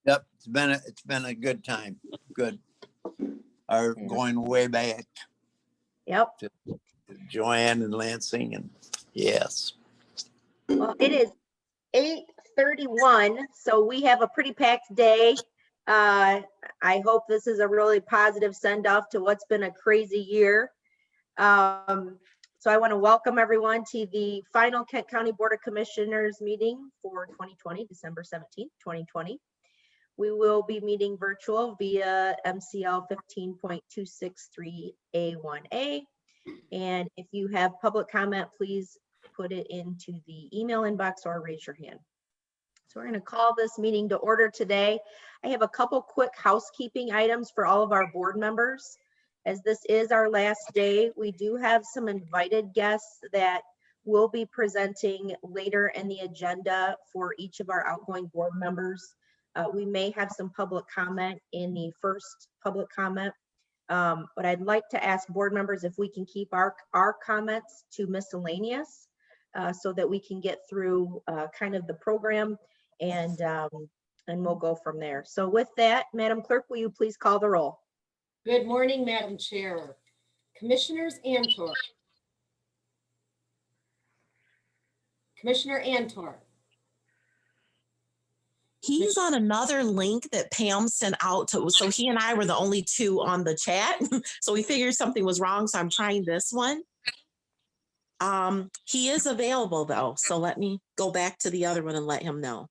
Yep, it's been a good time. Good. Are going way back. Yep. To Joanne and Lansing, and yes. Well, it is 8:31, so we have a pretty packed day. I hope this is a really positive send off to what's been a crazy year. So I want to welcome everyone to the final Kent County Board of Commissioners meeting for 2020, December 17th, 2020. We will be meeting virtual via MCL 15.263A1A. And if you have public comment, please put it into the email inbox or raise your hand. So we're going to call this meeting to order today. I have a couple quick housekeeping items for all of our board members. As this is our last day, we do have some invited guests that will be presenting later in the agenda for each of our outgoing board members. We may have some public comment in the first public comment, but I'd like to ask board members if we can keep our comments to miscellaneous so that we can get through kind of the program and we'll go from there. So with that, Madam Clerk, will you please call the roll? Good morning, Madam Chair. Commissioners Antor. Commissioner Antor. He's on another link that Pam sent out to, so he and I were the only two on the chat. So we figured something was wrong. So I'm trying this one. He is available though. So let me go back to the other one and let him know.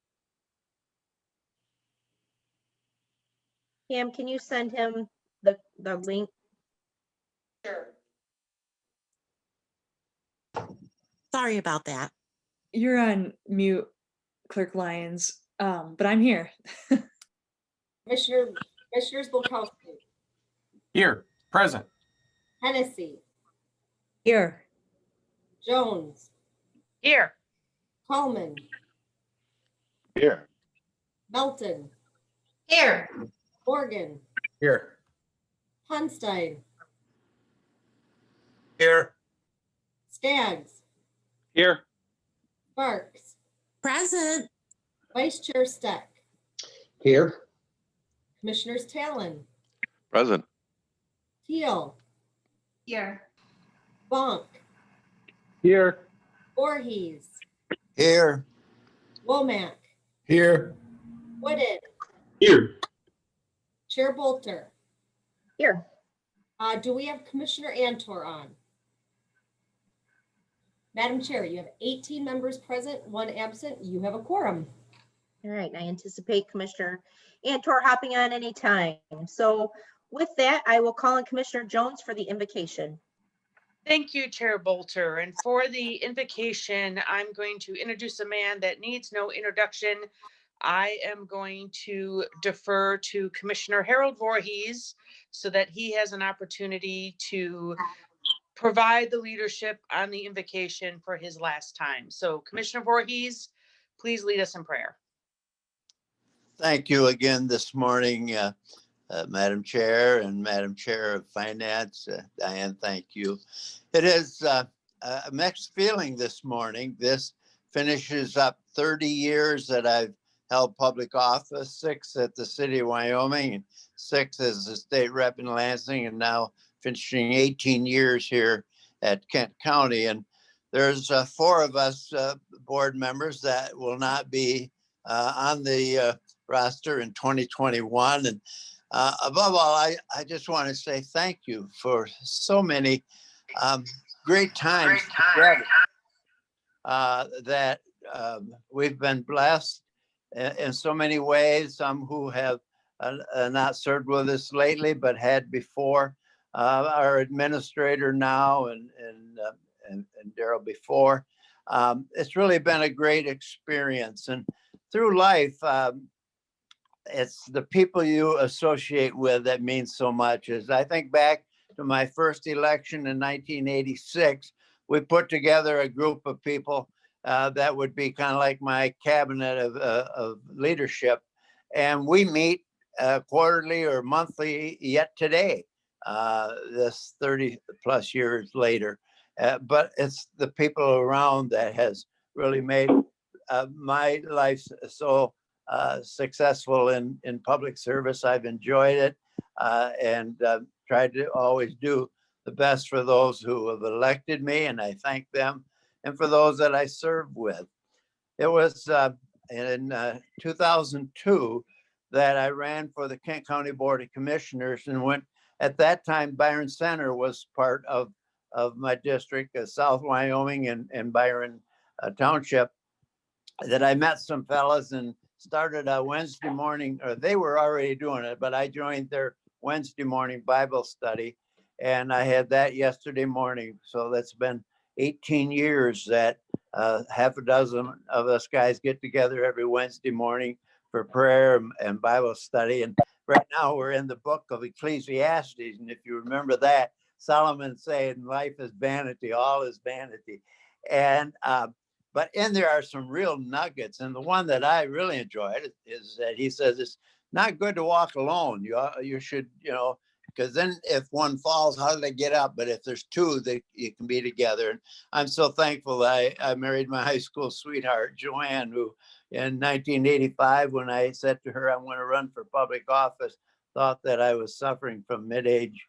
Pam, can you send him the link? Sure. Sorry about that. You're on mute, Clerk Lyons, but I'm here. Commissioners Bulkowski. Here, present. Hennessy. Here. Jones. Here. Coleman. Here. Melton. Here. Morgan. Here. Hunstein. Here. Skaggs. Here. Sparks. Present. Vice Chair Steck. Here. Commissioners Talon. Present. Teal. Here. Vonk. Here. Voorhees. Here. Womack. Here. Wooded. Here. Chair Bolter. Here. Do we have Commissioner Antor on? Madam Chair, you have 18 members present, 1 absent. You have a quorum. All right, I anticipate Commissioner Antor hopping on anytime. So with that, I will call on Commissioner Jones for the invocation. Thank you, Chair Bolter. And for the invocation, I'm going to introduce a man that needs no introduction. I am going to defer to Commissioner Harold Voorhees so that he has an opportunity to provide the leadership on the invocation for his last time. So Commissioner Voorhees, please lead us in prayer. Thank you again this morning, Madam Chair and Madam Chair of Finance. Diane, thank you. It is a mixed feeling this morning. This finishes up 30 years that I've held public office, 6 at the city of Wyoming, and 6 as a state rep in Lansing, and now finishing 18 years here at Kent County. And there's 4 of us board members that will not be on the roster in 2021. And above all, I just want to say thank you for so many great times together that we've been blessed in so many ways. Some who have not served with us lately, but had before. Our administrator now and Daryl before. It's really been a great experience. And through life, it's the people you associate with that means so much. As I think back to my first election in 1986, we put together a group of people that would be kind of like my cabinet of leadership. And we meet quarterly or monthly yet today, this 30 plus years later. But it's the people around that has really made my life so successful in public service. I've enjoyed it and tried to always do the best for those who have elected me, and I thank them, and for those that I serve with. It was in 2002 that I ran for the Kent County Board of Commissioners, and went, at that time, Byron Center was part of my district, South Wyoming and Byron Township, that I met some fellas and started a Wednesday morning, or they were already doing it, but I joined their Wednesday morning Bible study. And I had that yesterday morning. So that's been 18 years that half a dozen of us guys get together every Wednesday morning for prayer and Bible study. And right now we're in the book of Ecclesiastes. And if you remember that, Solomon saying life is vanity, all is vanity. And but in there are some real nuggets. And the one that I really enjoyed is that he says it's not good to walk alone. You should, because then if one falls, how do they get up? But if there's two, you can be together. And I'm so thankful that I married my high school sweetheart, Joanne, who in 1985, when I said to her, I want to run for public office, thought that I was suffering from mid-age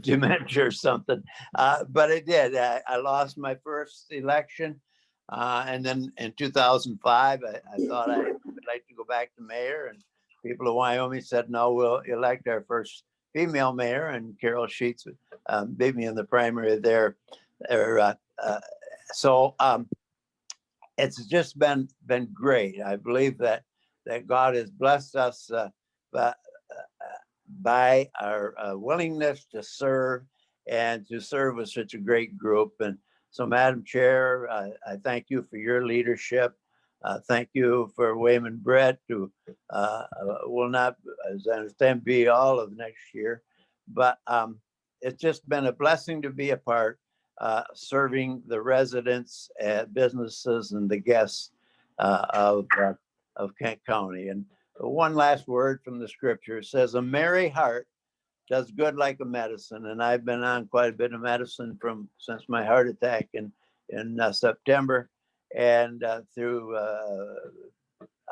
dementia or something. But I did. I lost my first election. And then in 2005, I thought I would like to go back to mayor, and people of Wyoming said, no, we'll elect our first female mayor, and Carol Sheets beat me in the primary there. So it's just been great. I believe that God has blessed us by our willingness to serve, and to serve with such a great group. And so, Madam Chair, I thank you for your leadership. Thank you for Wayman Brett, who will not, as I understand, be all of next year. But it's just been a blessing to be a part, serving the residents, businesses, and the guests of Kent County. And one last word from the scripture. It says, a merry heart does good like a medicine. And I've been on quite a bit of medicine since my heart attack in September, and through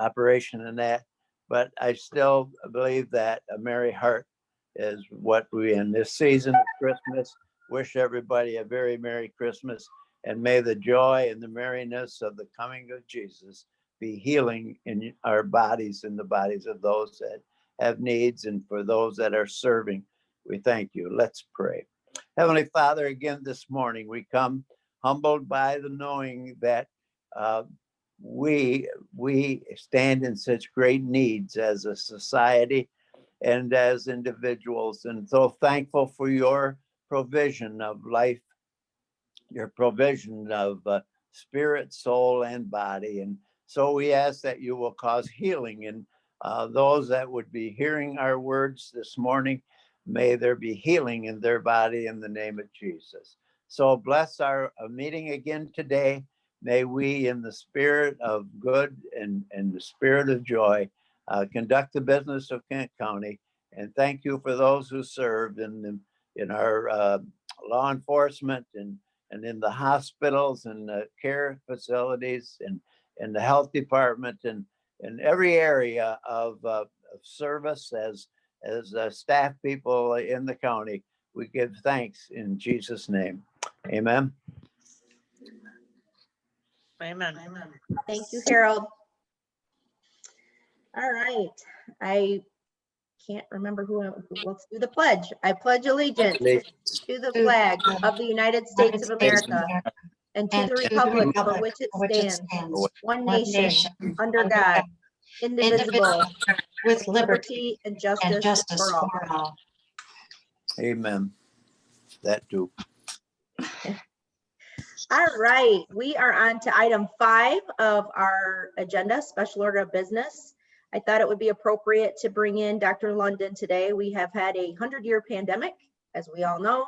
operation and that. But I still believe that a merry heart is what we, in this season of Christmas, wish everybody a very Merry Christmas, and may the joy and the merriness of the coming of Jesus be healing in our bodies and the bodies of those that have needs, and for those that are serving. We thank you. Let's pray. Heavenly Father, again this morning we come humbled by the knowing that we stand in such great needs as a society and as individuals, and so thankful for your provision of life, your provision of spirit, soul, and body. And so we ask that you will cause healing in those that would be hearing our words this morning. May there be healing in their body in the name of Jesus. So bless our meeting again today. May we, in the spirit of good and the spirit of joy, conduct the business of Kent County. And thank you for those who served in our law enforcement and in the hospitals and the care facilities and in the health department and in every area of service as staff people in the county. We give thanks in Jesus' name. Amen. Amen. Thank you, Harold. All right. I can't remember let's do the pledge. I pledge allegiance to the flag of the United States of America and to the republic for which it stands, one nation, under God, indivisible, with liberty and justice for all. Amen. That too. All right, we are on to item 5 of our agenda, special order of business. I thought it would be appropriate to bring in Dr. London today. We have had a 100-year pandemic, as we all know,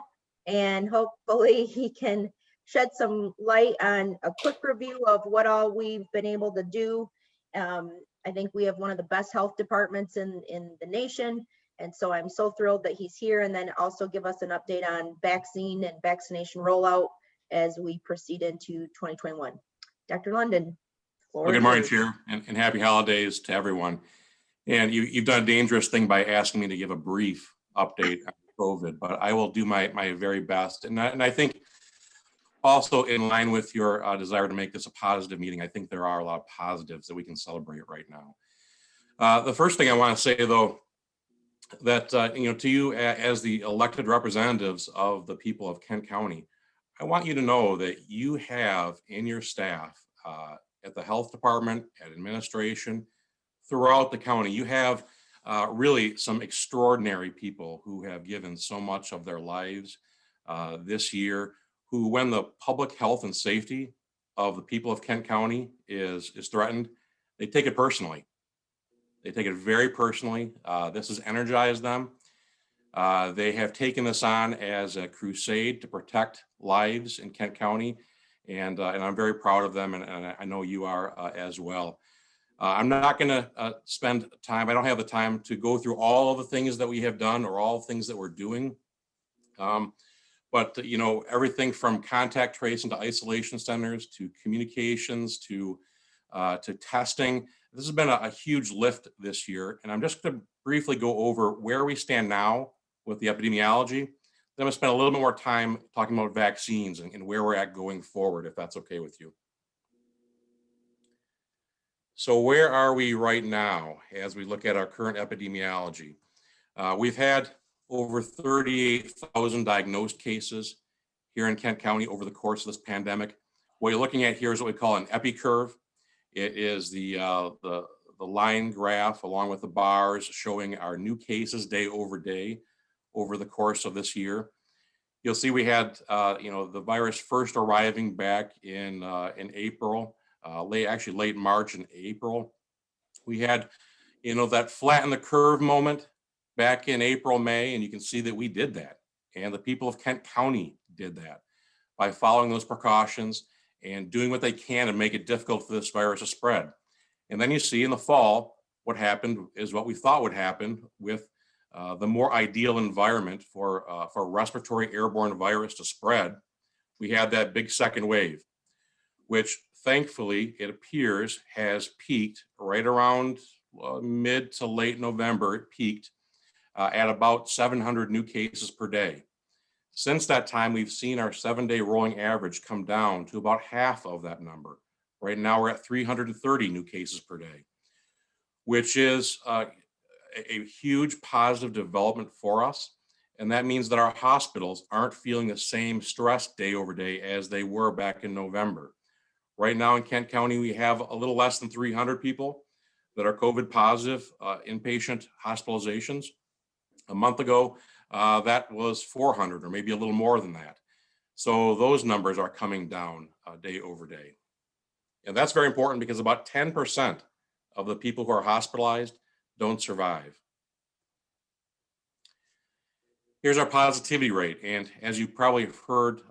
and hopefully he can shed some light on a quick review of what all we've been able to do. I think we have one of the best health departments in the nation, and so I'm so thrilled that he's here, and then also give us an update on vaccine and vaccination rollout as we proceed into 2021. Dr. London. Floor Well, is good morning, yours. Chair, and happy holidays to everyone. And you've done a dangerous thing by asking me to give a brief update on COVID, but I will do my very best. And I think also in line with your desire to make this a positive meeting, I think there are a lot of positives that we can celebrate right now. The first thing I want to say, though, that to you as the elected representatives of the people of Kent County, I want you to know that you have in your staff at the health department, at administration, throughout the county, you have really some extraordinary people who have given so much of their lives this year, who, when the public health and safety of the people of Kent County is threatened, they take it personally. They take it very personally. This has energized them. They have taken this on as a crusade to protect lives in Kent County, and I'm very proud of them, and I know you are as well. I'm not going to spend time. I don't have the time to go through all of the things that we have done or all things that we're doing. But everything from contact tracing to isolation centers to communications to testing. This has been a huge lift this year, and I'm just going to briefly go over where we stand now with the epidemiology. Then I'm going to spend a little bit more time talking about vaccines and where we're at going forward, if that's okay with you. So where are we right now as we look at our current epidemiology? We've had over 38,000 diagnosed cases here in Kent County over the course of this pandemic. What you're looking at here is what we call an epi curve. It is the line graph along with the bars showing our new cases day over day over the course of this year. You'll see we had the virus first arriving back in April, late March and April. We had that flatten the curve moment back in April, May, and you can see that we did that. And the people of Kent County did that by following those precautions and doing what they can to make it difficult for this virus to spread. And then you see in the fall, what happened is what we thought would happen with the more ideal environment for respiratory airborne virus to spread. We had that big second wave, which thankfully it appears has peaked right around mid to late November. It peaked at about 700 new cases per day. Since that time, we've seen our 7-day rolling average come down to about half of that number. Right now, we're at 330 new cases per day, which is a huge positive development for us. And that means that our hospitals aren't feeling the same stress day over day as they were back in November. Right now in Kent County, we have a little less than 300 people that are COVID positive inpatient hospitalizations. A month ago, that was 400 or maybe a little more than that. So those numbers are coming down day over day. And that's very important because about 10% of the people who are hospitalized don't survive. Here's our positivity rate. And as you probably have heard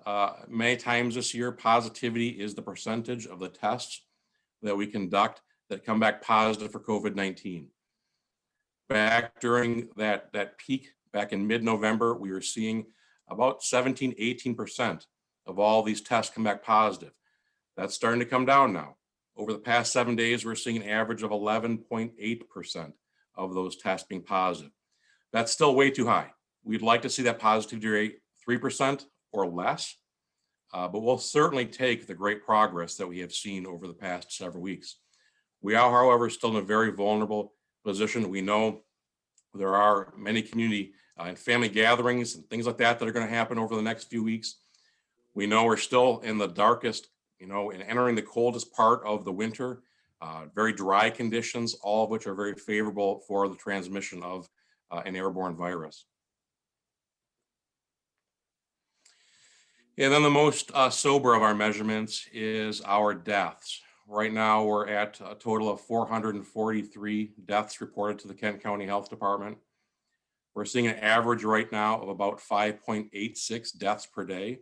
many times this year, positivity is the percentage of the tests that we conduct that come back positive for COVID-19. Back during that peak, back in mid-November, we were seeing about 17, 18% of all these tests come back positive. That's starting to come down now. Over the past 7 days, we're seeing an average of 11.8% of those tests being positive. That's still way too high. We'd like to see that positivity rate 3% or less, but we'll certainly take the great progress that we have seen over the past several weeks. We are, however, still in a very vulnerable position. We know there are many community and family gatherings and things like that are going to happen over the next few weeks. We know we're still in the darkest, and entering the coldest part of the winter, very dry conditions, all of which are very favorable for the transmission of an airborne virus. And then the most sober of our measurements is our deaths. Right now, we're at a total of 443 deaths reported to the Kent County Health Department. We're seeing an average right now of about 5.86 deaths per day.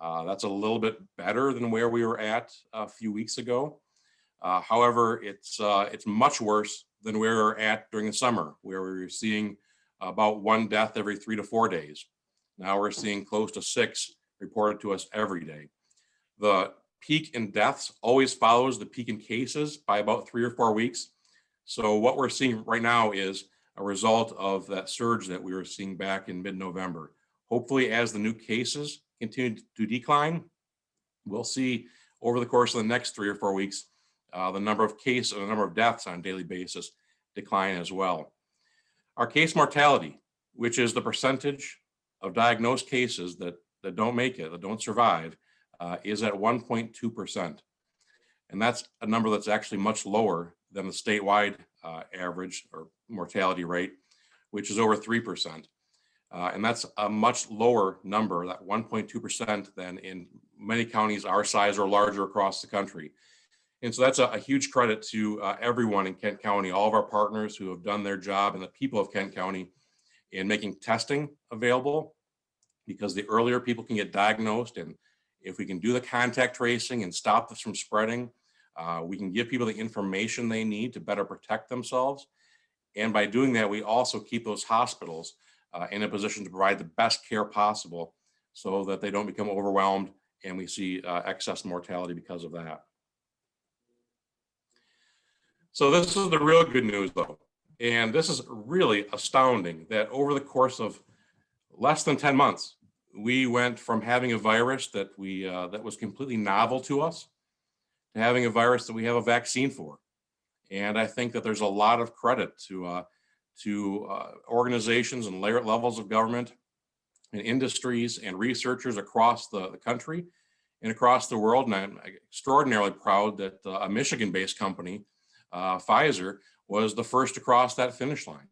That's a little bit better than where we were at a few weeks ago. However, it's much worse than where we were at during the summer, where we were seeing about 1 death every 3 to 4 days. Now we're seeing close to 6 reported to us every day. The peak in deaths always follows the peak in cases by about 3 or 4 weeks. So what we're seeing right now is a result of that surge that we were seeing back in mid-November. Hopefully, as the new cases continue to decline, we'll see over the course of the next 3 or 4 weeks, the number of cases, the number of deaths on a daily basis decline as well. Our case mortality, which is the percentage of diagnosed cases that don't make it, that don't survive, is at 1.2%. And that's a number that's actually much lower than the statewide average or mortality rate, which is over 3%. And that's a much lower number, that 1.2%, than in many counties our size or larger across the country. And so that's a huge credit to everyone in Kent County, all of our partners who have done their job, and the people of Kent County in making testing available, because the earlier people can get diagnosed, and if we can do the contact tracing and stop this from spreading, we can give people the information they need to better protect themselves. And by doing that, we also keep those hospitals in a position to provide the best care possible so that they don't become overwhelmed and we see excess mortality because of that. So this is the real good news though. And this is really astounding that over the course of less than 10 months, we went from having a virus that was completely novel to us to having a virus that we have a vaccine for. And I think that there's a lot of credit to organizations and levels of government and industries and researchers across the country and across the world. And I'm extraordinarily proud that a Michigan-based company, Pfizer, was the first to cross that finish line.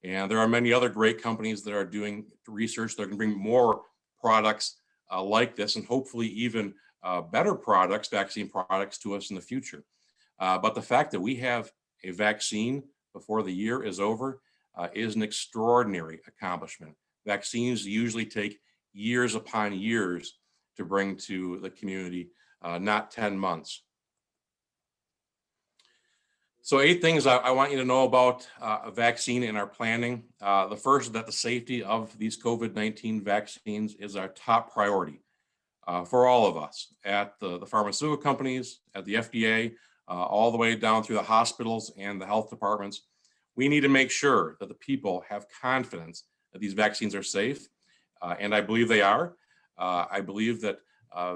And there are many other great companies that are doing research that can bring more products like this, and hopefully even better products, vaccine products, to us in the future. But the fact that we have a vaccine before the year is over is an extraordinary accomplishment. Vaccines usually take years upon years to bring to the community, not 10 months. So 8 things I want you to know about a vaccine in our planning. The first is that the safety of these COVID-19 vaccines is our top priority for all of us at the pharmaceutical companies, at the FDA, all the way down through the hospitals and the health departments. We need to make sure that the people have confidence that these vaccines are safe, and I believe they are. I believe that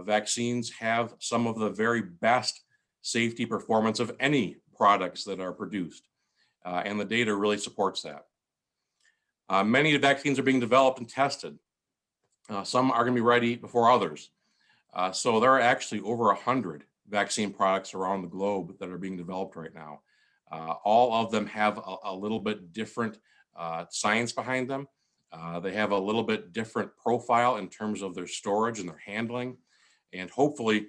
vaccines have some of the very best safety performance of any products that are produced, and the data really supports that. Many vaccines are being developed and tested. Some are going to be ready before others. So there are actually over 100 vaccine products around the globe that are being developed right now. All of them have a little bit different science behind them. They have a little bit different profile in terms of their storage and their handling. And hopefully,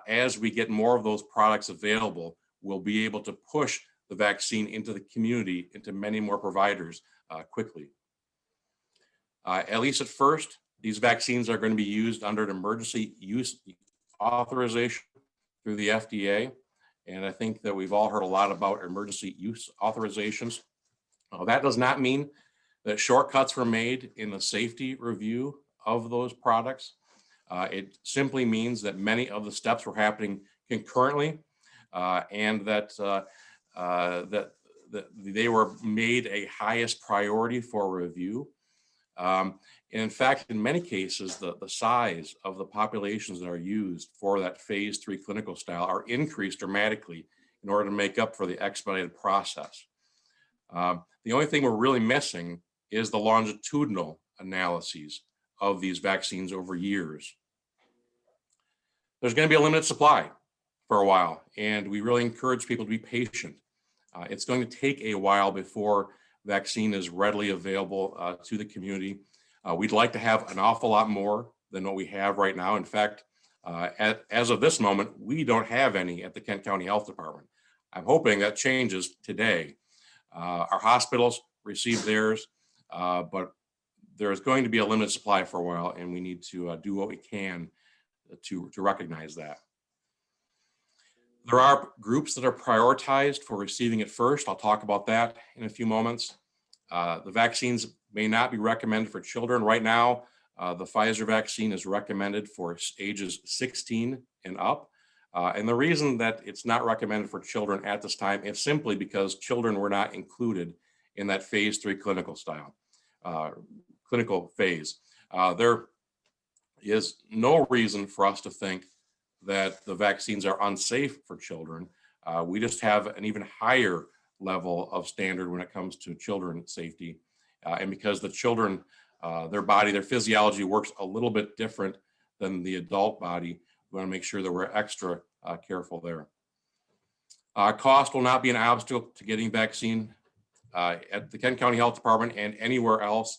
as we get more of those products available, we'll be able to push the vaccine into the community, into many more providers quickly. At least at first, these vaccines are going to be used under an emergency use authorization through the FDA. And I think that we've all heard a lot about emergency use authorizations. That does not mean that shortcuts were made in the safety review of those products. It simply means that many of the steps were happening concurrently, and that they were made a highest priority for review. And in fact, in many cases, the size of the populations that are used for that phase 3 clinical trial are increased dramatically in order to make up for the expedited process. The only thing we're really missing is the longitudinal analyses of these vaccines over years. There's going to be a limited supply for a while, and we really encourage people to be patient. It's going to take a while before vaccine is readily available to the community. We'd like to have an awful lot more than what we have right now. In fact, as of this moment, we don't have any at the Kent County Health Department. I'm hoping that changes today. Our hospitals receive theirs, but there's going to be a limited supply for a while, and we need to do what we can to recognize that. There are groups that are prioritized for receiving it first. I'll talk about that in a few moments. The vaccines may not be recommended for children. Right now, the Pfizer vaccine is recommended for ages 16 and up. And the reason that it's not recommended for children at this time is simply because children were not included in that phase 3 clinical phase. There is no reason for us to think that the vaccines are unsafe for children. We just have an even higher level of standard when it comes to children's safety. And because the children, their body, their physiology works a little bit different than the adult body, we want to make sure that we're extra careful there. Cost will not be an obstacle to getting vaccine. At the Kent County Health Department and anywhere else,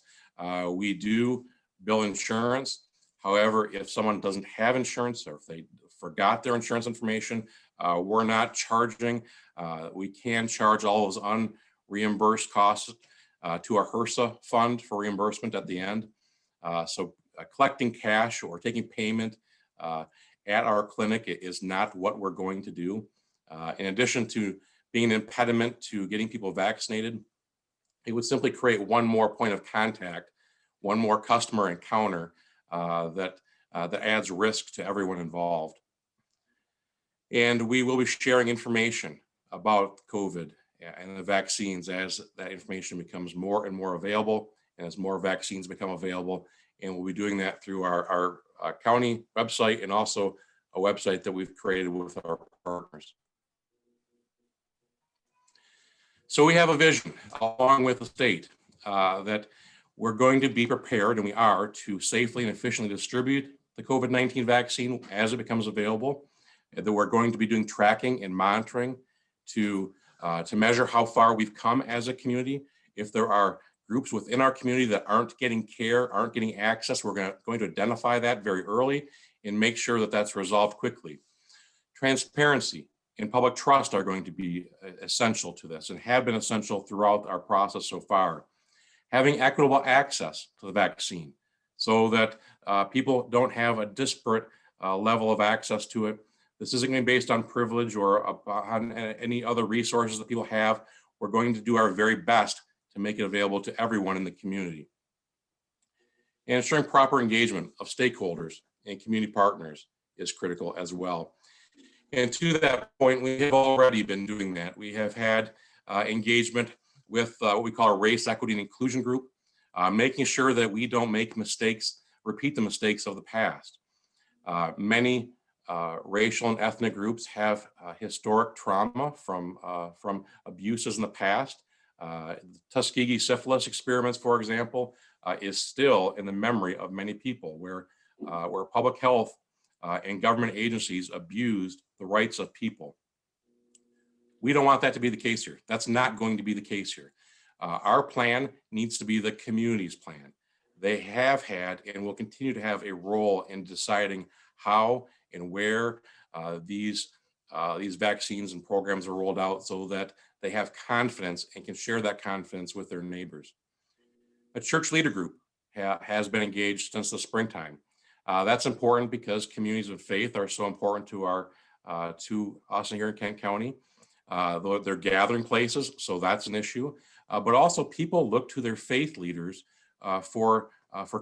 we do bill insurance. However, if someone doesn't have insurance or if they forgot their insurance information, we're not charging. We can charge all those unreimbursed costs to our HRSA fund for reimbursement at the end. So collecting cash or taking payment at our clinic is not what we're going to do. In addition to being an impediment to getting people vaccinated, it would simply create one more point of contact, one more customer encounter that adds risk to everyone involved. And we will be sharing information about COVID and the vaccines as that information becomes more and more available and as more vaccines become available. And we'll be doing that through our county website and also a website that we've created with our partners. So we have a vision along with the state that we're going to be prepared, and we are, to safely and efficiently distribute the COVID-19 vaccine as it becomes available, and that we're going to be doing tracking and monitoring to measure how far we've come as a community. If there are groups within our community that aren't getting care, aren't getting access, we're going to identify that very early and make sure that that's resolved quickly. Transparency and public trust are going to be essential to this and have been essential throughout our process so far. Having equitable access to the vaccine so that people don't have a disparate level of access to it. This isn't going to be based on privilege or on any other resources that people have. We're going to do our very best to make it available to everyone in the community. And ensuring proper engagement of stakeholders and community partners is critical as well. And to that point, we have already been doing that. We have had engagement with what we call a race, equity, and inclusion group, making sure that we don't make mistakes, repeat the mistakes of the past. Many racial and ethnic groups have historic trauma from abuses in the past. Tuskegee syphilis experiments, for example, is still in the memory of many people, where public health and government agencies abused the rights of people. We don't want that to be the case here. That's not going to be the case here. Our plan needs to be the community's plan. They have had and will continue to have a role in deciding how and where these vaccines and programs are rolled out so that they have confidence and can share that confidence with their neighbors. A church leader group has been engaged since the springtime. That's important because communities of faith are so important to us here in Kent County. They're gathering places, so that's an issue. But also people look to their faith leaders for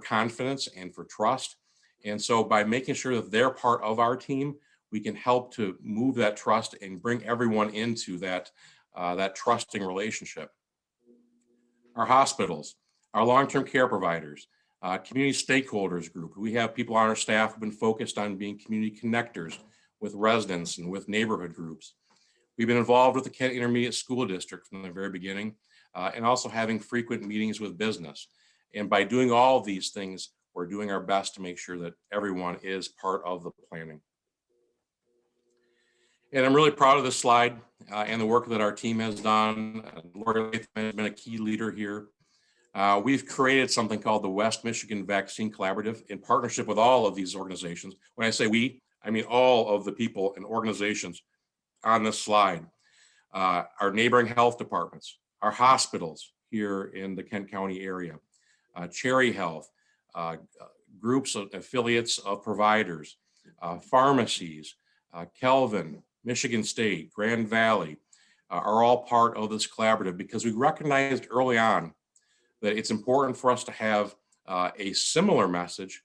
confidence and for trust. And so by making sure that they're part of our team, we can help to move that trust and bring everyone into that trusting relationship. Our hospitals, our long-term care providers, community stakeholders group. We have people on our staff who've been focused on being community connectors with residents and with neighborhood groups. We've been involved with the Kent Intermediate School District from the very beginning, and also having frequent meetings with business. And by doing all of these things, we're doing our best to make sure that everyone is part of the planning. And I'm really proud of this slide and the work that our team has done. Lori Latham has been a key leader here. We've created something called the West Michigan Vaccine Collaborative in partnership with all of these organizations. When I say we, I mean all of the people and organizations on this slide. Our neighboring health departments, our hospitals here in the Kent County area, Cherry Health, groups of affiliates of providers, pharmacies, Kelvin, Michigan State, Grand Valley, are all part of this collaborative because we recognized early on that it's important for us to have a similar message,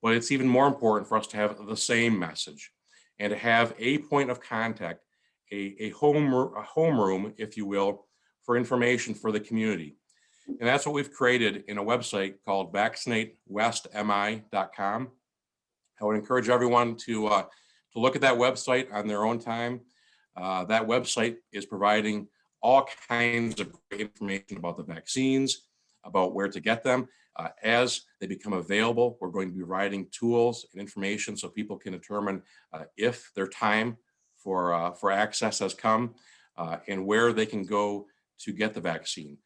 but it's even more important for us to have the same message. and to have a point of contact, a homeroom, if you will, for information for the community. And that's what we've created in a website called vaccinatewestmi.com. I would encourage everyone to look at that website on their own time. That website is providing all kinds of great information about the vaccines, about where to get them. As they become available, we're going to be providing tools and information so people can determine if their time for access has come, and where they can go to get the vaccine,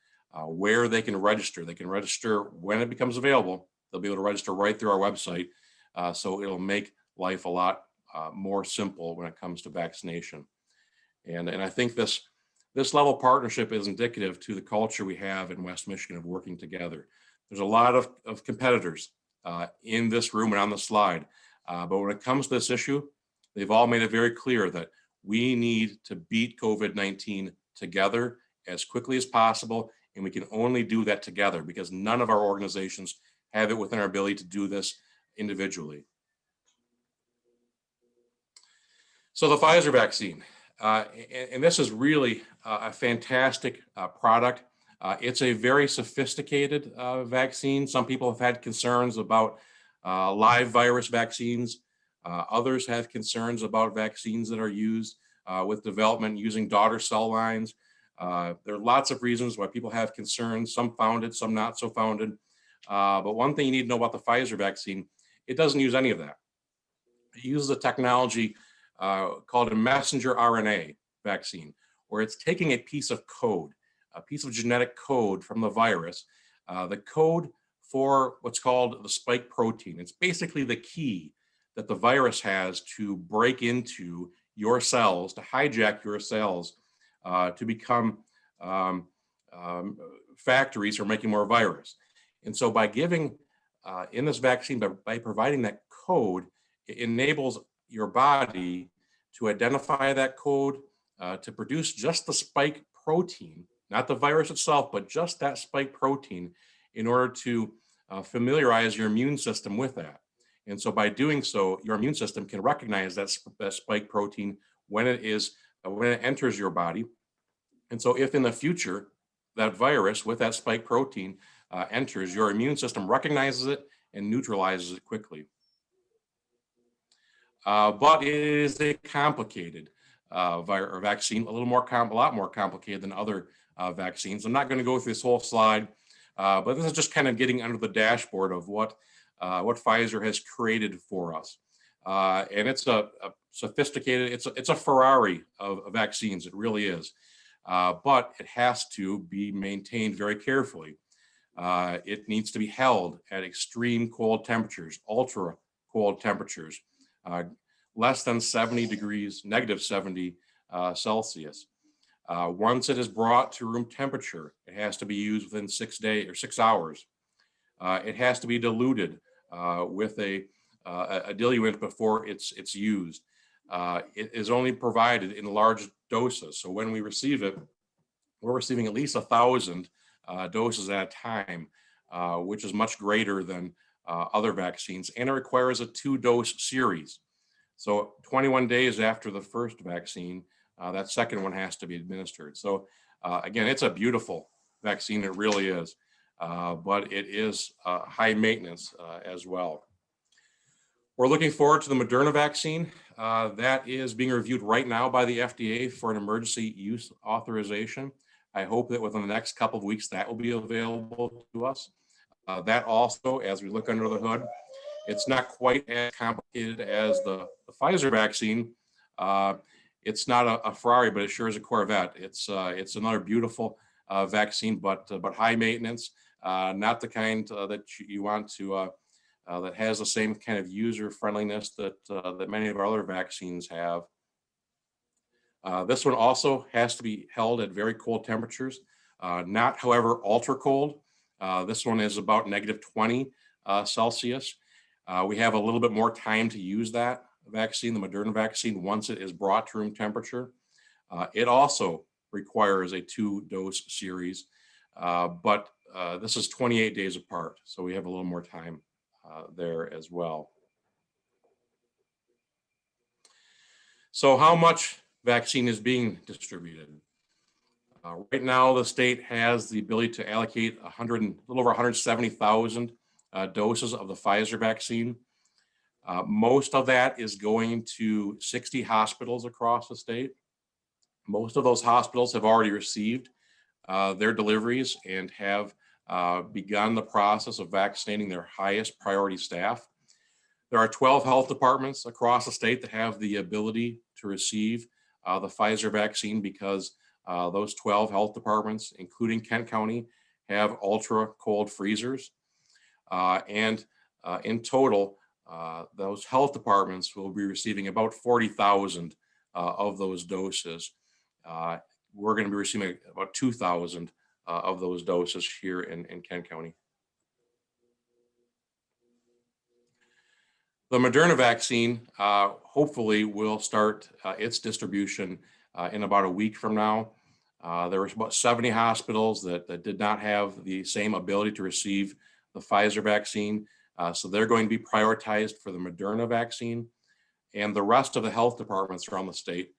where they can register. They can register when it becomes available. They'll be able to register right through our website. So it'll make life a lot more simple when it comes to vaccination. And I think this level of partnership is indicative to the culture we have in West Michigan of working together. There's a lot of competitors in this room and on the slide. But when it comes to this issue, they've all made it very clear that we need to beat COVID-19 together as quickly as possible. And we can only do that together because none of our organizations have it within our ability to do this individually. So the Pfizer vaccine, and this is really a fantastic product. It's a very sophisticated vaccine. Some people have had concerns about live virus vaccines. Others have concerns about vaccines that are used with development using daughter cell lines. There are lots of reasons why people have concerns, some founded, some not so founded. But one thing you need to know about the Pfizer vaccine, it doesn't use any of that. It uses a technology called a messenger RNA vaccine, where it's taking a piece of code, a piece of genetic code from the virus, the code for what's called the spike protein. It's basically the key that the virus has to break into your cells, to hijack your cells, to become factories for making more virus. And so by giving, in this vaccine, by providing that code, it enables your body to identify that code, to produce just the spike protein, not the virus itself, but just that spike protein in order to familiarize your immune system with that. And so by doing so, your immune system can recognize that spike protein when it enters your body. And so if in the future, that virus with that spike protein enters, your immune system recognizes it and neutralizes it quickly. But it is a complicated vaccine, a lot more complicated than other vaccines. I'm not going to go through this whole slide, but this is just kind of getting under the dashboard of what Pfizer has created for us. And it's a sophisticated, it's a Ferrari of vaccines, it really is. But it has to be maintained very carefully. It needs to be held at extreme cold temperatures, ultra cold temperatures, less than 70 degrees, negative 70 Celsius. Once it is brought to room temperature, it has to be used within 6 days or 6 hours. It has to be diluted with a diluent before it's used. It is only provided in large doses. So when we receive it, we're receiving at least 1,000 doses at a time, which is much greater than other vaccines. And it requires a 2-dose series. So 21 days after the first vaccine, that second one has to be administered. So again, it's a beautiful vaccine. It really is. But it is high maintenance as well. We're looking forward to the Moderna vaccine. That is being reviewed right now by the FDA for an emergency use authorization. I hope that within the next couple of weeks that will be available to us. That also, as we look under the hood, it's not quite as complicated as the Pfizer vaccine. It's not a Ferrari, but it sure is a Corvette. It's another beautiful vaccine, but high maintenance, not the kind that you want to, that has the same kind of user friendliness that many of our other vaccines have. This one also has to be held at very cold temperatures, not, however, ultra cold. This one is about negative 20 Celsius. We have a little bit more time to use that vaccine, the Moderna vaccine, once it is brought to room temperature. It also requires a 2-dose series, but this is 28 days apart, so we have a little more time there as well. So how much vaccine is being distributed? Right now, the state has the ability to allocate a little over 170,000 doses of the Pfizer vaccine. Most of that is going to 60 hospitals across the state. Most of those hospitals have already received their deliveries and have begun the process of vaccinating their highest priority staff. There are 12 health departments across the state that have the ability to receive the Pfizer vaccine because those 12 health departments, including Kent County, have ultra cold freezers. And in total, those health departments will be receiving about 40,000 of those doses. We're going to be receiving about 2,000 of those doses here in Kent County. The Moderna vaccine hopefully will start its distribution in about a week from now. There were about 70 hospitals that did not have the same ability to receive the Pfizer vaccine. So they're going to be prioritized for the Moderna vaccine. And the rest of the health departments around the state,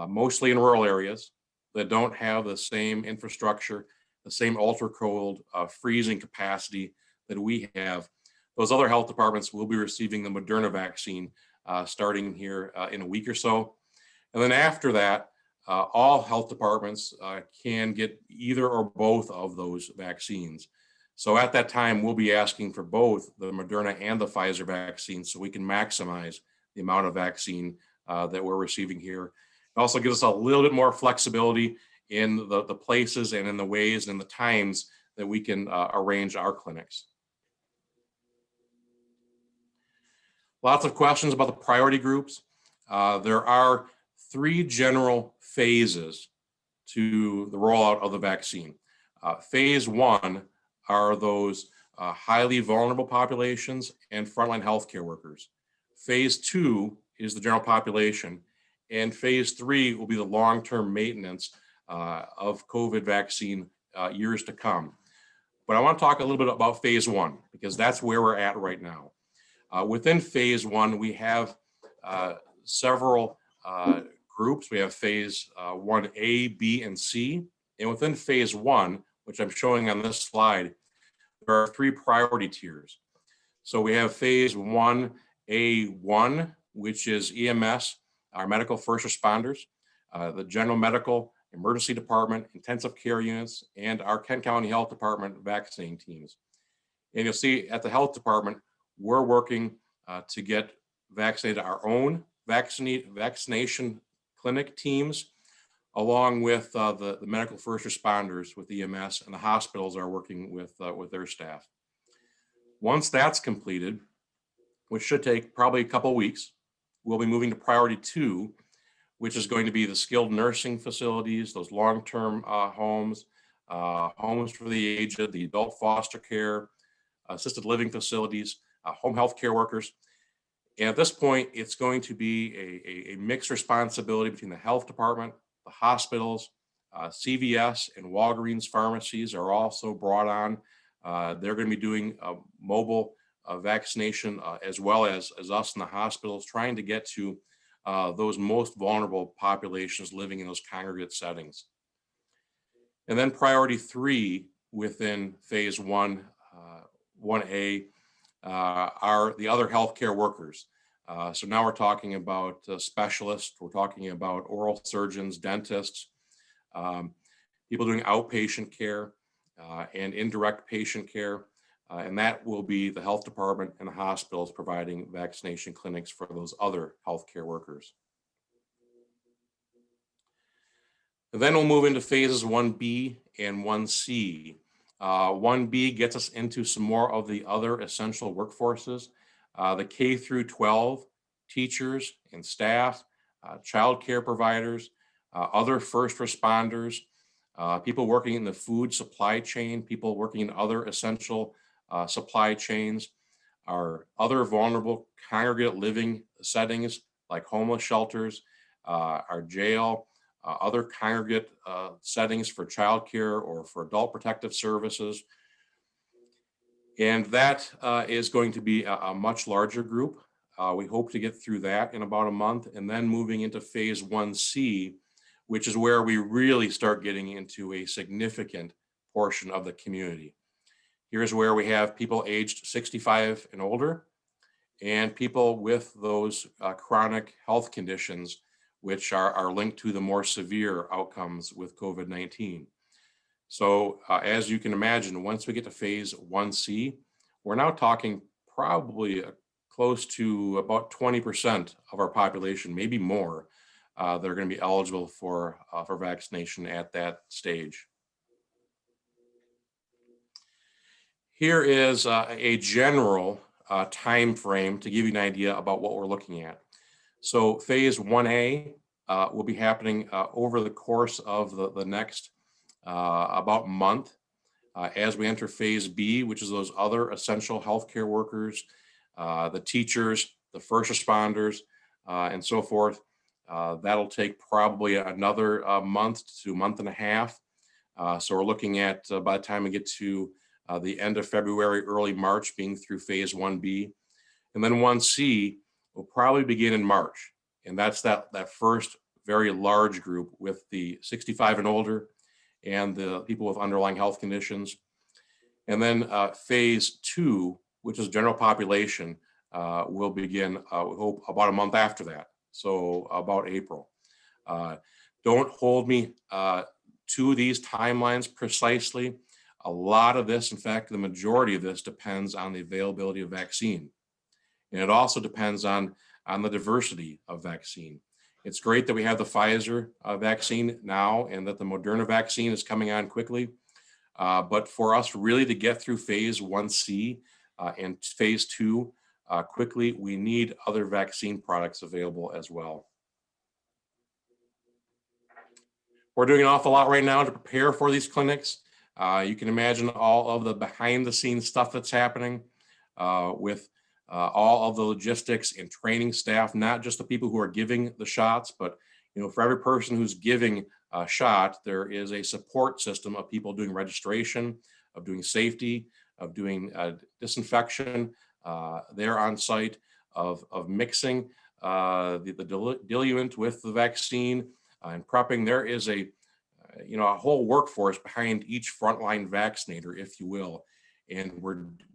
mostly in rural areas that don't have the same infrastructure, the same ultra cold freezing capacity that we have, those other health departments will be receiving the Moderna vaccine starting here in a week or so. And then after that, all health departments can get either or both of those vaccines. So at that time, we'll be asking for both the Moderna and the Pfizer vaccine so we can maximize the amount of vaccine that we're receiving here. It also gives us a little bit more flexibility in the places and in the ways and the times that we can arrange our clinics. Lots of questions about the priority groups. There are 3 general phases to the rollout of the vaccine. Phase 1 are those highly vulnerable populations and frontline healthcare workers. Phase 2 is the general population, and phase 3 will be the long-term maintenance of COVID vaccine years to come. But I want to talk a little bit about phase 1 because that's where we're at right now. Within phase 1, we have several groups. We have phase 1A, B, and C. And within phase 1, which I'm showing on this slide, there are 3 priority tiers. So we have phase 1A1, which is EMS, our medical first responders, the general medical emergency department, intensive care units, and our Kent County Health Department vaccinating teams. And you'll see at the health department, we're working to get vaccinated our own vaccination clinic teams, along with the medical first responders with EMS, and the hospitals are working with their staff. Once that's completed, which should take probably a couple weeks, we'll be moving to priority 2, which is going to be the skilled nursing facilities, those long-term homes, homes for the aged, the adult foster care, assisted living facilities, home health care workers. And at this point, it's going to be a mixed responsibility between the health department, the hospitals, CVS and Walgreens pharmacies are also brought on. They're going to be doing mobile vaccination as well as us in the hospitals, trying to get to those most vulnerable populations living in those congregate settings. And then priority 3 within phase 1, 1A, are the other healthcare workers. So now we're talking about specialists, we're talking about oral surgeons, dentists, people doing outpatient care and indirect patient care. And that will be the health department and the hospitals providing vaccination clinics for those other healthcare workers. And then we'll move into phases 1B and 1C. 1B gets us into some more of the other essential workforces, the K through 12 teachers and staff, child care providers, other first responders, people working in the food supply chain, people working in other essential supply chains, our other vulnerable congregate living settings like homeless shelters, our jail, other congregate settings for childcare or for adult protective services. And that is going to be a much larger group. We hope to get through that in about a month, and then moving into phase 1C, which is where we really start getting into a significant portion of the community. Here's where we have people aged 65 and older, and people with those chronic health conditions, which are linked to the more severe outcomes with COVID-19. So as you can imagine, once we get to phase 1C, we're now talking probably close to about 20% of our population, maybe more, that are going to be eligible for vaccination at that stage. Here is a general time frame to give you an idea about what we're looking at. So phase 1A will be happening over the course of the next about month. As we enter phase B, which is those other essential healthcare workers, the teachers, the first responders, and so forth, that'll take probably another month to month and a half. So we're looking at by the time we get to the end of February, early March, being through phase 1B. And then 1C will probably begin in March. And that's that first very large group with the 65 and older and the people with underlying health conditions. And then phase 2, which is general population, will begin, we hope, about a month after that. So about April. Don't hold me to these timelines precisely. A lot of this, in fact, the majority of this depends on the availability of vaccine. And it also depends on the diversity of vaccine. It's great that we have the Pfizer vaccine now and that the Moderna vaccine is coming on quickly. But for us really to get through phase 1C and phase 2 quickly, we need other vaccine products available as well. We're doing an awful lot right now to prepare for these clinics. You can imagine all of the behind the scenes stuff that's happening with all of the logistics and training staff, not just the people who are giving the shots, but for every person who's giving a shot, there is a support system of people doing registration, of doing safety, of doing disinfection. They're on site, of mixing the diluent with the vaccine and prepping. There is a whole workforce behind each frontline vaccinator, if you will. And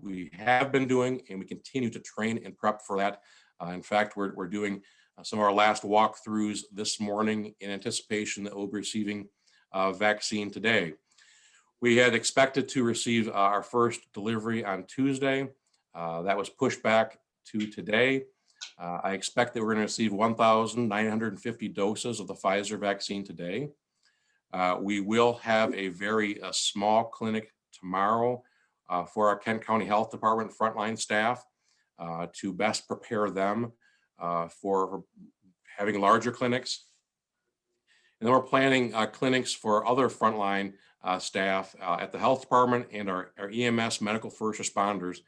we have been doing, and we continue to train and prep for that. In fact, we're doing some of our last walkthroughs this morning in anticipation that we'll be receiving vaccine today. We had expected to receive our first delivery on Tuesday. That was pushed back to today. I expect that we're going to receive 1,950 doses of the Pfizer vaccine today. We will have a very small clinic tomorrow for our Kent County Health Department frontline staff to best prepare them for having larger clinics. And then we're planning clinics for other frontline staff at the health department and our EMS medical first responders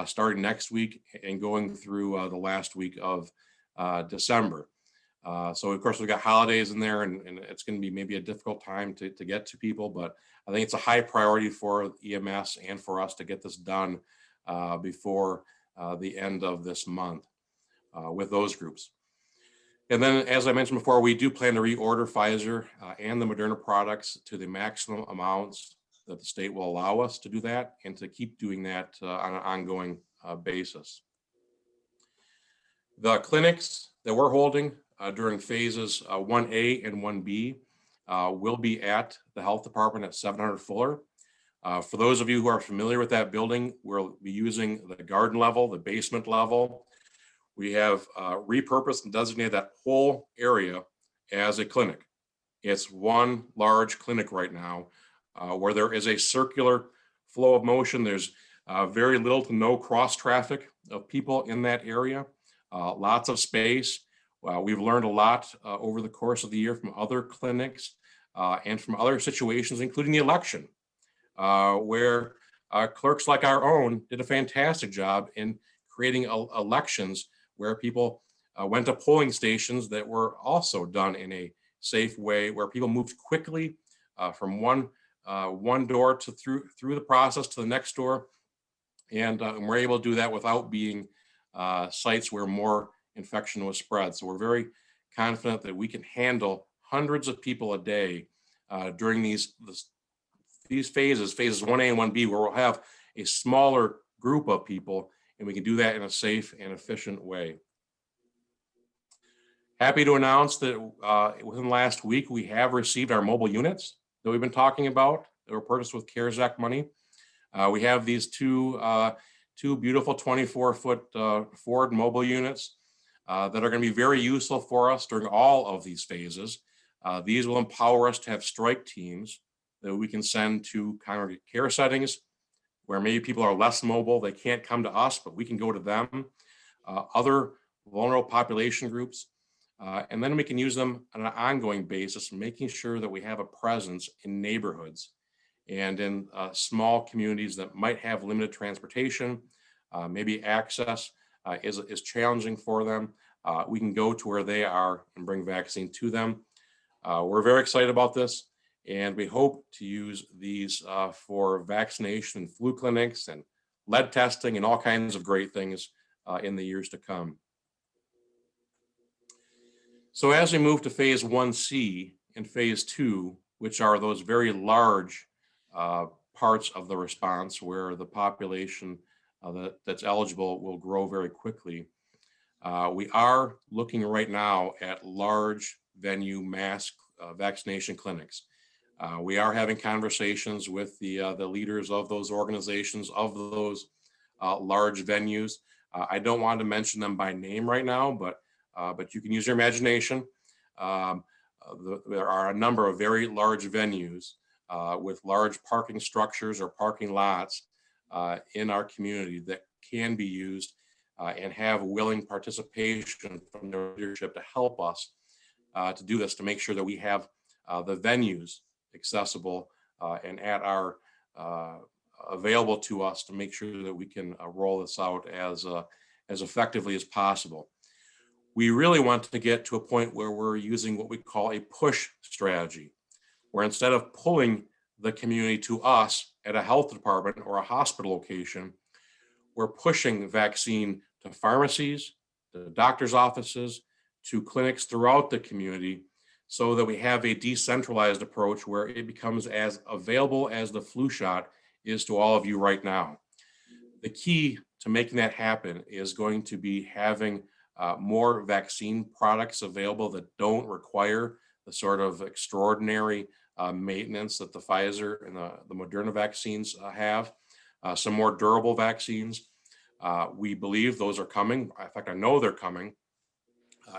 starting next week and going through the last week of December. So of course we've got holidays in there, and it's going to be maybe a difficult time to get to people, but I think it's a high priority for EMS and for us to get this done before the end of this month with those groups. And then, as I mentioned before, we do plan to reorder Pfizer and the Moderna products to the maximum amounts that the state will allow us to do that, and to keep doing that on an ongoing basis. The clinics that we're holding during phases 1A and 1B will be at the health department at 700 Fuller. For those of you who are familiar with that building, we'll be using the garden level, the basement level. We have repurposed and designated that whole area as a clinic. It's one large clinic right now where there is a circular flow of motion. There's very little to no cross traffic of people in that area, lots of space. We've learned a lot over the course of the year from other clinics and from other situations, including the election, where clerks like our own did a fantastic job in creating elections where people went to polling stations that were also done in a safe way, where people moved quickly from one door to through the process to the next door, and we're able to do that without being sites where more infection was spread. So we're very confident that we can handle hundreds of people a day during these phases 1A and 1B, where we'll have a smaller group of people, and we can do that in a safe and efficient way. Happy to announce that within last week, we have received our mobile units that we've been talking about that were purchased with CARES Act money. We have these two beautiful 24-foot Ford mobile units that are going to be very useful for us during all of these phases. These will empower us to have strike teams that we can send to congregate care settings where maybe people are less mobile. They can't come to us, but we can go to them, other vulnerable population groups. And then we can use them on an ongoing basis, making sure that we have a presence in neighborhoods and in small communities that might have limited transportation, maybe access is challenging for them. We can go to where they are and bring vaccine to them. We're very excited about this, and we hope to use these for vaccination and flu clinics and lead testing and all kinds of great things in the years to come. So as we move to phase 1C and phase 2, which are those very large parts of the response where the population that's eligible will grow very quickly, we are looking right now at large venue mass vaccination clinics. We are having conversations with the leaders of those organizations, of those large venues. I don't want to mention them by name right now, but you can use your imagination. There are a number of very large venues with large parking structures or parking lots in our community that can be used and have willing participation from their leadership to help us to do this, to make sure that we have the venues accessible and at our available to us to make sure that we can roll this out as effectively as possible. We really want to get to a point where we're using what we call a push strategy, where instead of pulling the community to us at a health department or a hospital location, we're pushing vaccine to pharmacies, to doctors' offices, to clinics throughout the community, so that we have a decentralized approach where it becomes as available as the flu shot is to all of you right now. The key to making that happen is going to be having more vaccine products available that don't require the sort of extraordinary maintenance that the Pfizer and the Moderna vaccines have, some more durable vaccines. We believe those are coming. In fact, I know they're coming.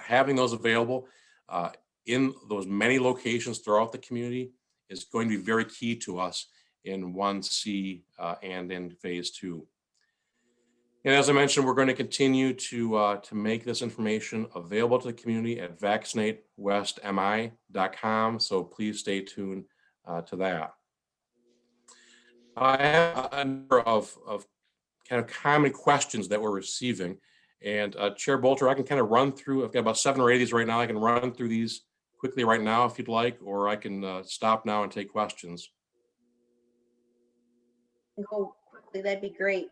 Having those available in those many locations throughout the community is going to be very key to us in 1C and in phase 2. And as I mentioned, we're going to continue to make this information available to the community at vaccinatewestmi.com. So please stay tuned to that. I have a number of kind of common questions that we're receiving. And Chair Bolter, I can kind of run through, I've got about 7 or 8 of these right now. I can run through these quickly right now if you'd like, or I can stop now and take questions. Go quickly, that'd be great.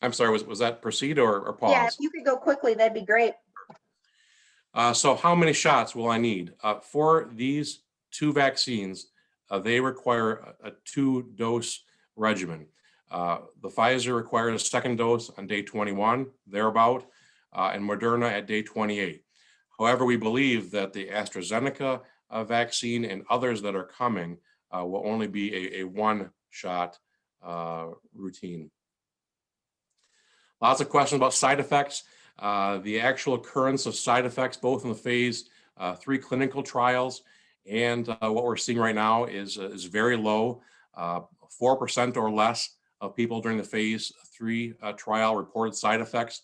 I'm sorry, was that proceed or pause? Yeah, if you could go quickly, that'd be great. So how many shots will I need? For these 2 vaccines, they require a 2-dose regimen. The Pfizer requires a 2nd dose on day 21, thereabout, and Moderna at day 28. However, we believe that the AstraZeneca vaccine and others that are coming will only be a 1-shot routine. Lots of questions about side effects. The actual occurrence of side effects, both in the phase 3 clinical trials and what we're seeing right now is very low. 4% or less of people during the phase 3 trial reported side effects.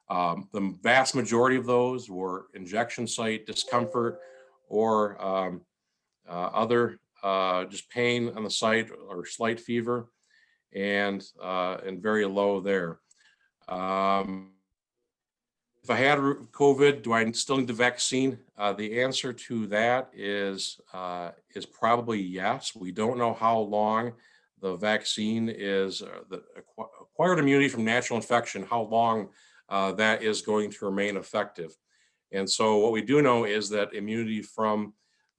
The vast majority of those were injection site discomfort or other just pain on the site or slight fever, and very low there. If I had COVID, do I still need the vaccine? The answer to that is probably yes. We don't know how long the vaccine is the acquired immunity from natural infection, how long that is going to remain effective. And so what we do know is that immunity from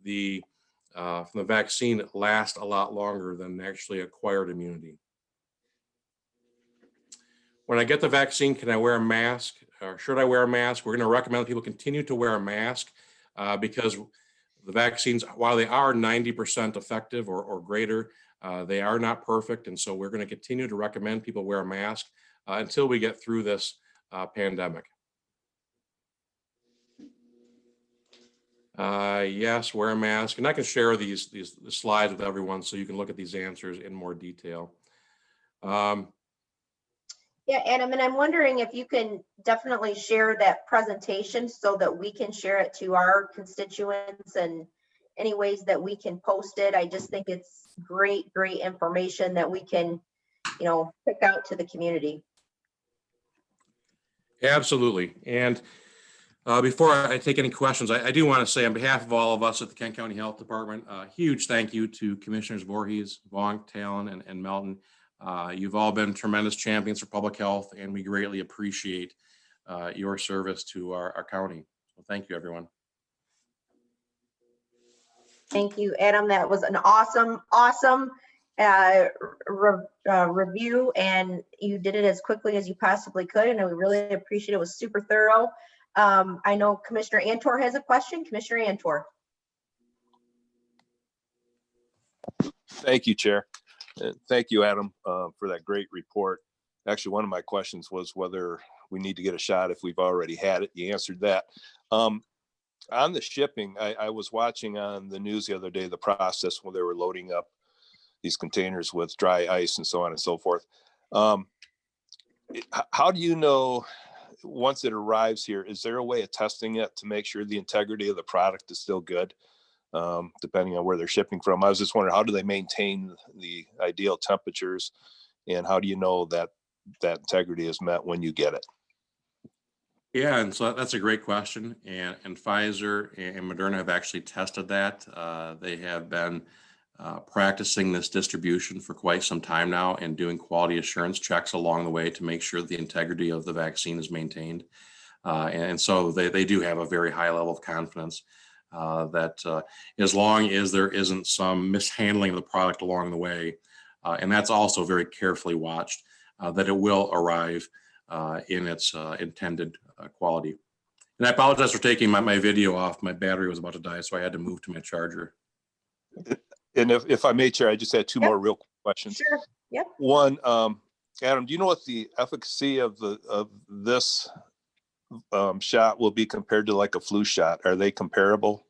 the vaccine lasts a lot longer than actually acquired immunity. When I get the vaccine, can I wear a mask or should I wear a mask? We're going to recommend that people continue to wear a mask because the vaccines, while they are 90% effective or greater, they are not perfect. And so we're going to continue to recommend people wear a mask until we get through this pandemic. Yes, wear a mask. And I can share these slides with everyone so you can look at these answers in more detail. Yeah, Adam, and I'm wondering if you can definitely share that presentation so that we can share it to our constituents and any ways that we can post it. I just think it's great information that we can, pick out to the community. Absolutely. And before I take any questions, I do want to say on behalf of all of us at the Kent County Health Department, a huge thank you to Commissioners Voorhees, Vonk, Talon, and Melton. You've all been tremendous champions for public health, and we greatly appreciate your service to our county. So thank you, everyone. Thank you, Adam. That was an awesome review, and you did it as quickly as you possibly could, and we really appreciate it. It was super thorough. I know Commissioner Antor has a question. Commissioner Antor. Thank you, Chair. Thank you, Adam, for that great report. Actually, one of my questions was whether we need to get a shot if we've already had it. You answered that. On the shipping, I was watching on the news the other day, the process when they were loading up these containers with dry ice and so on and so forth. How do you know once it arrives here, is there a way of testing it to make sure the integrity of the product is still good, depending on where they're shipping from? I was just wondering, how do they maintain the ideal temperatures, and how do you know that that integrity is met when you get it? Yeah, and so that's a great question. And Pfizer and Moderna have actually tested that. They have been practicing this distribution for quite some time now and doing quality assurance checks along the way to make sure the integrity of the vaccine is maintained. And so they do have a very high level of confidence that as long as there isn't some mishandling of the product along the way, and that's also very carefully watched, that it will arrive in its intended quality. And I apologize for taking my video off. My battery was about to die, so I had to move to my charger. And if I may, Chair, I just had two more real quick questions. Sure. Yep. One, Adam, do you know what the efficacy of this shot will be compared to like a flu shot? Are they comparable?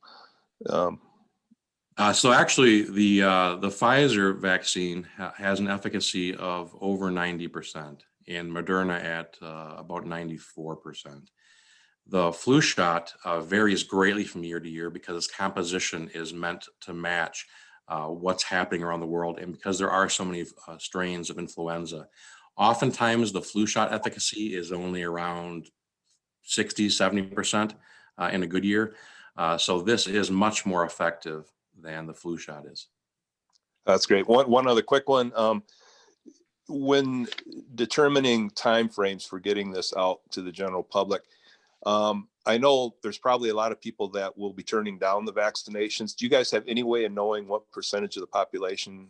So actually, the Pfizer vaccine has an efficacy of over 90%, and Moderna at about 94%. The flu shot varies greatly from year to year because its composition is meant to match what's happening around the world, and because there are so many strains of influenza. Oftentimes, the flu shot efficacy is only around 60, 70% in a good year. So this is much more effective than the flu shot is. That's great. One other quick one. When determining timeframes for getting this out to the general public, I know there's probably a lot of people that will be turning down the vaccinations. Do you guys have any way of knowing what percentage of the population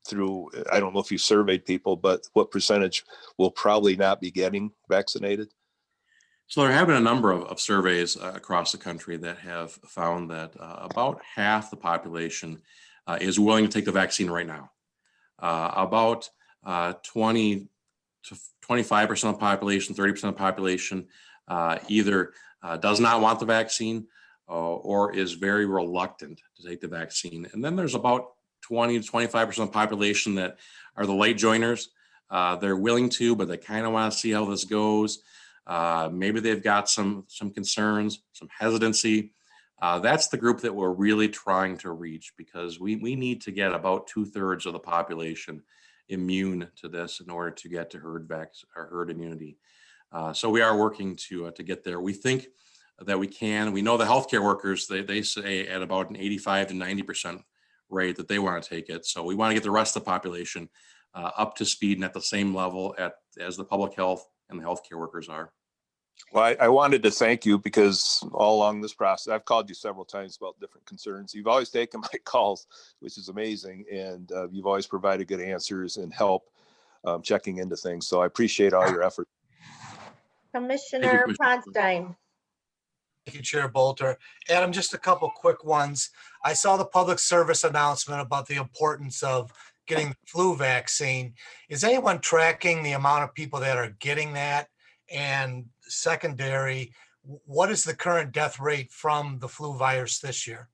through, I don't know if you surveyed people, but what percentage will probably not be getting vaccinated? So there have been a number of surveys across the country that have found that about half the population is willing to take the vaccine right now. About 20 to 25% of the population, 30% of the population either does not want the vaccine or is very reluctant to take the vaccine. And then there's about 20 to 25% of the population that are the late joiners. They're willing to, but they kind of want to see how this goes. Maybe they've got some concerns, some hesitancy. That's the group that we're really trying to reach, because we need to get about 2/3 of the population immune to this in order to get to herd immunity. So we are working to get there. We think that we can. We know the healthcare workers, they say at about an 85 to 90% rate that they want to take it. So we want to get the rest of the population up to speed and at the same level as the public health and the healthcare workers are. Well, I wanted to thank you because all along this process, I've called you several times about different concerns. You've always taken my calls, which is amazing. And you've always provided good answers and help checking into things. So I appreciate all your effort. Commissioner Ponstein. Thank you, Chair Bolter. Adam, just a couple quick ones. I saw the public service announcement about the importance of getting the flu vaccine. Is anyone tracking the amount of people that are getting that? And secondary, what is the current death rate from the flu virus this year?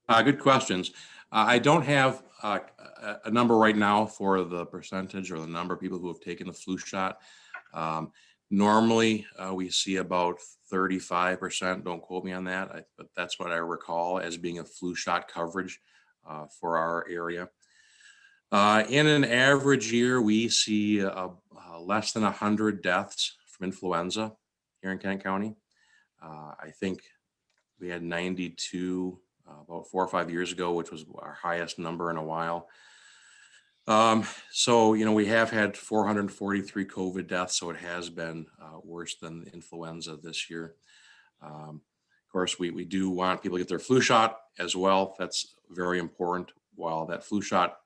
Good questions. I don't have a number right now for the percentage or the number of people who have taken the flu shot. Normally, we see about 35%, don't quote me on that, but that's what I recall as being a flu shot coverage for our area. In an average year, we see less than 100 deaths from influenza here in Kent County. I think we had 92 about 4 or 5 years ago, which was our highest number in a while. So, we have had 443 COVID deaths, so it has been worse than influenza this year. Of course, we do want people to get their flu shot as well. That's very important. While that flu shot,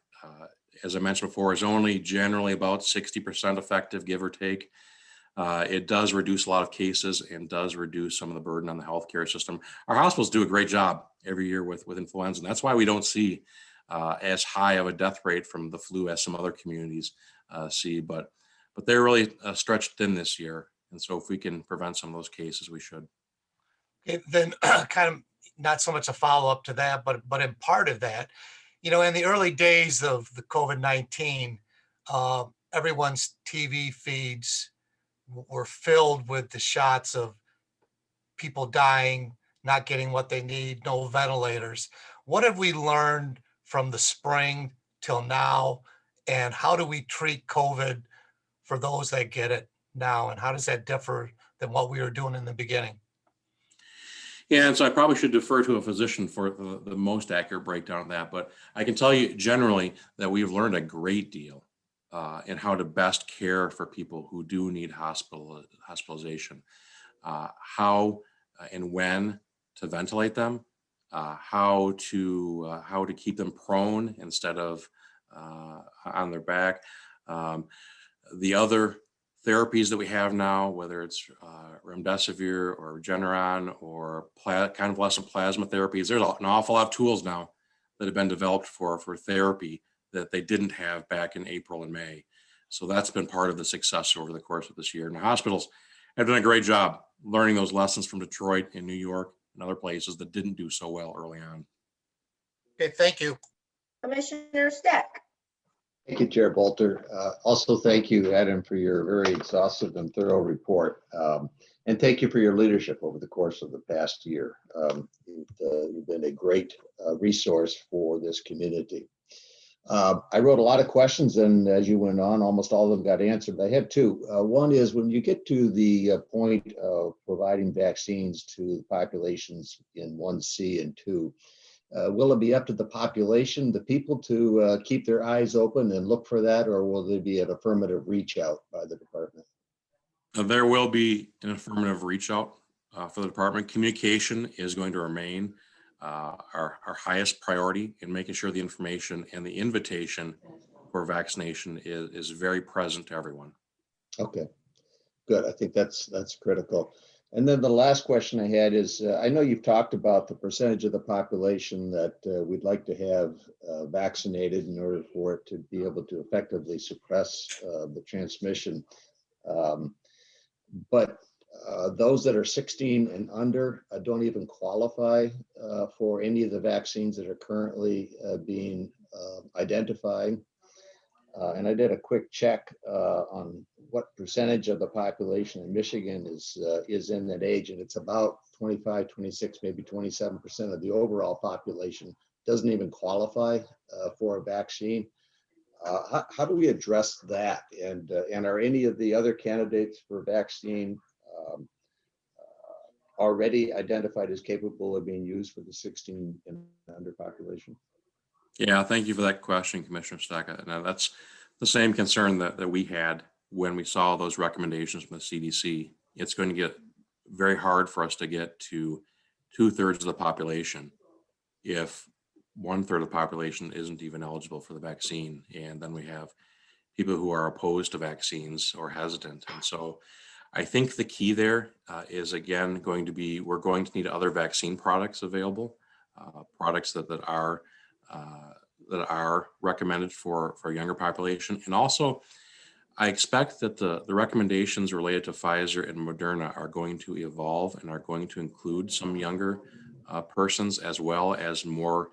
as I mentioned before, is only generally about 60% effective, give or take, it does reduce a lot of cases and does reduce some of the burden on the healthcare system. Our hospitals do a great job every year with influenza, and that's why we don't see as high of a death rate from the flu as some other communities see, but they're really stretched thin this year. And so if we can prevent some of those cases, we should. Okay, then kind of not so much a follow-up to that, but in part of that, in the early days of the COVID-19, everyone's TV feeds were filled with the shots of people dying, not getting what they need, no ventilators. What have we learned from the spring till now? And how do we treat COVID for those that get it now? And how does that differ than what we were doing in the beginning? Yeah, and so I probably should defer to a physician for the most accurate breakdown of that. But I can tell you generally that we've learned a great deal in how to best care for people who do need hospitalization, how and when to ventilate them, how to keep them prone instead of on their back. The other therapies that we have now, whether it's remdesivir or Regeneron or convalescent plasma therapies, there's an awful lot of tools now that have been developed for therapy that they didn't have back in April and May. So that's been part of the success over the course of this year. And the hospitals have done a great job learning those lessons from Detroit and New York and other places that didn't do so well early on. Okay, thank you. Commissioner Steck. Thank you, Chair Bolter. Also, thank you, Adam, for your very exhaustive and thorough report. And thank you for your leadership over the course of the past year. You've been a great resource for this community. I wrote a lot of questions, and as you went on, almost all of them got answered. I have two. One is, when you get to the point of providing vaccines to the populations in 1C and 2, will it be up to the population, the people, to keep their eyes open and look for that, or will there be an affirmative reach out by the department? There will be an affirmative reach out for the department. Communication is going to remain our highest priority in making sure the information and the invitation for vaccination is very present to everyone. Okay, good. I think that's critical. And then the last question I had is, I know you've talked about the percentage of the population that we'd like to have vaccinated in order for it to be able to effectively suppress the transmission. But those that are 16 and under don't even qualify for any of the vaccines that are currently being identified. And I did a quick check on what percentage of the population in Michigan is in that age, and it's about 25, 26, maybe 27% of the overall population doesn't even qualify for a vaccine. How do we address that? And are any of the other candidates for vaccine already identified as capable of being used for the 16 and under population? Yeah, thank you for that question, Commissioner Stecca. And that's the same concern that we had when we saw those recommendations from the CDC. It's going to get very hard for us to get to 2/3 of the population if 1/3 of the population isn't even eligible for the vaccine. And then we have people who are opposed to vaccines or hesitant. And so I think the key there is again going to be, we're going to need other vaccine products available, products that are recommended for a younger population. And also, I expect that the recommendations related to Pfizer and Moderna are going to evolve and are going to include some younger persons, as well as more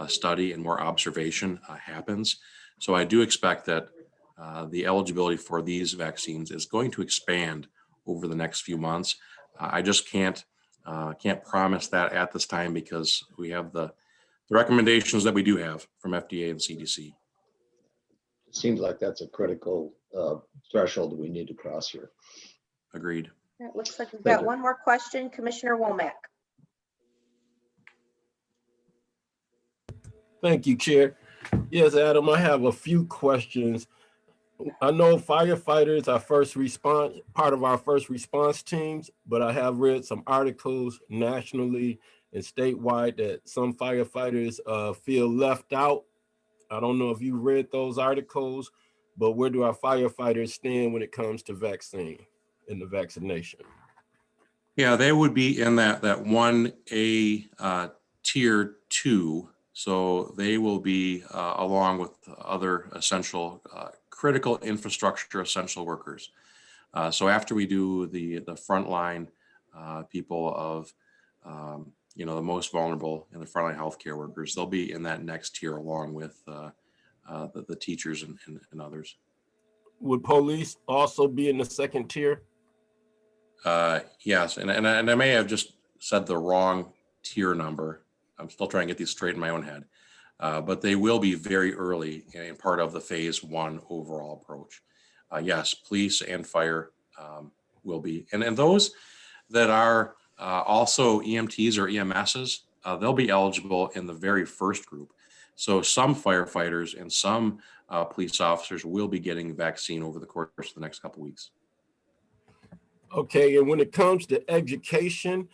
study and more observation happens. So I do expect that the eligibility for these vaccines is going to expand over the next few months. I just can't promise that at this time, because we have the recommendations that we do have from FDA and CDC. It seems like that's a critical threshold that we need to cross here. Agreed. It looks like we've Thank got you. one more question, Commissioner Womack. Thank you, Chair. Yes, Adam, I have a few questions. I know firefighters are part of our first response teams, but I have read some articles nationally and statewide that some firefighters feel left out. I don't know if you read those articles, but where do our firefighters stand when it comes to vaccine and the vaccination? Yeah, they would be in that 1A tier 2. So they will be along with other essential critical infrastructure essential workers. So after we do the frontline people of the most vulnerable and the frontline healthcare workers, they'll be in that next tier along with the teachers and others. Would police also be in the second tier? Yes, and I may have just said the wrong tier number. I'm still trying to get these straight in my own head, but they will be very early and part of the phase 1 overall approach. Yes, police and fire will be, and those that are also EMTs or EMSs, they'll be eligible in the very first group. So some firefighters and some police officers will be getting vaccine over the course of the next couple of weeks. Okay, and when it comes to education,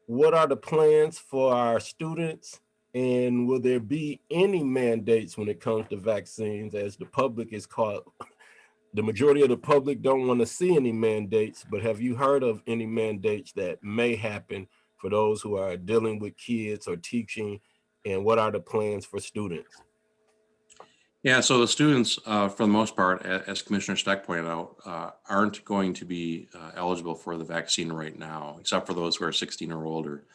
what are the plans for our students? And will there be any mandates when it comes to vaccines, as the public is called? The majority of the public don't want to see any mandates, but have you heard of any mandates that may happen for those who are dealing with kids or teaching? And what are the plans for students? Yeah, so the students, for the most part, as Commissioner Steck pointed out, aren't going to be eligible for the vaccine right now, except for those who are 16 or older.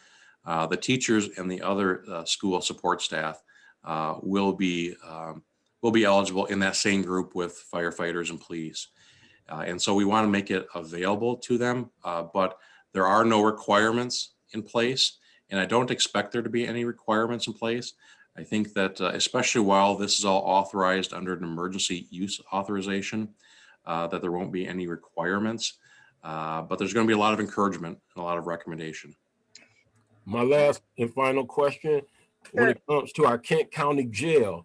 The teachers and the other school support staff will be eligible in that same group with firefighters and police. And so we want to make it available to them, but there are no requirements in place, and I don't expect there to be any requirements in place. I think that especially while this is all authorized under an emergency use authorization, that there won't be any requirements, but there's going to be a lot of encouragement and a lot of recommendation. My last and final question, when it comes to our Kent County Jail,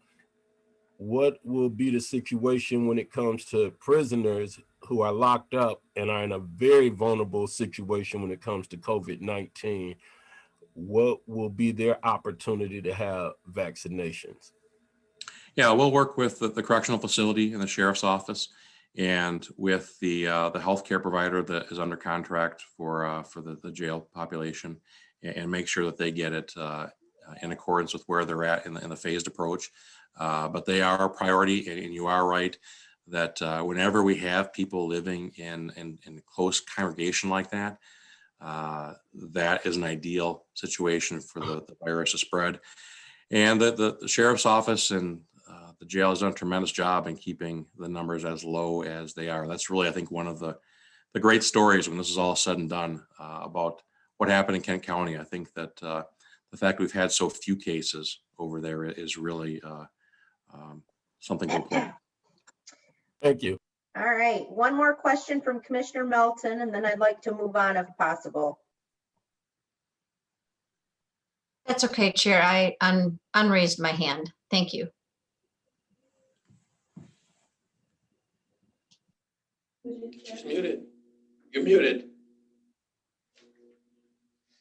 what will be the situation when it comes to prisoners who are locked up and are in a very vulnerable situation when it comes to COVID-19? What will be their opportunity to have vaccinations? Yeah, we'll work with the correctional facility and the sheriff's office, and with the healthcare provider that is under contract for the jail population, and make sure that they get it in accordance with where they're at in the phased approach. But they are a priority, and you are right that whenever we have people living in close congregation like that, that is an ideal situation for the virus to spread. And the sheriff's office and the jail has done a tremendous job in keeping the numbers as low as they are. That's really, I think, one of the great stories when this is all said and done about what happened in Kent County. I think that the fact we've had so few cases over there is really something to applaud. Thank you. All right, one more question from Commissioner Melton, and then I'd like to move on if possible. That's okay, Chair. I unraised my hand. Thank you. She's muted. You're muted.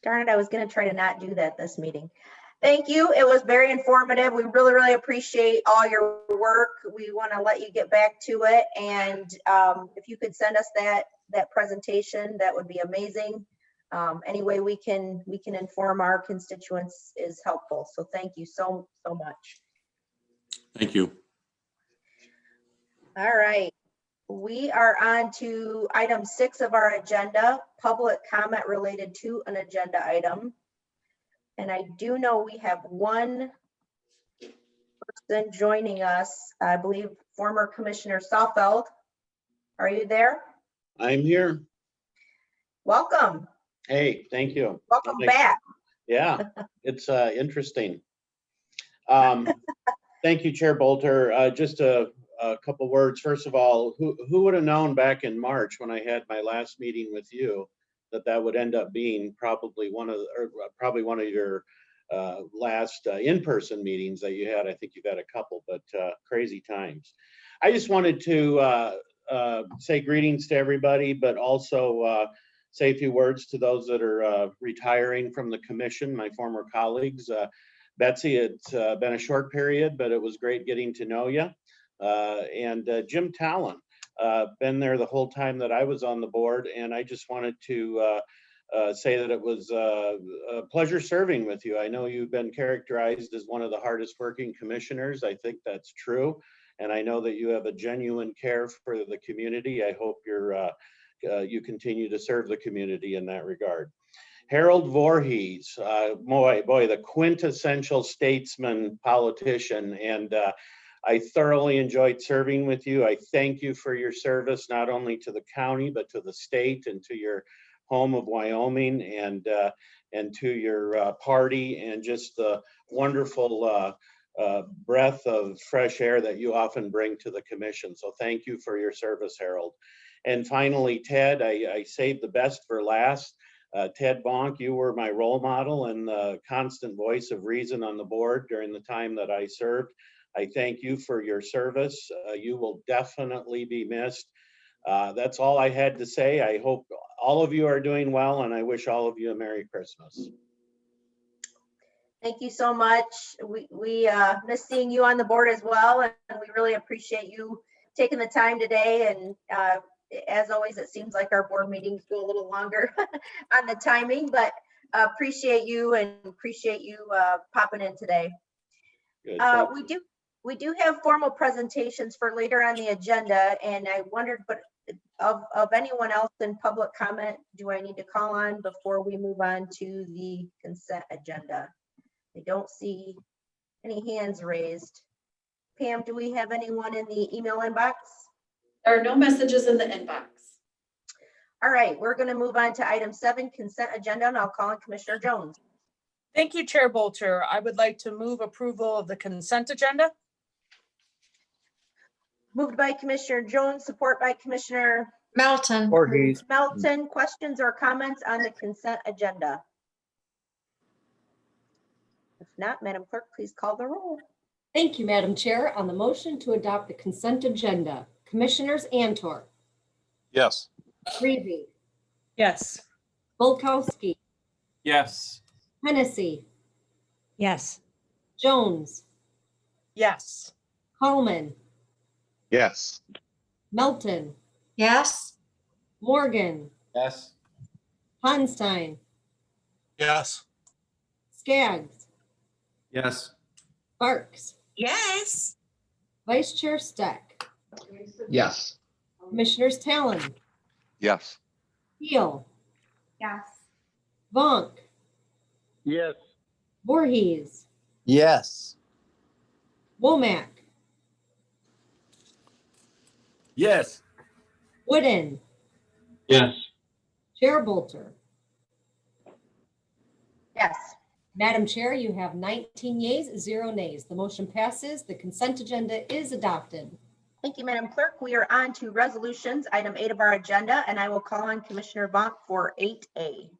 Darn it, I was gonna try to not do that this meeting. Thank you. It was very informative. We really, really appreciate all your work. We want to let you get back to it. And if you could send us that presentation, that would be amazing. Any way we can inform our constituents is helpful. So thank you so much. Thank you. All right. We are on to item 6 of our agenda, public comment related to an agenda item. And I do know we have one person joining us, I believe former Commissioner Saalfeld. Are you there? I'm here. Welcome. Hey, thank you. Welcome back. Yeah, it's interesting. Thank you, Chair Bolter. Just a couple words. First of all, who would have known back in March when I had my last meeting with you that would end up being probably one of your last in-person meetings that you had. I think you've had a couple, but crazy times. I just wanted to say greetings to everybody, but also say a few words to those that are retiring from the commission, my former colleagues. Betsy, it's been a short period, but it was great getting to know you. And Jim Talon, been there the whole time that I was on the board, and I just wanted to say that it was a pleasure serving with you. I know you've been characterized as one of the hardest working commissioners. I think that's true, and I know that you have a genuine care for the community. I hope you continue to serve the community in that regard. Harold Voorhees, boy, the quintessential statesman, politician, and I thoroughly enjoyed serving with you. I thank you for your service, not only to the county, but to the state and to your home of Wyoming, and to your party, and just the wonderful breath of fresh air that you often bring to the commission. So thank you for your service, Harold. And finally, Ted, I saved the best for last. Ted Vonk, you were my role model and the constant voice of reason on the board during the time that I served. I thank you for your service. You will definitely be missed. That's all I had to say. I hope all of you are doing well, and I wish all of you a Merry Christmas. Thank you so much. We miss seeing you on the board as well, and we really appreciate you taking the time today. And as always, it seems like our board meetings go a little longer on the timing, but appreciate you and appreciate you popping in today. Good, we do have formal presentations for later on the agenda, and I wondered, but of anyone else in public comment, do I need to call on before we move on to the consent agenda? I don't see any hands raised. Pam, do we have anyone in the email inbox? There are no messages in the inbox. All right, we're going to move on to item 7, consent agenda, and I'll call on Commissioner Jones. Thank you, Chair Bolter. I would like to move approval of the consent agenda. Moved by Commissioner Jones, support by Commissioner Melton. Melton. Questions or comments on the consent agenda? If not, Madam Clerk, please call the roll. Thank you, Madam Chair. On the motion to adopt the consent agenda, Commissioners Antor, Yes. Reavy, Yes. Volkowski, Yes. Hennessy, Yes. Jones, Yes. Coleman, Yes. Melton, Yes. Morgan, Yes. Hanstein, Yes. Skaggs, Yes. Sparks, Yes. Vice Chair Steck, Yes. Commissioners Talon, Yes. Heel, Yes. Vonk, Yes. Voorhees, Yes. Womack, Yes. Wooden, Yes. Chair Bolter. Yes. Madam Chair, you have 19 yeas, 0 nays. The motion passes. The consent agenda is adopted. Thank you, Madam Clerk. We are on to resolutions, item 8 of our agenda, and I will call on Commissioner Vonk for 8A.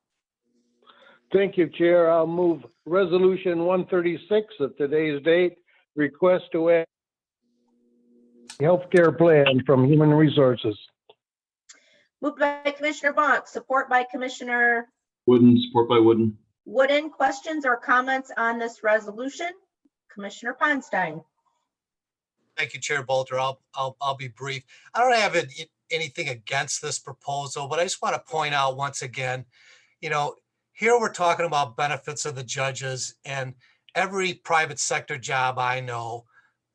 Thank you, Chair. I'll move Resolution 136 of today's date, request to add healthcare plan from Human Resources. Moved by Commissioner Vonk, support by Commissioner Wooden, support by Wooden. Wooden. Questions or comments on this resolution? Commissioner Ponstein. Thank you, Chair Bolter. I'll be brief. I don't have anything against this proposal, but I just want to point out once again, here we're talking about benefits of the judges, and every private sector job I know,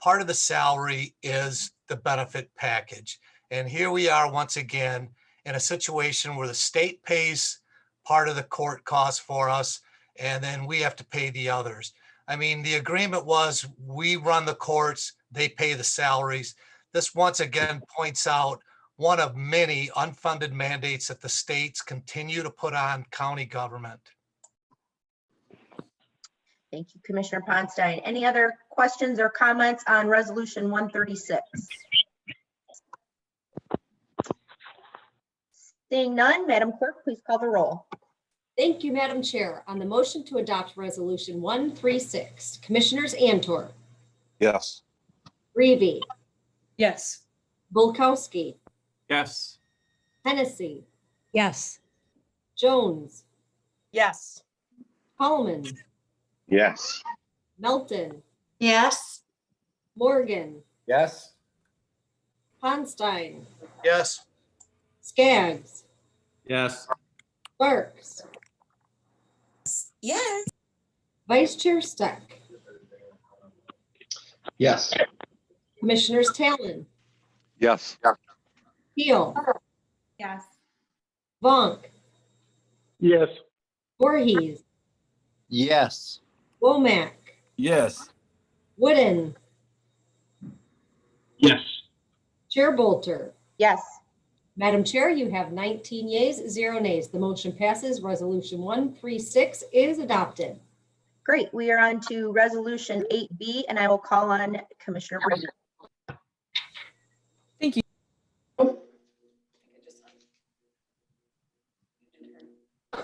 part of the salary is the benefit package. And here we are once again in a situation where the state pays part of the court costs for us, and then we have to pay the others. I mean, the agreement was we run the courts, they pay the salaries. This once again points out one of many unfunded mandates that the states continue to put on county government. Thank you, Commissioner Ponstein. Any other questions or comments on Resolution 136? Seeing none, Madam Clerk, please call the roll. Thank you, Madam Chair. On the motion to adopt Resolution 136, Commissioners Antor, Yes. Reavy, Yes. Volkowski, Yes. Hennessy, Yes. Jones, Yes. Coleman, Yes. Melton, yes, Morgan, Yes. Ponstein, Yes. Skaggs, Yes. Sparks, Yes. Vice Chair Steck, Yes. Commissioners Talon, Yes. Keel, Yes. Vonk, Yes. Voorhees, Yes. Womack, Yes. Wooden, Yes. Chair Bolter. Yes. Madam Chair, you have 19 yeas, 0 nays. The motion passes. Resolution 136 is adopted. Great. We are on to Resolution 8B, and I will call on Commissioner Brady. Thank you.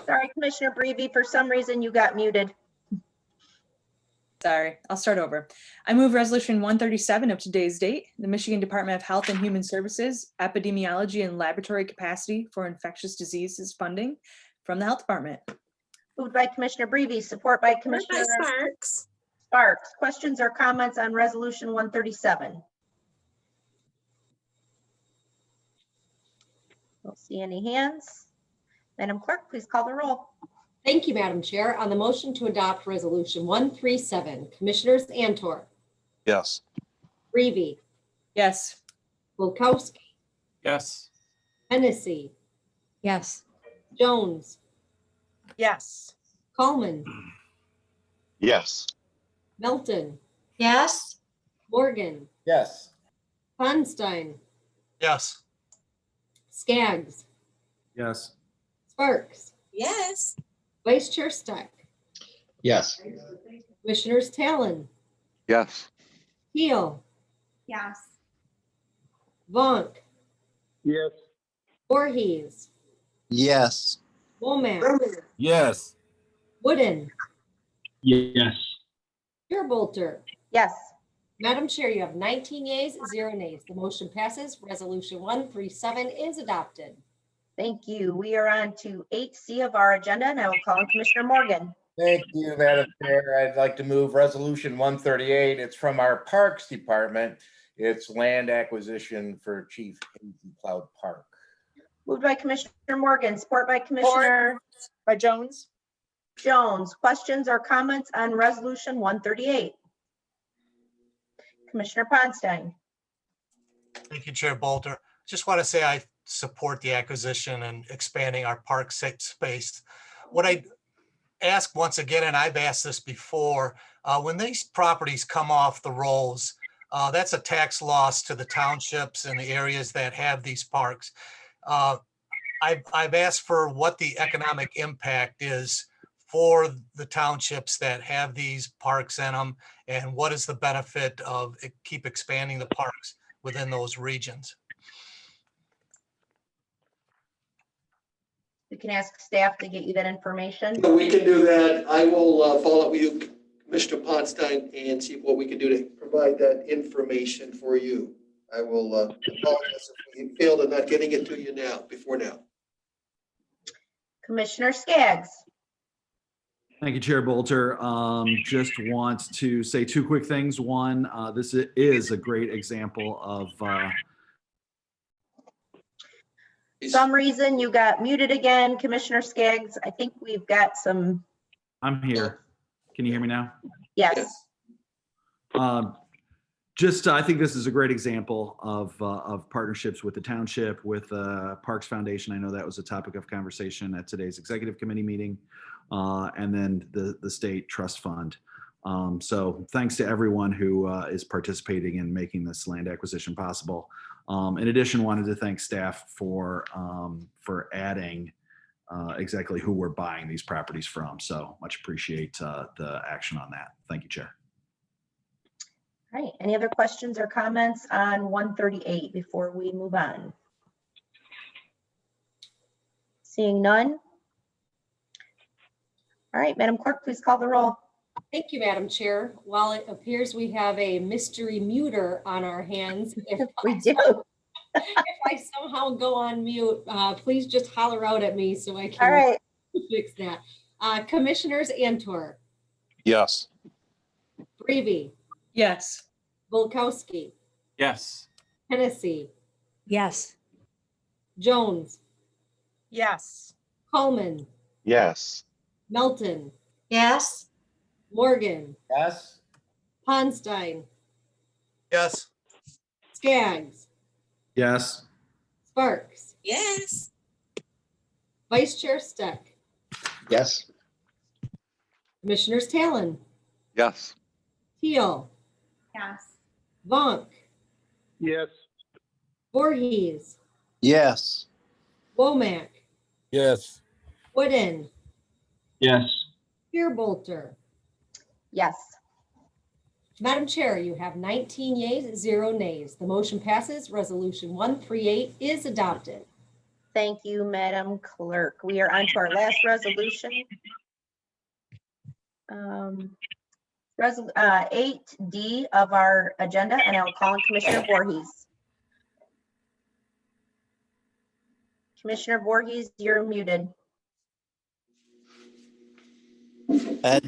Sorry, Commissioner Brady, for some reason you got muted. Sorry, I'll start over. I move Resolution 137 of today's date, the Michigan Department of Health and Human Services, Epidemiology and Laboratory Capacity for Infectious Diseases Funding from the Health Department. Moved by Commissioner Brady, support by Commissioner Sparks. Sparks. Questions or comments on Resolution 137? Don't see any hands. Madam Clerk, please call the roll. Thank you, Madam Chair. On the motion to adopt Resolution 137, Commissioners Antor, Yes. Reavy, Yes. Volkowski, Yes. Hennessy, Yes. Jones, Yes. Coleman, Yes. Melton, yes, Morgan, Yes. Ponstein, Yes. Skaggs, Yes. Sparks, Yes. Vice Chair Steck, Yes. Commissioners Talon, Yes. Keel, Yes. Vonk, Yes. Voorhees, Yes. Womack, Yes. Wooden, Yes. Chair Bolter. Yes. Madam Chair, you have 19 yeas, 0 nays. The motion passes. Resolution 137 is adopted. Thank you. We are on to 8C of our agenda, and I will call on Commissioner Morgan. Thank you, Madam Chair. I'd like to move Resolution 138. It's from our Parks Department. It's land acquisition for Chief Hazy Cloud Park. Moved by Commissioner Morgan, support by Commissioner By Jones? Jones. Questions or comments on Resolution 138? Commissioner Ponstein. Thank you, Chair Bolter. Just want to say I support the acquisition and expanding our park space. What I ask once again, and I've asked this before, when these properties come off the rolls, that's a tax loss to the townships and the areas that have these parks. I've asked for what the economic impact is for the townships that have these parks in them, and what is the benefit of keep expanding the parks within those regions. We can ask staff to get you that information. We can do that. I will follow up with you, Commissioner Ponstein, and see what we can do to provide that information for you. I will apologize if we failed in not getting it to you before now. Commissioner Skaggs. Thank you, Chair Bolter. Just want to say two quick things. One, this is a great example of Some reason you got muted again, Commissioner Skaggs. I think we've got some. I'm here. Can you hear me now? Yes. I think this is a great example of partnerships with the township, with Parks Foundation. I know that was a topic of conversation at today's executive committee meeting, and then the state trust fund. So thanks to everyone who is participating in making this land acquisition possible. In addition, wanted to thank staff for adding exactly who we're buying these properties from. So much appreciate the action on that. Thank you, Chair. All right, any other questions or comments on 138 before we move on? Seeing none. All right, Madam Clerk, please call the roll. Thank you, Madam Chair. While it appears we have a mystery muter on our hands, if we do. If I somehow go on mute, please just holler out at me so I can All right. fix that. Commissioners Antor, Yes. Brevy, Yes. Volkowski, Yes. Hennessy, Yes. Jones, Yes. Coleman, Yes. Melton, Yes. Morgan, Yes. Ponstein, Yes. Skaggs, Yes. Sparks, Yes. Vice Chair Steck, Yes. Commissioners Talon, Yes. Teal, Yes. Vonk, Yes. Voorhees, Yes. Womack, Yes. Wooden, Yes. Bolter. Yes. Madam Chair, you have 19 yeas, 0 nays. The motion passes. Resolution 138 is adopted. Thank you, Madam Clerk. We are on to our last resolution. 8D of our agenda, and I will call on Commissioner Voorhees. Commissioner Voorhees, you're muted.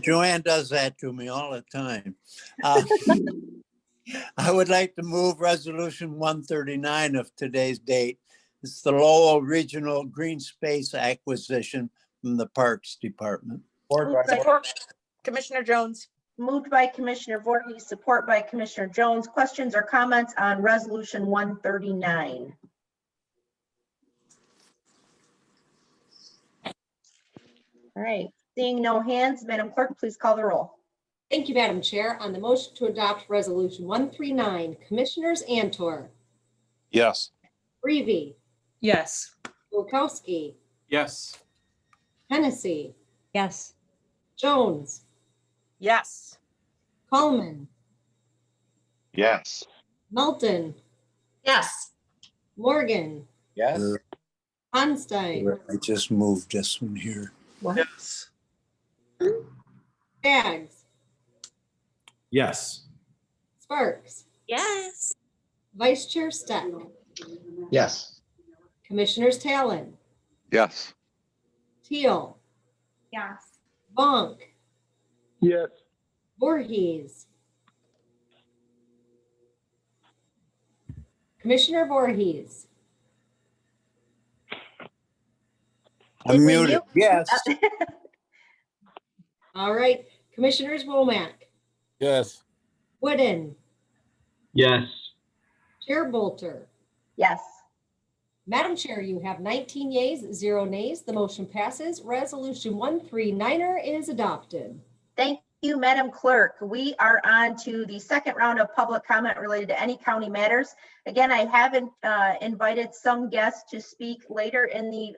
Joanne does that to me all the time. I would like to move resolution 139 of today's date. It's the Lowell Regional Green Space Acquisition from the Parks Department. Support. Commissioner Jones. Moved by Commissioner Voorhees, support by Commissioner Jones. Questions or comments on resolution 139? All right, seeing no hands, Madam Clerk, please call the roll. Thank you, Madam Chair. On the motion to adopt Resolution 139, Commissioners Antor, Yes. Brevy, Yes. Volkowski, Yes. Hennessy, Yes. Jones, Yes. Coleman, Yes. Melton, Yes. Morgan, Yes. Ponstein, I just moved this one here. Yes. Skaggs, Yes. Sparks, Yes. Vice Chair Steck, Yes. Commissioners Talon, Yes. Teal, Yes. Vonk, Yes. Voorhees. Commissioner Voorhees. I'm muted. Yes. All right, Commissioners Womack, Yes. Wooden, Yes. Chair Bolter. Yes. Madam Chair, you have 19 yeas, 0 nays. The motion passes. Resolution 139er is adopted. Thank you, Madam Clerk. We are on to the second round of public comment related to any county matters. Again, I haven't invited some guests to speak later in the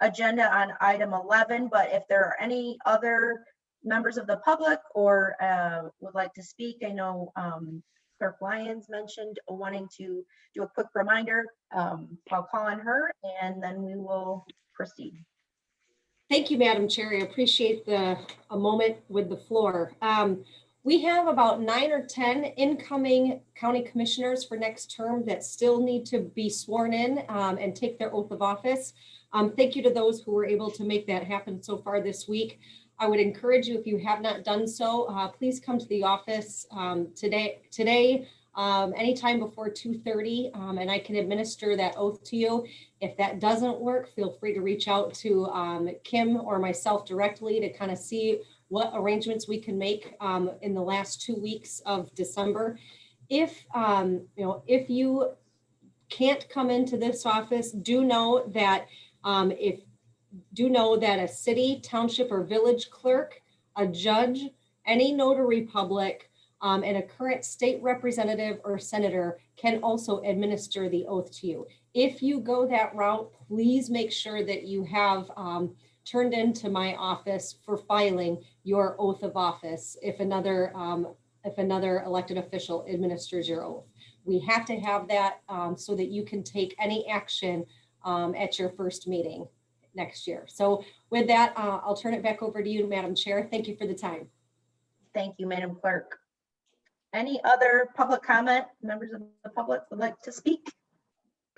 agenda on item 11, but if there are any other members of the public or would like to speak, I know Clerk Lyons mentioned wanting to do a quick reminder. I'll call on her and then we will proceed. Thank you, Madam Chair. I appreciate a moment with the floor. We have about 9 or 10 incoming county commissioners for next term that still need to be sworn in and take their oath of office. Thank you to those who were able to make that happen so far this week. I would encourage you, if you have not done so, please come to the office today, anytime before 2:30, and I can administer that oath to you. If that doesn't work, feel free to reach out to Kim or myself directly to kind of see what arrangements we can make in the last 2 weeks of December. If if you can't come into this office, do know that a city, township, or village clerk, a judge, any notary public, and a current state representative or senator can also administer the oath to you. If you go that route, please make sure that you have turned into my office for filing your oath of office if another elected official administers your oath. We have to have that so that you can take any action at your first meeting next year. So with that, I'll turn it back over to you, Madam Chair. Thank you for the time. Thank you, Madam Clerk. Any other public comment? Members of the public would like to speak?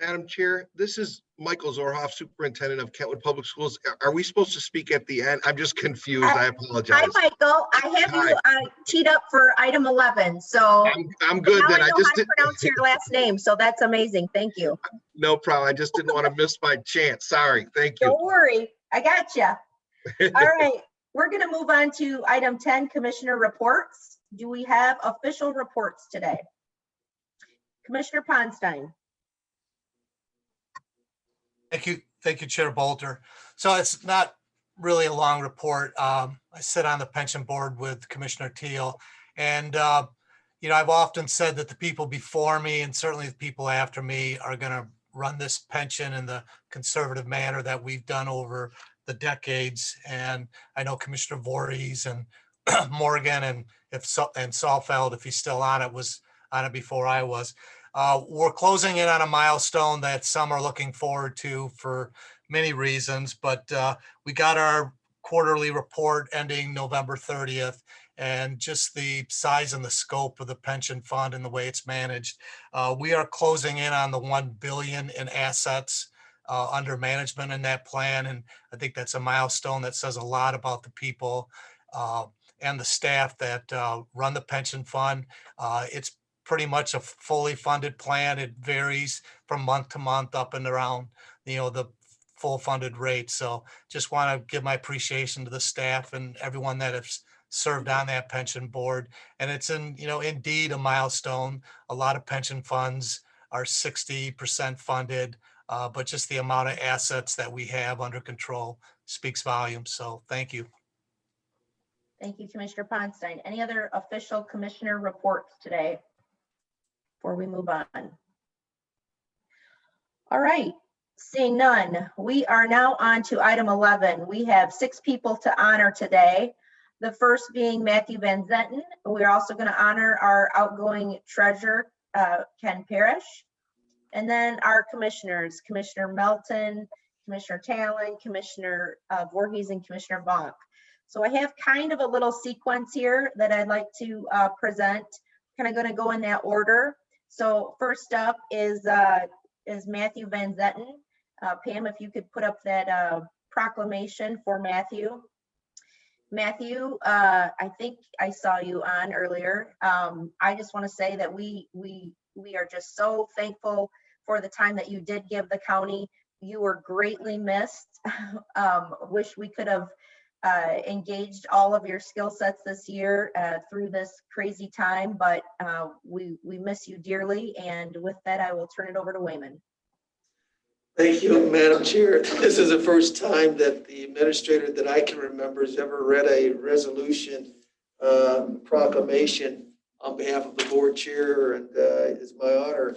Madam Chair, this is Michael Zorhoff, Superintendent of Kentwood Public Schools. Are we supposed to speak at the end? I'm just confused. I apologize. Hi, Michael. I have you teed up for item 11. So I'm good now then. I know I just how to pronounce your last name. So that's amazing. Thank you. No problem. I just didn't want to miss my chance. Sorry. Thank you. Don't worry. I got you. All right. We're going to move on to item 10, Commissioner Reports. Do we have official reports today? Commissioner Ponstein. Thank you, Chair Bolter. So it's not really a long report. I sit on the pension board with Commissioner Teal, and I've often said that the people before me and certainly the people after me are going to run this pension in the conservative manner that we've done over the decades. And I know Commissioner Voorhees and Morgan and Saalfeld, if he's still on it, was on it before I was. We're closing in on a milestone that some are looking forward to for many reasons, but we got our quarterly report ending November 30th, and just the size and the scope of the pension fund and the way it's managed. We are closing in on the 1 billion in assets under management in that plan, and I think that's a milestone that says a lot about the people and the staff that run the pension fund. It's pretty much a fully funded plan. It varies from month to month up and around, the full funded rate. So just want to give my appreciation to the staff and everyone that has served on that pension board. And it's indeed a milestone. A lot of pension funds are 60% funded, but just the amount of assets that we have under control speaks volumes. So thank you. Thank you, Commissioner Ponstein. Any other official commissioner reports today before we move on? All right, seeing none, we are now on to item 11. We have 6 people to honor today. The first being Matthew Vanzetten. We're also going to honor our outgoing treasurer, Ken Parish. And then our commissioners, Commissioner Melton, Commissioner Talon, Commissioner Voorhees, and Commissioner Vonk. So I have kind of a little sequence here that I'd like to present. Kind of going to go in that order. So first up is Matthew Vanzetten. Pam, if you could put up that proclamation for Matthew. Matthew, I think I saw you on earlier. I just want to say that we are just so thankful for the time that you did give the county. You were greatly missed. Wish we could have engaged all of your skill sets this year through this crazy time, but we miss you dearly. And with that, I will turn it over to Wayman. Thank you, Madam Chair. This is the first time that the administrator that I can remember has ever read a resolution proclamation on behalf of the board chair, and it's my honor.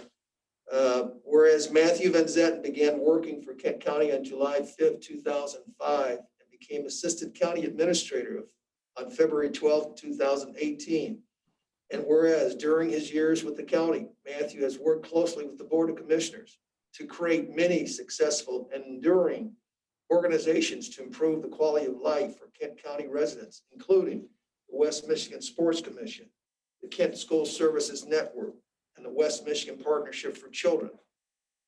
Whereas Matthew Vanzetten began working for Kent County on July 5th, 2005, and became Assistant County Administrator on February 12th, 2018. And whereas during his years with the county, Matthew has worked closely with the Board of Commissioners to create many successful and enduring organizations to improve the quality of life for Kent County residents, including the West Michigan Sports Commission, the Kent School Services Network, and the West Michigan Partnership for Children.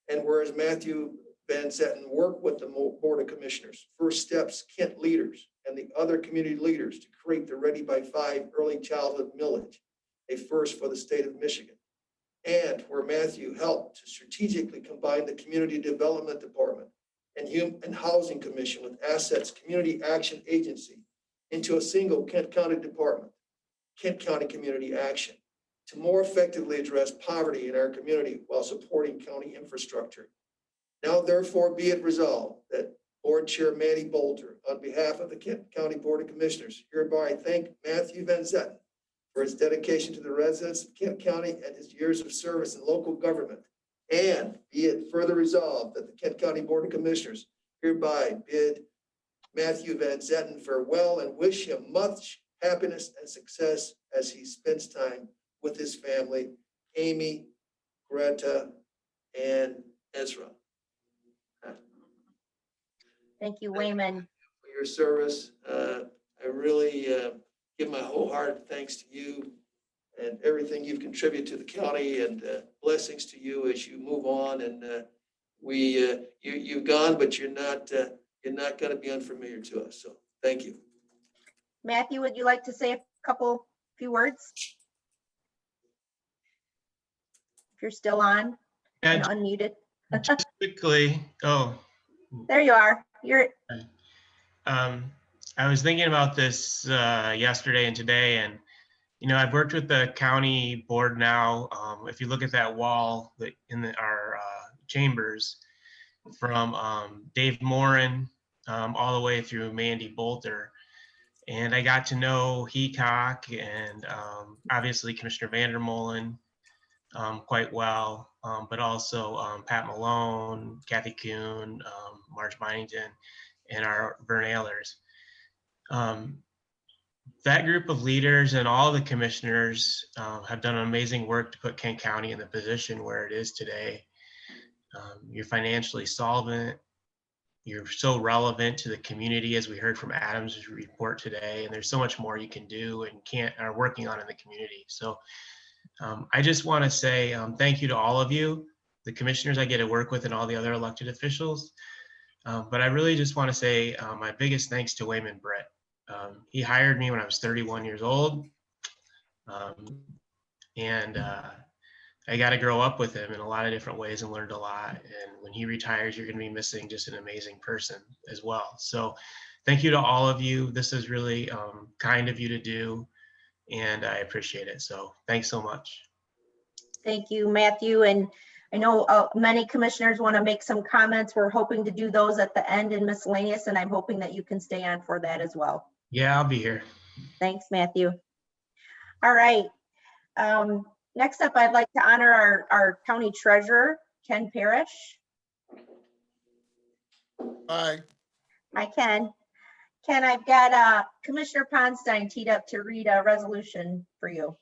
And whereas Matthew Vanzetten worked with the Board of Commissioners, First Steps Kent leaders, and the other community leaders to create the Ready by 5 early childhood millage, a first for the state of Michigan. And where Matthew helped to strategically combine the Community Development Department and Housing Commission with Assets Community Action Agency into a single Kent County department, Kent County Community Action, to more effectively address poverty in our community while supporting county infrastructure. Now therefore be it resolved that Board Chair Manny Bolter, on behalf of the Kent County Board of Commissioners, hereby thank Matthew Vanzetten for his dedication to the residents of Kent County and his years of service in local government. And be it further resolved that the Kent County Board of Commissioners hereby bid Matthew Vanzetten farewell and wish him much happiness and success as he spends time with his family, Amy, Greta, and Ezra. Thank you, Wayman. For your service. I really give my wholehearted thanks to you and everything you've contributed to the county, and blessings to you as you move on. And you've gone, but you're not going to be unfamiliar to us. So thank you. Matthew, would you like to say a few words? If you're still on and unmuted. Just quickly. Oh, there you are. I was thinking about this yesterday and today, and I've worked with the county board now. If you look at that wall in our chambers, from Dave Morin all the way through Mandy Bolter, and I got to know Heacock and obviously Commissioner Vandermolen quite well, but also Pat Malone, Kathy Kuhn, Marge Byington, and our Vern Ehlers. That group of leaders and all the commissioners have done amazing work to put Kent County in the position where it is today. You're financially solvent. You're so relevant to the community, as we heard from Adam's report today, and there's so much more you can do and are working on in the community. So I just want to say thank you to all of you, the commissioners I get to work with and all the other elected officials. But I really just want to say my biggest thanks to Wayman Brett. He hired me when I was 31 years old. And I got to grow up with him in a lot of different ways and learned a lot. And when he retires, you're going to be missing just an amazing person as well. So thank you to all of you. This is really kind of you to do, and I appreciate it. So thanks so much. Thank you, Matthew. And I know many commissioners want to make some comments. We're hoping to do those at the end in miscellaneous, and I'm hoping that you can stay on for that as well. Yeah, I'll be here. Thanks, Matthew. All right. Next up, I'd like to honor our county treasurer, Ken Parish. Hi. Hi, Ken. Ken, I've got Commissioner Ponstein teed up to read a resolution for you.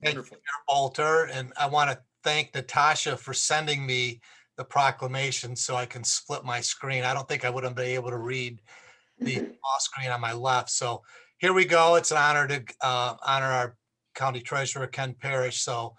Thank you, Chair Bolter, and I want to thank Natasha for sending me the proclamation so I can split my screen. I don't think I would have been able to read the small screen on my left. So here we go. It's an honor to honor our County Treasurer, Ken Parish. So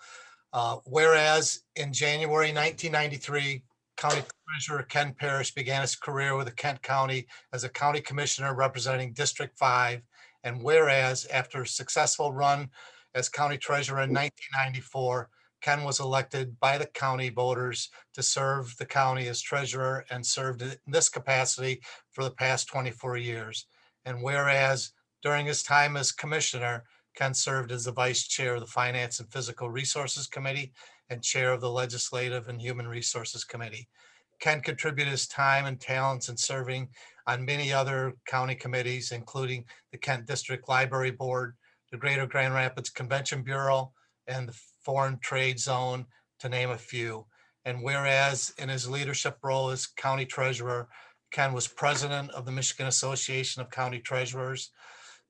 whereas in January 1993, County Treasurer Ken Parish began his career with the Kent County as a county commissioner representing District 5. And whereas after a successful run as county treasurer in 1994, Ken was elected by the county voters to serve the county as treasurer and served in this capacity for the past 24 years. And whereas during his time as commissioner, Ken served as the vice chair of the Finance and Physical Resources Committee and chair of the Legislative and Human Resources Committee. Ken contributed his time and talents in serving on many other county committees, including the Kent District Library Board, the Greater Grand Rapids Convention Bureau, and the Foreign Trade Zone, to name a few. And whereas in his leadership role as county treasurer, Ken was president of the Michigan Association of County Treasurers,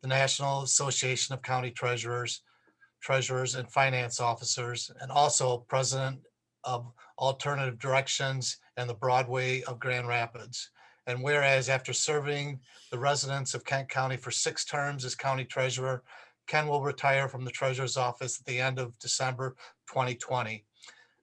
the National Association of County Treasurers and Finance Officers, and also president of Alternative Directions and the Broadway of Grand Rapids. And whereas after serving the residents of Kent County for 6 terms as county treasurer, Ken will retire from the treasurer's office at the end of December 2020.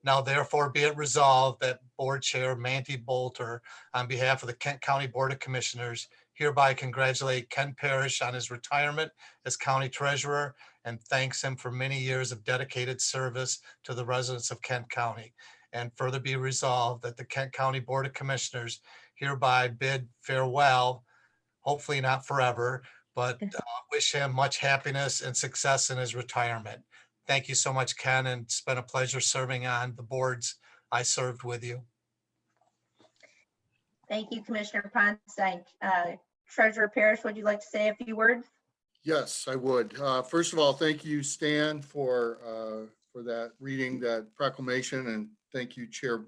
Now therefore be it resolved that Board Chair Mandy Bolter, on behalf of the Kent County Board of Commissioners, hereby congratulate Ken Parish on his retirement as county treasurer and thanks him for many years of dedicated service to the residents of Kent County. And further be resolved that the Kent County Board of Commissioners hereby bid farewell, hopefully not forever, but wish him much happiness and success in his retirement. Thank you so much, Ken, and it's been a pleasure serving on the boards I served with you. Thank you, Commissioner Ponstein. Treasurer Parish, would you like to say a few words? Yes, I would. First of all, thank you, Stan, for that reading that proclamation, and thank you, Chair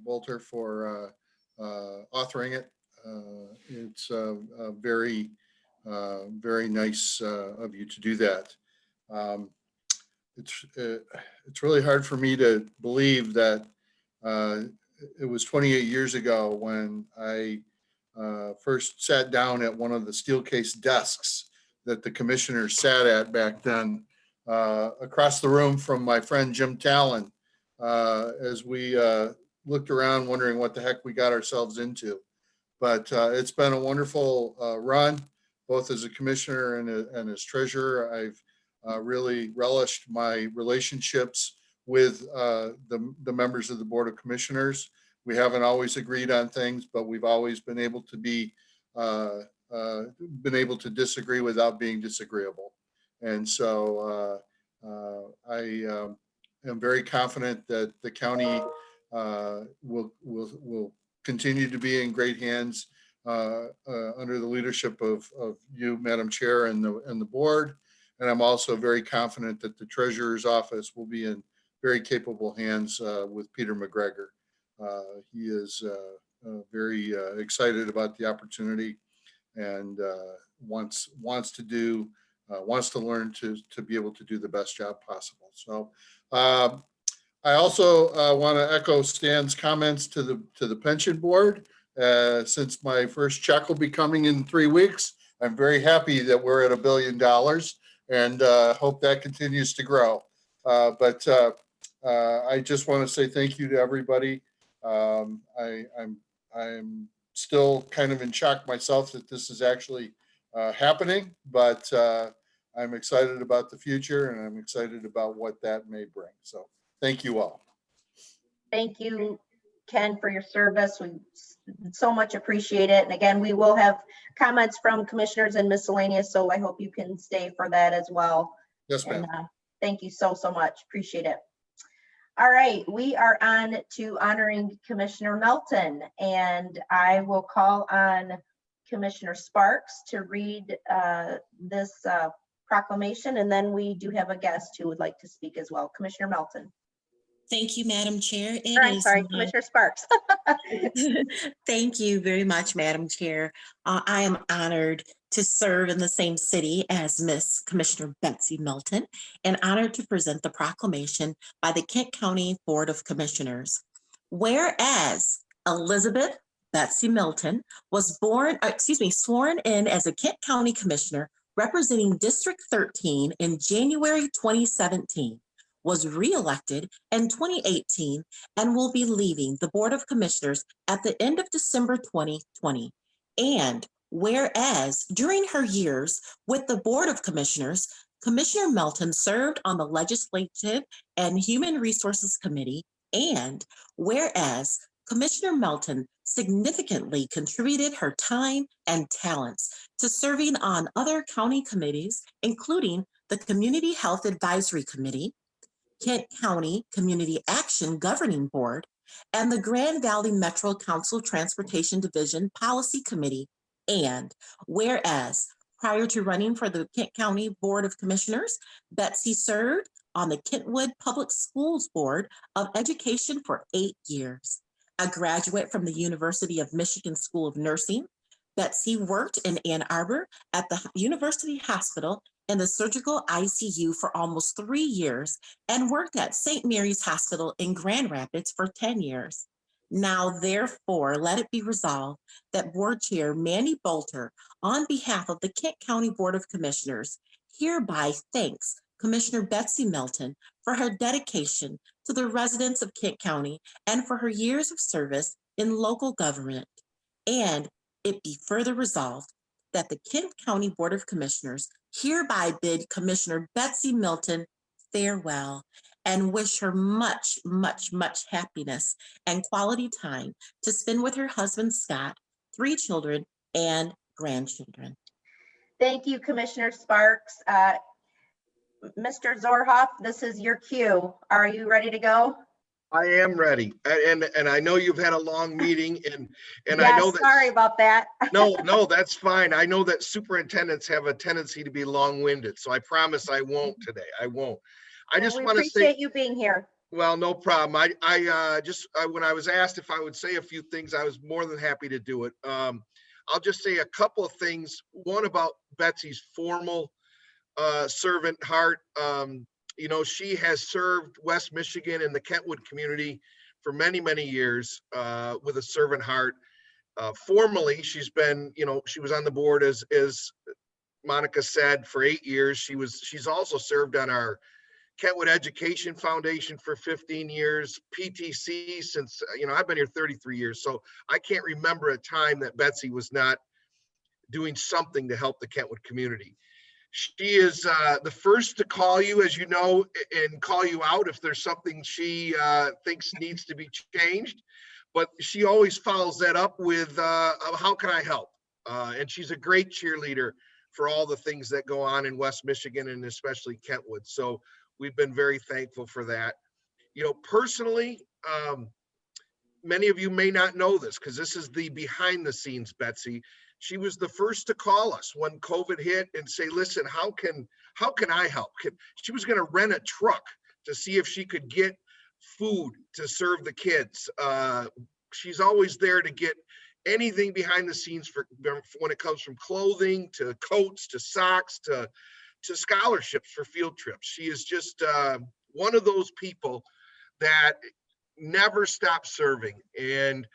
Bolter, for authoring it. It's very, very nice of you to do that. It's really hard for me to believe that it was 28 years ago when I first sat down at one of the steel case desks that the commissioners sat at back then, across the room from my friend Jim Talon, as we looked around wondering what the heck we got ourselves into. But it's been a wonderful run, both as a commissioner and as treasurer. I've really relished my relationships with the members of the Board of Commissioners. We haven't always agreed on things, but we've always been able to disagree without being disagreeable. And so I am very confident that the county will continue to be in great hands under the leadership of you, Madam Chair, and the board. And I'm also very confident that the treasurer's office will be in very capable hands with Peter McGregor. He is very excited about the opportunity and wants to learn to be able to do the best job possible. So I also want to echo Stan's comments to the pension board. Since my first check will be coming in 3 weeks, I'm very happy that we're at $1 billion and hope that continues to grow. But I just want to say thank you to everybody. I'm still kind of in shock myself that this is actually happening, but I'm excited about the future and I'm excited about what that may bring. So thank you all. Thank you, Ken, for your service. We so much appreciate it. And again, we will have comments from commissioners and miscellaneous, so I hope you can stay for that as well. Yes, ma'am. Thank you so much. Appreciate it. All right, we are on to honoring Commissioner Melton, and I will call on Commissioner Sparks to read this proclamation, and then we do have a guest who would like to speak as well. Commissioner Melton. Thank you, Madam Chair. I'm sorry, Commissioner Sparks. Thank you very much, Madam Chair. I am honored to serve in the same city as Miss Commissioner Betsy Melton and honored to present the proclamation by the Kent County Board of Commissioners. Whereas Elizabeth Betsy Melton was sworn in as a Kent County Commissioner representing District 13 in January 2017, was reelected in 2018 and will be leaving the Board of Commissioners at the end of December 2020. And whereas during her years with the Board of Commissioners, Commissioner Melton served on the Legislative and Human Resources Committee, and whereas Commissioner Melton significantly contributed her time and talents to serving on other county committees, including the Community Health Advisory Committee, Kent County Community Action Governing Board, and the Grand Valley Metro Council Transportation Division Policy Committee. And whereas prior to running for the Kent County Board of Commissioners, Betsy served on the Kentwood Public Schools Board of Education for 8 years. A graduate from the University of Michigan School of Nursing, Betsy worked in Ann Arbor at the University Hospital in the surgical ICU for almost 3 years and worked at St. Mary's Hospital in Grand Rapids for 10 years. Now therefore, let it be resolved that Board Chair Mandy Bolter, on behalf of the Kent County Board of Commissioners, hereby thanks Commissioner Betsy Melton for her dedication to the residents of Kent County and for her years of service in local government. And it be further resolved that the Kent County Board of Commissioners hereby bid Commissioner Betsy Melton farewell and wish her much, much, much happiness and quality time to spend with her husband, Scott, 3 children, and grandchildren. Thank you, Commissioner Sparks. Mr. Zorhoff, this is your cue. Are you ready to go? I am ready. And I know you've had a long meeting and I Yes, know that. sorry about that. No, that's fine. I know that superintendents have a tendency to be long-winded, so I promise I won't today. I won't. I just We want to say, appreciate you being here. well, no problem. When I was asked if I would say a few things, I was more than happy to do it. I'll just say a couple of things. One about Betsy's formal servant heart. You know, she has served West Michigan and the Kentwood community for many, many years with a servant heart. Formally, she's been, you know, she was on the board as Monica said for 8 years. She's also served on our Kentwood Education Foundation for 15 years, PTC since, you know, I've been here 33 years. So I can't remember a time that Betsy was not doing something to help the Kentwood community. She is the first to call you, as you know, and call you out if there's something she thinks needs to be changed. But she always follows that up with, how can I help? And she's a great cheerleader for all the things that go on in West Michigan and especially Kentwood. So we've been very thankful for that. You know, personally, many of you may not know this because this is the behind the scenes Betsy. She was the first to call us when COVID hit and say, listen, how can I help? She was going to rent a truck to see if she could get food to serve the kids. She's always there to get anything behind the scenes for when it comes from clothing to coats to socks to scholarships for field trips. She is just one of those people that never stops serving. And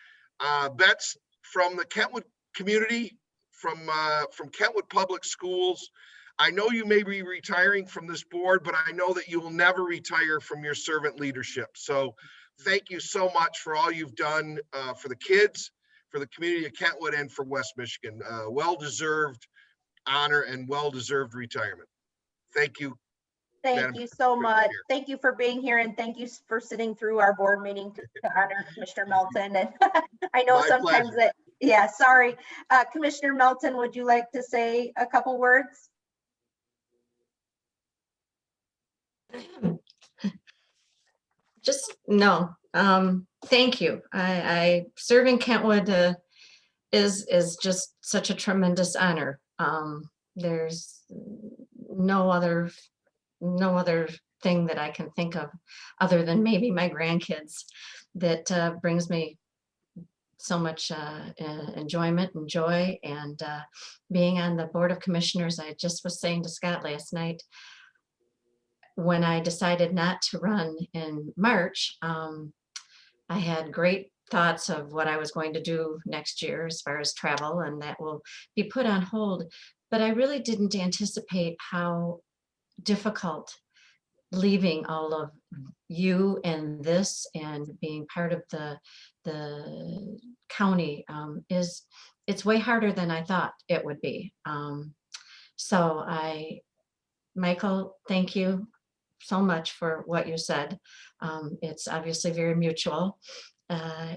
Bets, from the Kentwood community, from Kentwood Public Schools, I know you may be retiring from this board, but I know that you will never retire from your servant leadership. So thank you so much for all you've done for the kids, for the community of Kentwood, and for West Michigan. Well-deserved honor and well-deserved retirement. Thank you. Thank you so much. Thank you for being here, and thank you for sitting through our board meeting to honor Commissioner Melton. And I know sometimes that, yeah, sorry. Commissioner Melton, would you like to say a couple words? Just no. Thank you. I serving Kentwood is just such a tremendous honor. There's no other thing that I can think of other than maybe my grandkids that brings me so much enjoyment and joy. And being on the Board of Commissioners, I just was saying to Scott last night, when I decided not to run in March, I had great thoughts of what I was going to do next year as far as travel, and that will be put on hold. But I really didn't anticipate how difficult leaving all of you and this and being part of the county is. It's way harder than I thought it would be. So Michael, thank you so much for what you said. It's obviously very mutual. Yeah,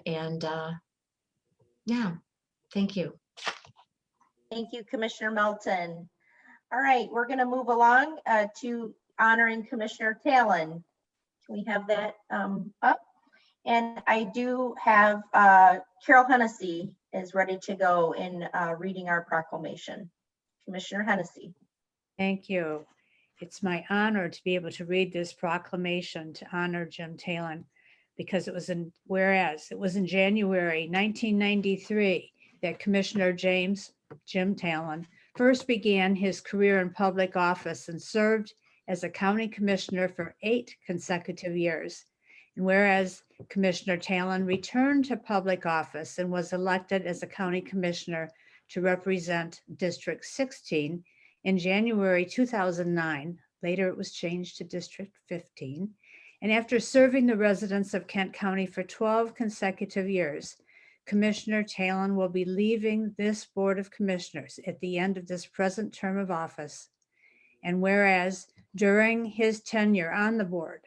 thank you. Thank you, Commissioner Melton. All right, we're going to move along to honoring Commissioner Talon. Can we have that up? And I do have Carol Hennessy is ready to go in reading our proclamation. Commissioner Hennessy. Thank you. It's my honor to be able to read this proclamation to honor Jim Talon, because it was in January 1993 that Commissioner Jim Talon first began his career in public office and served as a county commissioner for 8 consecutive years. And whereas Commissioner Talon returned to public office and was elected as a county commissioner to represent District 16 in January 2009, later it was changed to District 15, and after serving the residents of Kent County for 12 consecutive years, Commissioner Talon will be leaving this Board of Commissioners at the end of this present term of office. And whereas during his tenure on the board,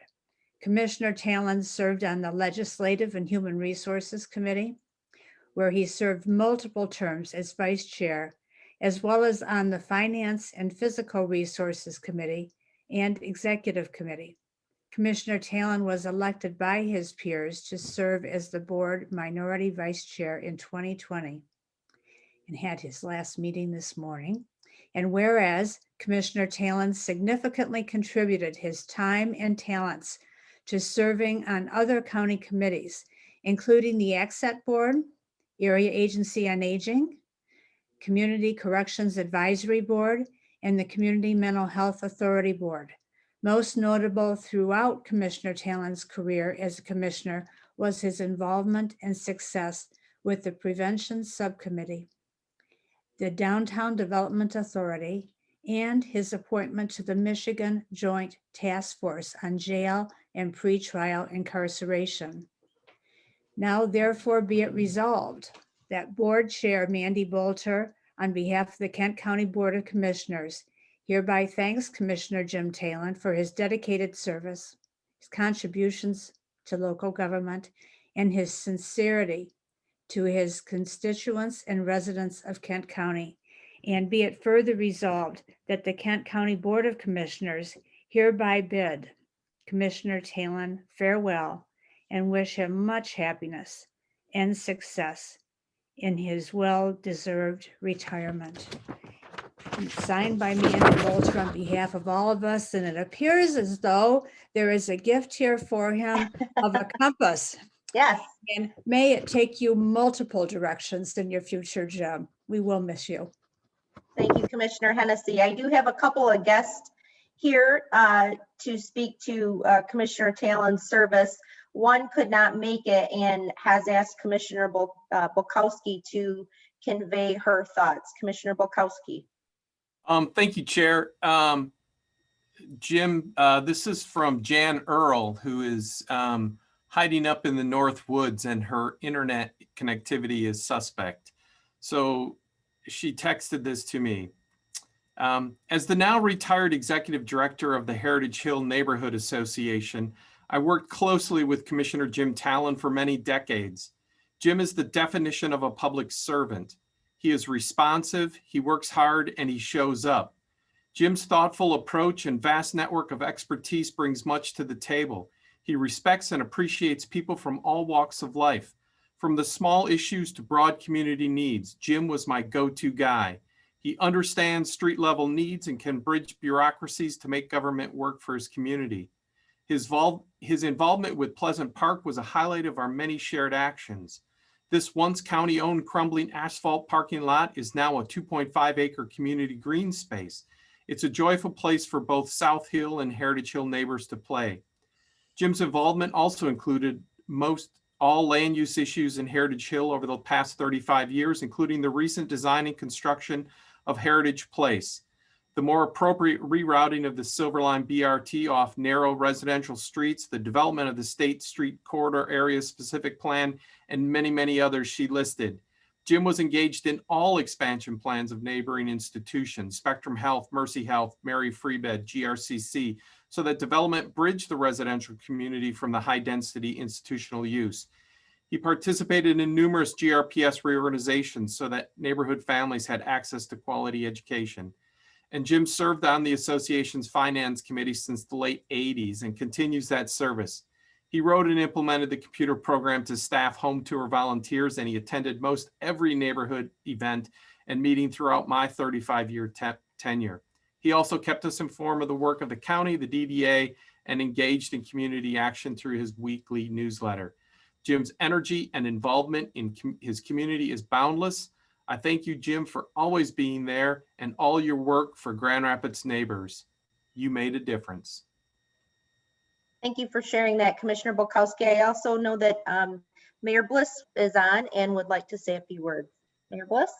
Commissioner Talon served on the Legislative and Human Resources Committee, where he served multiple terms as vice chair, as well as on the Finance and Physical Resources Committee and Executive Committee. Commissioner Talon was elected by his peers to serve as the board minority vice chair in 2020 and had his last meeting this morning. And whereas Commissioner Talon significantly contributed his time and talents to serving on other county committees, including the ACCET Board, Area Agency on Aging, Community Corrections Advisory Board, and the Community Mental Health Authority Board. Most notable throughout Commissioner Talon's career as a commissioner was his involvement and success with the Prevention Subcommittee, the Downtown Development Authority, and his appointment to the Michigan Joint Task Force on Jail and Pretrial Incarceration. Now therefore be it resolved that Board Chair Mandy Bolter, on behalf of the Kent County Board of Commissioners, hereby thanks Commissioner Jim Talon for his dedicated service, his contributions to local government, and his sincerity to his constituents and residents of Kent County. And be it further resolved that the Kent County Board of Commissioners hereby bid Commissioner Talon farewell and wish him much happiness and success in his well-deserved retirement. Signed by Mandy Bolter on behalf of all of us, and it appears as though there is a gift here for him of a compass. Yes. And may it take you multiple directions in your future, Jim. We will miss you. Thank you, Commissioner Hennessy. I do have a couple of guests here to speak to Commissioner Talon's service. One could not make it and has asked Commissioner Bukowski to convey her thoughts. Commissioner Bukowski. Thank you, Chair. Jim, this is from Jan Earl, who is hiding up in the North Woods, and her internet connectivity is suspect. So she texted this to me. As the now retired executive director of the Heritage Hill Neighborhood Association, I worked closely with Commissioner Jim Talon for many decades. Jim is the definition of a public servant. He is responsive, he works hard, and he shows up. Jim's thoughtful approach and vast network of expertise brings much to the table. He respects and appreciates people from all walks of life. From the small issues to broad community needs, Jim was my go-to guy. He understands street-level needs and can bridge bureaucracies to make government work for his community. His involvement with Pleasant Park was a highlight of our many shared actions. This once county-owned crumbling asphalt parking lot is now a 2.5-acre community green space. It's a joyful place for both South Hill and Heritage Hill neighbors to play. Jim's involvement also included most all land use issues in Heritage Hill over the past 35 years, including the recent design and construction of Heritage Place, the more appropriate rerouting of the Silverline BRT off narrow residential streets, the development of the State Street Corridor Area Specific Plan, and many, many others she listed. Jim was engaged in all expansion plans of neighboring institutions, Spectrum Health, Mercy Health, Mary Free Bed, GRCC, so that development bridged the residential community from the high density institutional use. He participated in numerous GRPS reorganizations so that neighborhood families had access to quality education. And Jim served on the association's finance committee since the late 80s and continues that service. He wrote and implemented the computer program to staff home tour volunteers, and he attended most every neighborhood event and meeting throughout my 35-year tenure. He also kept us informed of the work of the county, the DDA, and engaged in community action through his weekly newsletter. Jim's energy and involvement in his community is boundless. I thank you, Jim, for always being there and all your work for Grand Rapids neighbors. You made a difference. Thank you for sharing that, Commissioner Bukowski. I also know that Mayor Bliss is on and would like to say a few words. Mayor Bliss?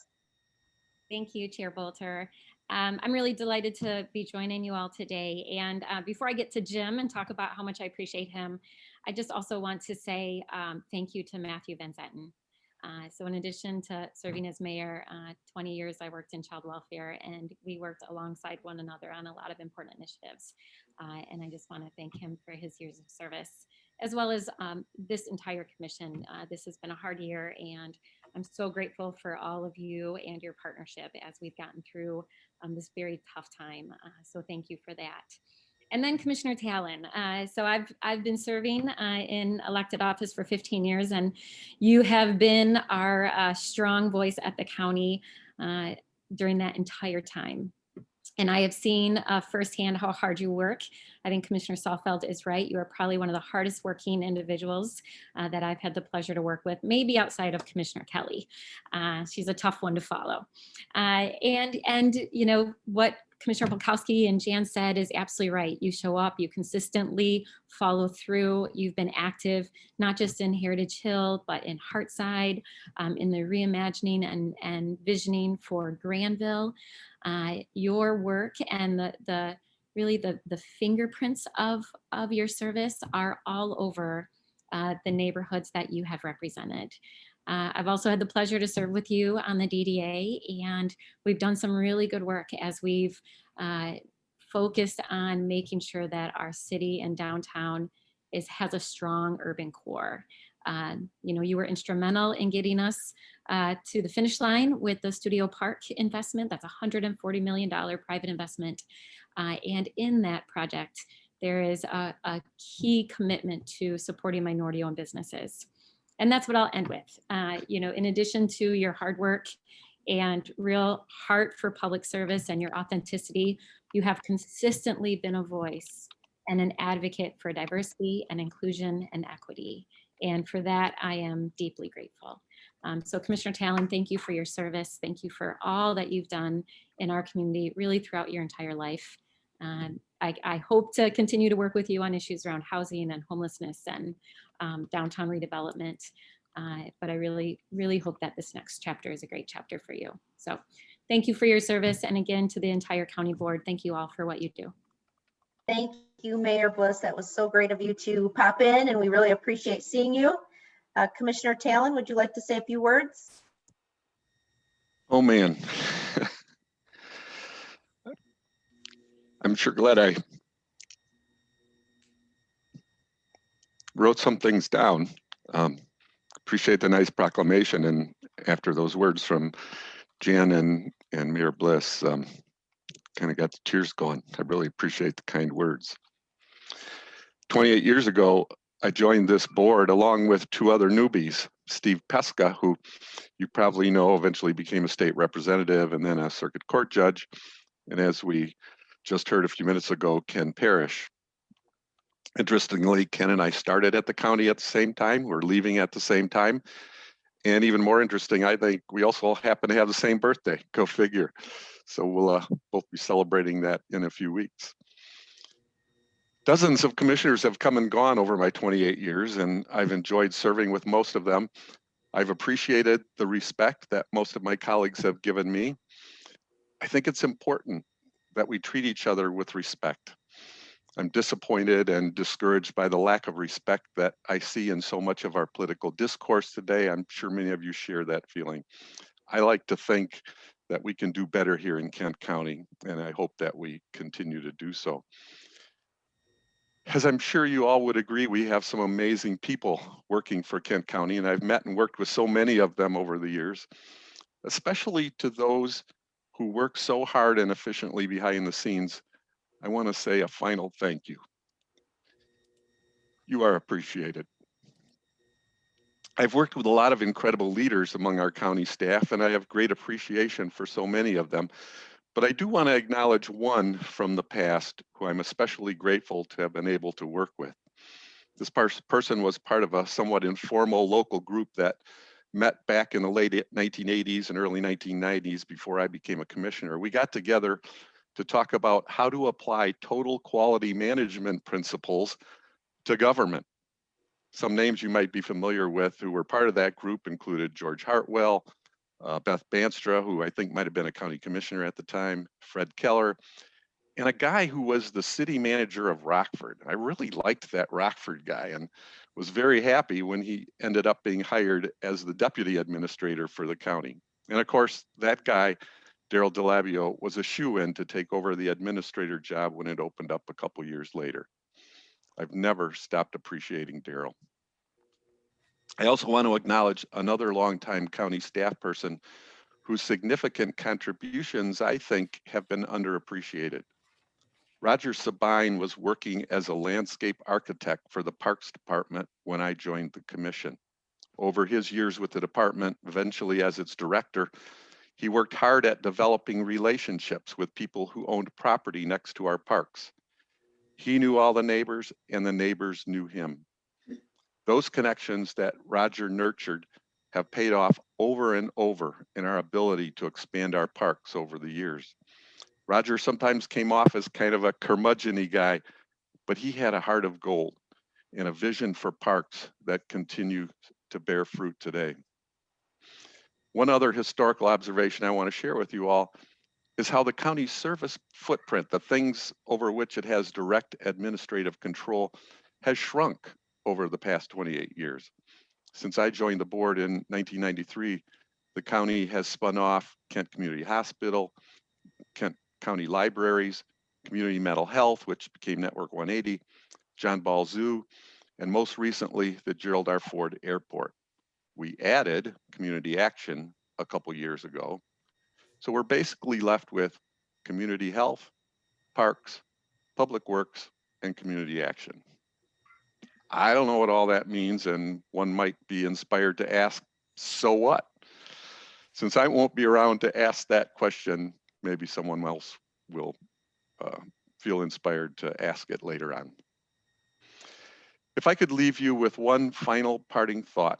Thank you, Chair Bolter. I'm really delighted to be joining you all today. And before I get to Jim and talk about how much I appreciate him, I just also want to say thank you to Matthew Vanzetten. So in addition to serving as mayor, 20 years I worked in child welfare, and we worked alongside one another on a lot of important initiatives. And I just want to thank him for his years of service, as well as this entire commission. This has been a hard year, and I'm so grateful for all of you and your partnership as we've gotten through this very tough time. So thank you for that. And then Commissioner Talon. So I've been serving in elected office for 15 years, and you have been our strong voice at the county during that entire time. And I have seen firsthand how hard you work. I think Commissioner Saalfeld is right. You are probably one of the hardest working individuals that I've had the pleasure to work with, maybe outside of Commissioner Kelly. She's a tough one to follow. And you know, what Commissioner Polkowski and Jan said is absolutely right. You show up, you consistently follow through. You've been active, not just in Heritage Hill, but in Hartside, in the reimagining and visioning for Granville. Your work and the fingerprints of your service are all over the neighborhoods that you have represented. I've also had the pleasure to serve with you on the DDA, and we've done some really good work as we've focused on making sure that our city and downtown has a strong urban core. You know, you were instrumental in getting us to the finish line with the Studio Park investment. That's a $140 million private investment. And in that project, there is a key commitment to supporting minority-owned businesses. And that's what I'll end with. You know, in addition to your hard work and real heart for public service and your authenticity, you have consistently been a voice and an advocate for diversity and inclusion and equity. And for that, I am deeply grateful. So Commissioner Talon, thank you for your service. Thank you for all that you've done in our community, really throughout your entire life. I hope to continue to work with you on issues around housing and homelessness and downtown redevelopment. But I really, really hope that this next chapter is a great chapter for you. So thank you for your service. And again, to the entire county board, thank you all for what you do. Thank you, Mayor Bliss. That was so great of you to pop in, and we really appreciate seeing you. Commissioner Talon, would you like to say a few words? Oh, man. I'm sure glad I wrote some things down. Appreciate the nice proclamation. And after those words from Jan and Mayor Bliss, kind of got the tears going. I really appreciate the kind words. 28 years ago, I joined this board along with two other newbies, Steve Pesca, who you probably know eventually became a state representative and then a circuit court judge. And as we just heard a few minutes ago, Ken Parish. Interestingly, Ken and I started at the county at the same time. We're leaving at the same time. And even more interesting, I think we also happen to have the same birthday, go figure. So we'll both be celebrating that in a few weeks. Dozens of commissioners have come and gone over my 28 years, and I've enjoyed serving with most of them. I've appreciated the respect that most of my colleagues have given me. I think it's important that we treat each other with respect. I'm disappointed and discouraged by the lack of respect that I see in so much of our political discourse today. I'm sure many of you share that feeling. I like to think that we can do better here in Kent County, and I hope that we continue to do so. As I'm sure you all would agree, we have some amazing people working for Kent County, and I've met and worked with so many of them over the years, especially to those who work so hard and efficiently behind the scenes. I want to say a final thank you. You are appreciated. I've worked with a lot of incredible leaders among our county staff, and I have great appreciation for so many of them. But I do want to acknowledge one from the past who I'm especially grateful to have been able to work with. This person was part of a somewhat informal local group that met back in the late 1980s and early 1990s before I became a commissioner. We got together to talk about how to apply total quality management principles to government. Some names you might be familiar with who were part of that group included George Hartwell, Beth Banstra, who I think might have been a county commissioner at the time, Fred Keller, and a guy who was the city manager of Rockford. I really liked that Rockford guy and was very happy when he ended up being hired as the deputy administrator for the county. And of course, that guy, Daryl DeLabio, was a shoo-in to take over the administrator job when it opened up a couple years later. I've never stopped appreciating Daryl. I also want to acknowledge another longtime county staff person whose significant contributions, I think, have been underappreciated. Roger Sabine was working as a landscape architect for the Parks Department when I joined the commission. Over his years with the department, eventually as its director, he worked hard at developing relationships with people who owned property next to our parks. He knew all the neighbors and the neighbors knew him. Those connections that Roger nurtured have paid off over and over in our ability to expand our parks over the years. Roger sometimes came off as kind of a curmudgeon-y guy, but he had a heart of gold and a vision for parks that continue to bear fruit today. One other historical observation I want to share with you all is how the county's service footprint, the things over which it has direct administrative control, has shrunk over the past 28 years. Since I joined the board in 1993, the county has spun off Kent Community Hospital, Kent County Libraries, Community Mental Health, which became Network 180, John Ball Zoo, and most recently, the Gerald R. Ford Airport. We added Community Action a couple years ago. So we're basically left with community health, parks, public works, and community action. I don't know what all that means, and one might be inspired to ask, so what? Since I won't be around to ask that question, maybe someone else will feel inspired to ask it later on. If I could leave you with one final parting thought,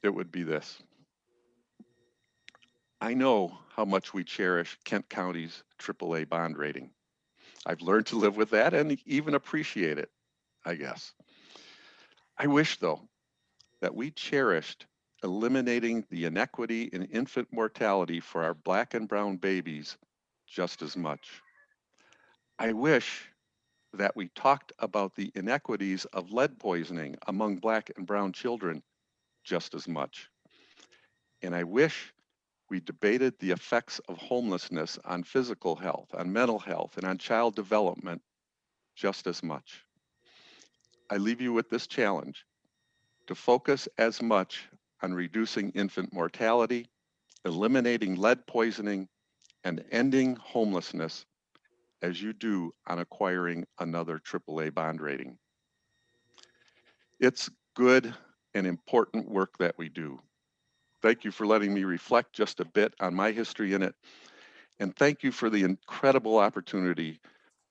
it would be this. I know how much we cherish Kent County's AAA bond rating. I've learned to live with that and even appreciate it, I guess. I wish, though, that we cherished eliminating the inequity in infant mortality for our Black and brown babies just as much. I wish that we talked about the inequities of lead poisoning among Black and brown children just as much. And I wish we debated the effects of homelessness on physical health, on mental health, and on child development just as much. I leave you with this challenge: to focus as much on reducing infant mortality, eliminating lead poisoning, and ending homelessness as you do on acquiring another AAA bond rating. It's good and important work that we do. Thank you for letting me reflect just a bit on my history in it. And thank you for the incredible opportunity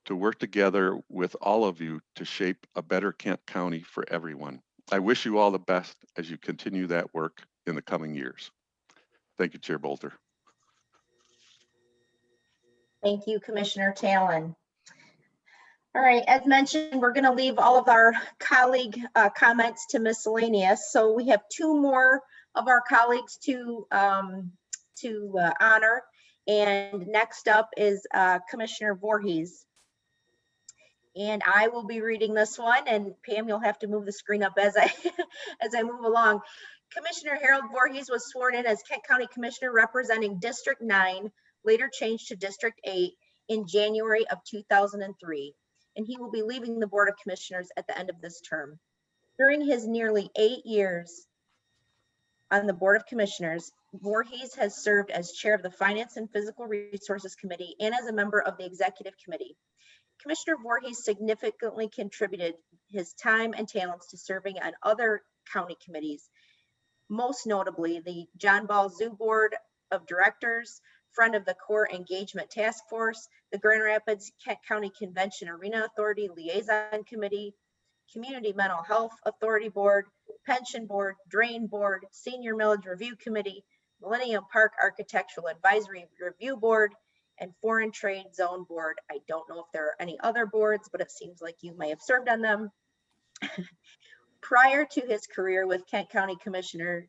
to work together with all of you to shape a better Kent County for everyone. I wish you all the best as you continue that work in the coming years. Thank you, Chair Bolter. Thank you, Commissioner Talon. All right, as mentioned, we're going to leave all of our colleague comments to miscellaneous. So we have two more of our colleagues to honor. And next up is Commissioner Voorhees. And I will be reading this one, and Pam, you'll have to move the screen up as I as I move along. Commissioner Harold Voorhees was sworn in as Kent County Commissioner representing District 9, later changed to District 8 in January of 2003. And he will be leaving the Board of Commissioners at the end of this term. During his nearly 8 years on the Board of Commissioners, Voorhees has served as chair of the Finance and Physical Resources Committee and as a member of the Executive Committee. Commissioner Voorhees significantly contributed his time and talents to serving on other county committees, most notably the John Ball Zoo Board of Directors, Friend of the Corps Engagement Task Force, the Grand Rapids Kent County Convention Arena Authority Liaison Committee, Community Mental Health Authority Board, Pension Board, Drain Board, Senior Millage Review Committee, Millennium Park Architectural Advisory Review Board, and Foreign Trade Zone Board. I don't know if there are any other boards, but it seems like you may have served on them. Prior to his career with Kent County, Commissioner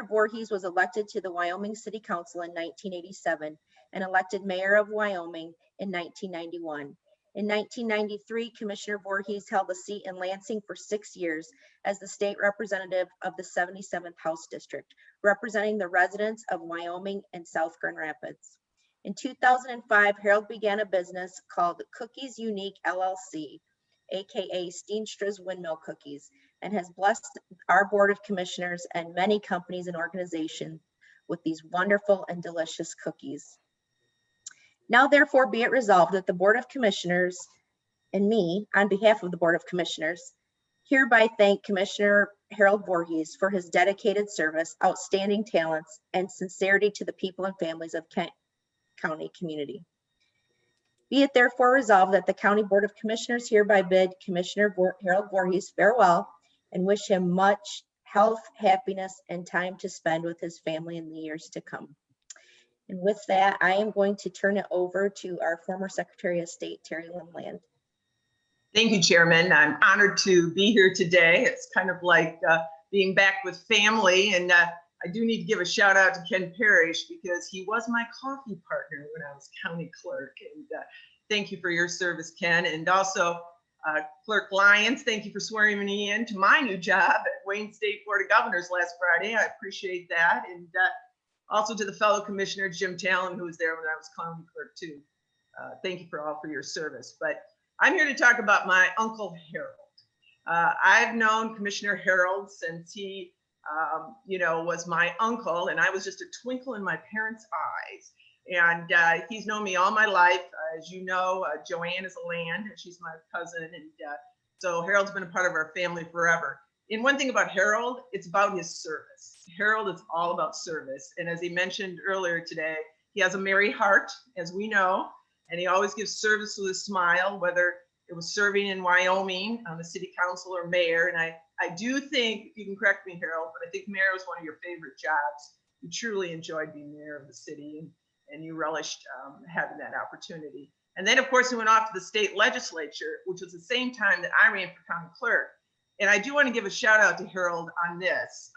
Voorhees was elected to the Wyoming City Council in 1987 and elected mayor of Wyoming in 1991. In 1993, Commissioner Voorhees held a seat in Lansing for 6 years as the state representative of the 77th House District, representing the residents of Wyoming and South Grand Rapids. In 2005, Harold began a business called Cookies Unique LLC, aka Steenstra's Windmill Cookies, and has blessed our Board of Commissioners and many companies and organizations with these wonderful and delicious cookies. Now therefore be it resolved that the Board of Commissioners and me, on behalf of the Board of Commissioners, hereby thank Commissioner Harold Voorhees for his dedicated service, outstanding talents, and sincerity to the people and families of Kent County community. Be it therefore resolved that the County Board of Commissioners hereby bid Commissioner Harold Voorhees farewell and wish him much health, happiness, and time to spend with his family in the years to come. And with that, I am going to turn it over to our former Secretary of State, Terry Limland. Thank you, Chairman. I'm honored to be here today. It's kind of like being back with family. And I do need to give a shout out to Ken Parish because he was my coffee partner when I was county clerk. And thank you for your service, Ken. And also Clerk Lyons, thank you for swearing me in to my new job at Wayne State Board of Governors last Friday. I appreciate that. And also to the fellow commissioner, Jim Talon, who was there when I was county clerk too. Thank you for your service. But I'm here to talk about my Uncle Harold. I've known Commissioner Harold since he, was my uncle, and I was just a twinkle in my parents' eyes. And he's known me all my life. As you know, Joanne is a land, and she's my cousin. And so Harold's been a part of our family forever. And one thing about Harold, it's about his service. Harold is all about service. And as he mentioned earlier today, he has a merry heart, as we know, and he always gives service with a smile, whether it was serving in Wyoming on the city council or mayor. And I do think, you can correct me, Harold, but I think mayor was one of your favorite jobs. You truly enjoyed being mayor of the city, and you relished having that opportunity. And then, of course, he went off to the state legislature, which was the same time that I ran for county clerk. And I do want to give a shout out to Harold on this.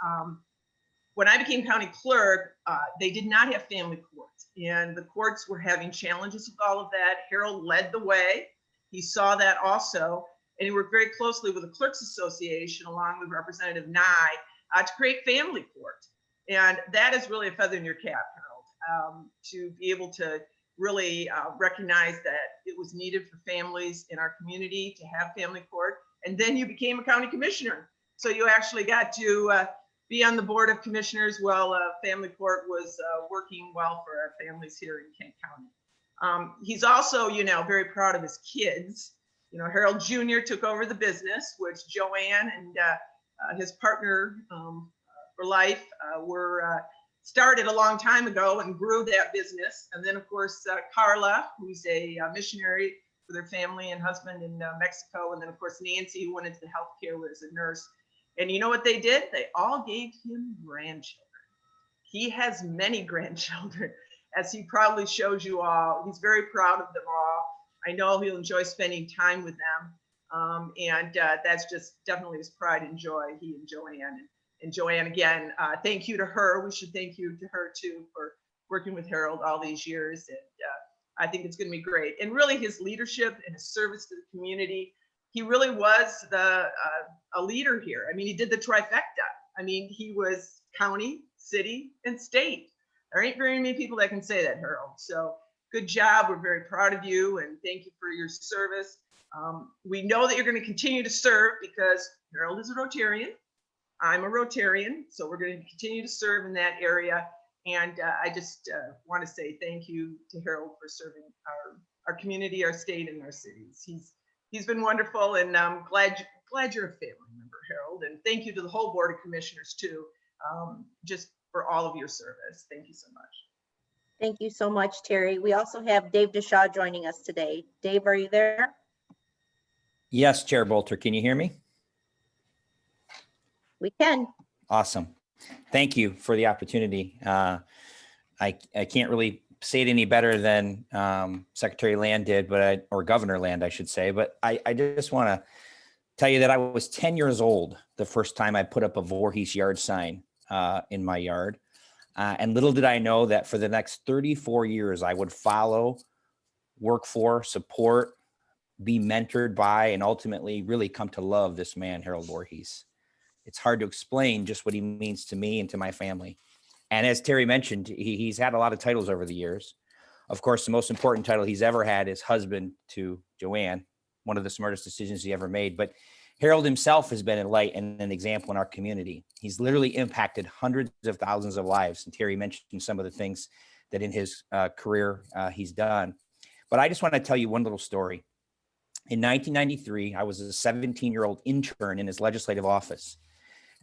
When I became county clerk, they did not have family courts, and the courts were having challenges with all of that. Harold led the way. He saw that also, and he worked very closely with the Clerks Association along with Representative Nye to create family court. And that is really a feather in your cap, Harold, to be able to really recognize that it was needed for families in our community to have family court. And then you became a county commissioner. So you actually got to be on the Board of Commissioners while family court was working well for our families here in Kent County. He's also, very proud of his kids. Harold Jr. took over the business, which Joanne and his partner for life were started a long time ago and grew that business. And then, of course, Carla, who's a missionary for their family and husband in Mexico. And then, of course, Nancy, who went into the healthcare as a nurse. And you know what they did? They all gave him grandchildren. He has many grandchildren, as he probably shows you all. He's very proud of them all. I know he'll enjoy spending time with them. And that's just definitely his pride and joy, he and Joanne. And Joanne, again, thank you to her. We should thank you to her too for working with Harold all these years. And I think it's going to be great. And really his leadership and his service to the community, he really was a leader here. I mean, he did the trifecta. I mean, he was county, city, and state. There ain't very many people that can say that, Harold. So good job. We're very proud of you, and thank you for your service. We know that you're going to continue to serve because Harold is a Rotarian. I'm a Rotarian, so we're going to continue to serve in that area. And I just want to say thank you to Harold for serving our community, our state, and our cities. He's been wonderful, and I'm glad you're a family member, Harold. And thank you to the whole Board of Commissioners too, just for all of your service. Thank you so much. Thank you so much, Terry. We also have Dave DeShaw joining us today. Dave, are you there? Yes, Chair Bolter, can you hear me? We can. Awesome. Thank you for the opportunity. I can't really say it any better than Secretary Land did, or Governor Land, I should say. But I just want to tell you that I was 10 years old the first time I put up a Voorhees yard sign in my yard. And little did I know that for the next 34 years, I would follow, work for, support, be mentored by, and ultimately really come to love this man, Harold Voorhees. It's hard to explain just what he means to me and to my family. And as Terry mentioned, he's had a lot of titles over the years. Of course, the most important title he's ever had is husband to Joanne, one of the smartest decisions he ever made. But Harold himself has been a light and an example in our community. He's literally impacted hundreds of thousands of lives. And Terry mentioned some of the things that in his career he's done. But I just want to tell you one little story. In 1993, I was a 17-year-old intern in his legislative office.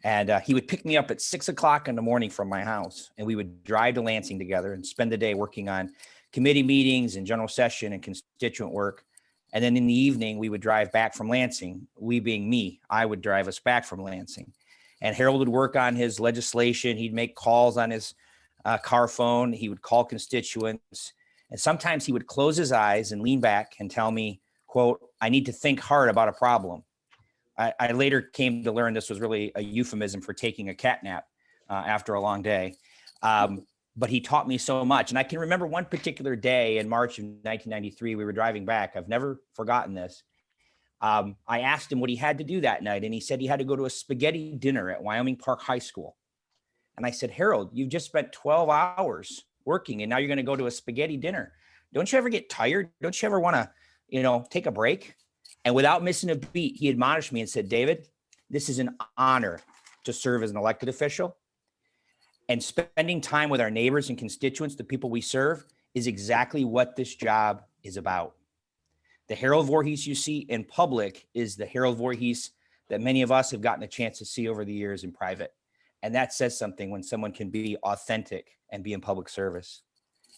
And he would pick me up at 6 o'clock in the morning from my house, and we would drive to Lansing together and spend the day working on committee meetings and general session and constituent work. And then in the evening, we would drive back from Lansing. We being me, I would drive us back from Lansing. And Harold would work on his legislation. He'd make calls on his car phone. He would call constituents. And sometimes he would close his eyes and lean back and tell me, quote, "I need to think hard about a problem." I later came to learn this was really a euphemism for taking a cat nap after a long day. But he taught me so much. And I can remember one particular day in March of 1993, we were driving back. I've never forgotten this. I asked him what he had to do that night. And he said he had to go to a spaghetti dinner at Wyoming Park High School. And I said, "Harold, you've just spent 12 hours working and now you're going to go to a spaghetti dinner. Don't you ever get tired? Don't you ever want to, take a break?" And without missing a beat, he admonished me and said, "David, this is an honor to serve as an elected official. And spending time with our neighbors and constituents, the people we serve, is exactly what this job is about." The Harold Voorhees you see in public is the Harold Voorhees that many of us have gotten a chance to see over the years in private. And that says something when someone can be authentic and be in public service.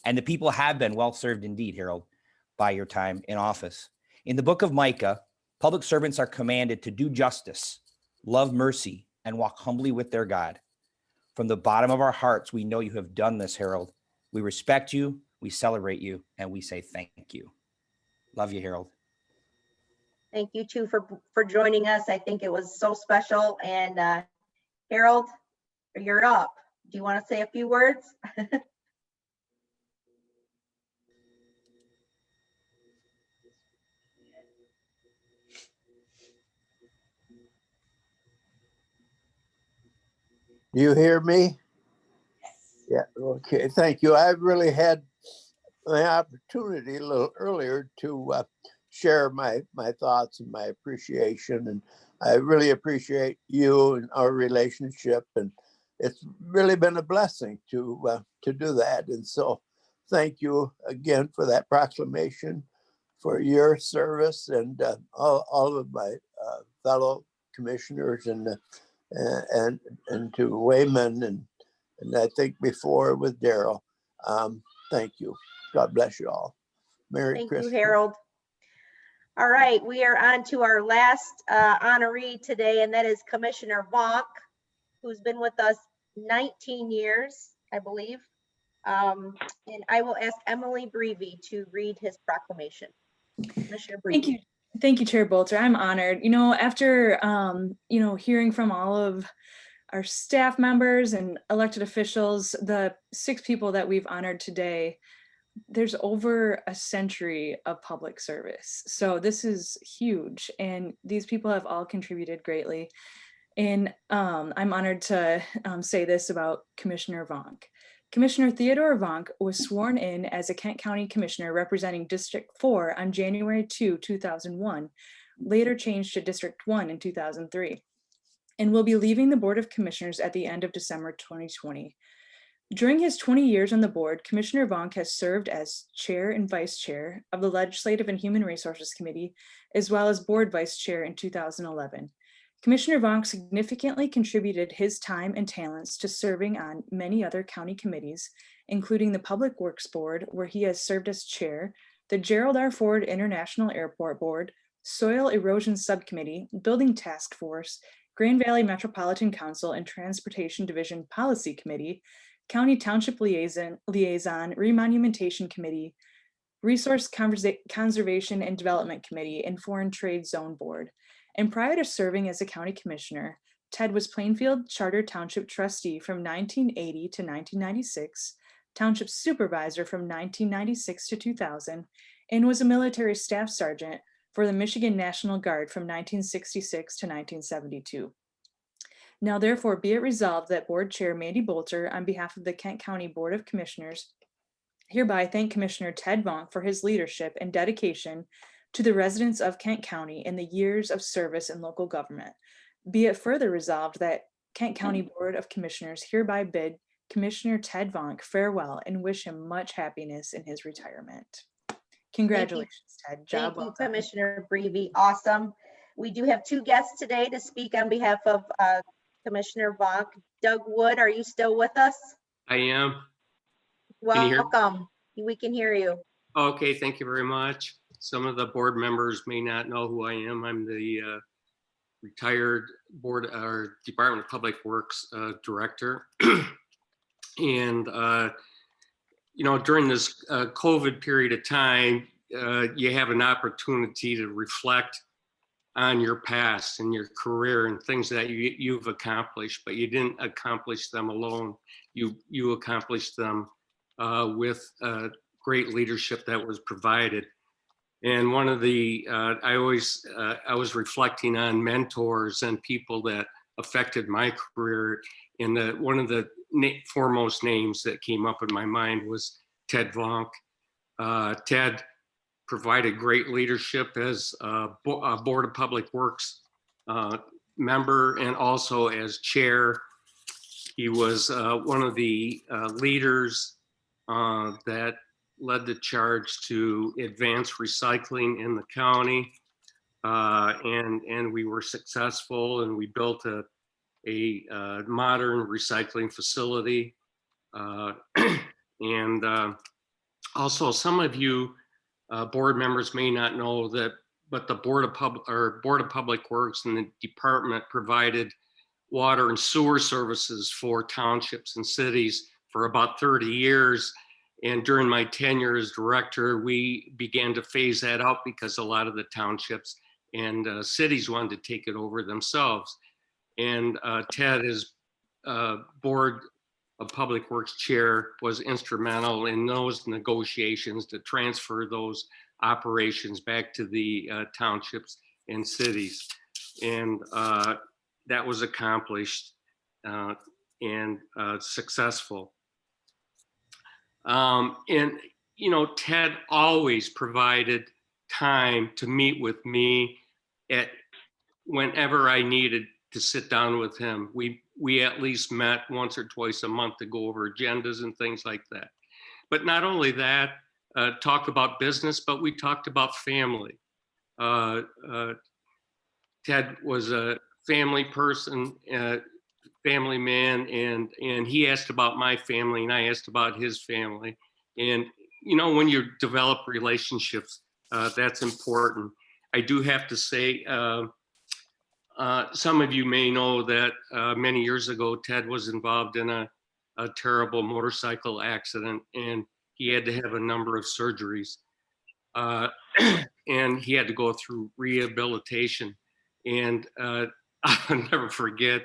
And the people have been well served indeed, Harold, by your time in office. In the book of Micah, public servants are commanded to do justice, love mercy, and walk humbly with their God. From the bottom of our hearts, we know you have done this, Harold. We respect you, we celebrate you, and we say thank you. Love you, Harold. Thank you too for joining us. I think it was so special. And Harold, you're up. Do you want to say a few words? Do you hear me? Yeah, okay, thank you. I really had the opportunity a little earlier to share my thoughts and my appreciation. And I really appreciate you and our relationship. And it's really been a blessing to do that. And so thank you again for that proclamation, for your service, and all of my fellow commissioners and to Wayman and I think before with Daryl. Thank you. God bless you all. Merry Christmas. Thank you, Harold. All right, we are on to our last honoree today, and that is Commissioner Vonk, who's been with us 19 years, I believe. And I will ask Emily Breevy to read his proclamation. Commissioner Breevy. Thank you. Thank you, Chair Bolter. I'm honored. After, hearing from all of our staff members and elected officials, the 6 people that we've honored today, there's over a century of public service. So this is huge. And these people have all contributed greatly. And I'm honored to say this about Commissioner Vonk. Commissioner Theodore Vonk was sworn in as a Kent County Commissioner representing District 4 on January 2, 2001, later changed to District 1 in 2003, and will be leaving the Board of Commissioners at the end of December 2020. During his 20 years on the board, Commissioner Vonk has served as Chair and Vice Chair of the Legislative and Human Resources Committee, as well as Board Vice Chair in 2011. Commissioner Vonk significantly contributed his time and talents to serving on many other county committees, including the Public Works Board, where he has served as chair, the Gerald R. Ford International Airport Board, Soil Erosion Subcommittee, Building Task Force, Grand Valley Metropolitan Council and Transportation Division Policy Committee, County Township Liaison, Remonumentation Committee, Resource Conservation and Development Committee, and Foreign Trade Zone Board. And prior to serving as a county commissioner, Ted was Plainfield Charter Township trustee from 1980 to 1996, township supervisor from 1996 to 2000, and was a military staff sergeant for the Michigan National Guard from 1966 to 1972. Now therefore be it resolved that Board Chair Mandy Bolter, on behalf of the Kent County Board of Commissioners, hereby thank Commissioner Ted Vonk for his leadership and dedication to the residents of Kent County in the years of service in local government. Be it further resolved that Kent County Board of Commissioners hereby bid Commissioner Ted Vonk farewell and wish him much happiness in his retirement. Congratulations, Ted. Job well done. Commissioner Brevi. Awesome. We do have two guests today to speak on behalf of Commissioner Vonk. Doug Wood, are you still with us? I am. Can you hear me? Welcome. We can hear you. Okay, thank you very much. Some of the board members may not know who I am. I'm the retired board or Department of Public Works director. And, you know, during this COVID period of time, you have an opportunity to reflect on your past and your career and things that you've accomplished, but you didn't accomplish them alone. You accomplished them with great leadership that was provided. And one of the, I was reflecting on mentors and people that affected my career. And one of the foremost names that came up in my mind was Ted Vonk. Ted provided great leadership as a Board of Public Works member and also as chair. He was one of the leaders that led the charge to advance recycling in the county. And we were successful, and we built a modern recycling facility. And also some of you board members may not know that, but the Board of Public Works and the department provided water and sewer services for townships and cities for about 30 years. And during my tenure as director, we began to phase that out because a lot of the townships and cities wanted to take it over themselves. And Ted, as Board of Public Works chair, was instrumental in those negotiations to transfer those operations back to the townships and cities. And that was accomplished and successful. And, you know, Ted always provided time to meet with me at whenever I needed to sit down with him. We at least met once or twice a month to go over agendas and things like that. But not only that, talk about business, but we talked about family. Ted was a family person, family man, and he asked about my family and I asked about his family. And, you know, when you develop relationships, that's important. I do have to say, some of you may know that many years ago, Ted was involved in a terrible motorcycle accident, and he had to have a number of surgeries. And he had to go through rehabilitation. And I'll never forget,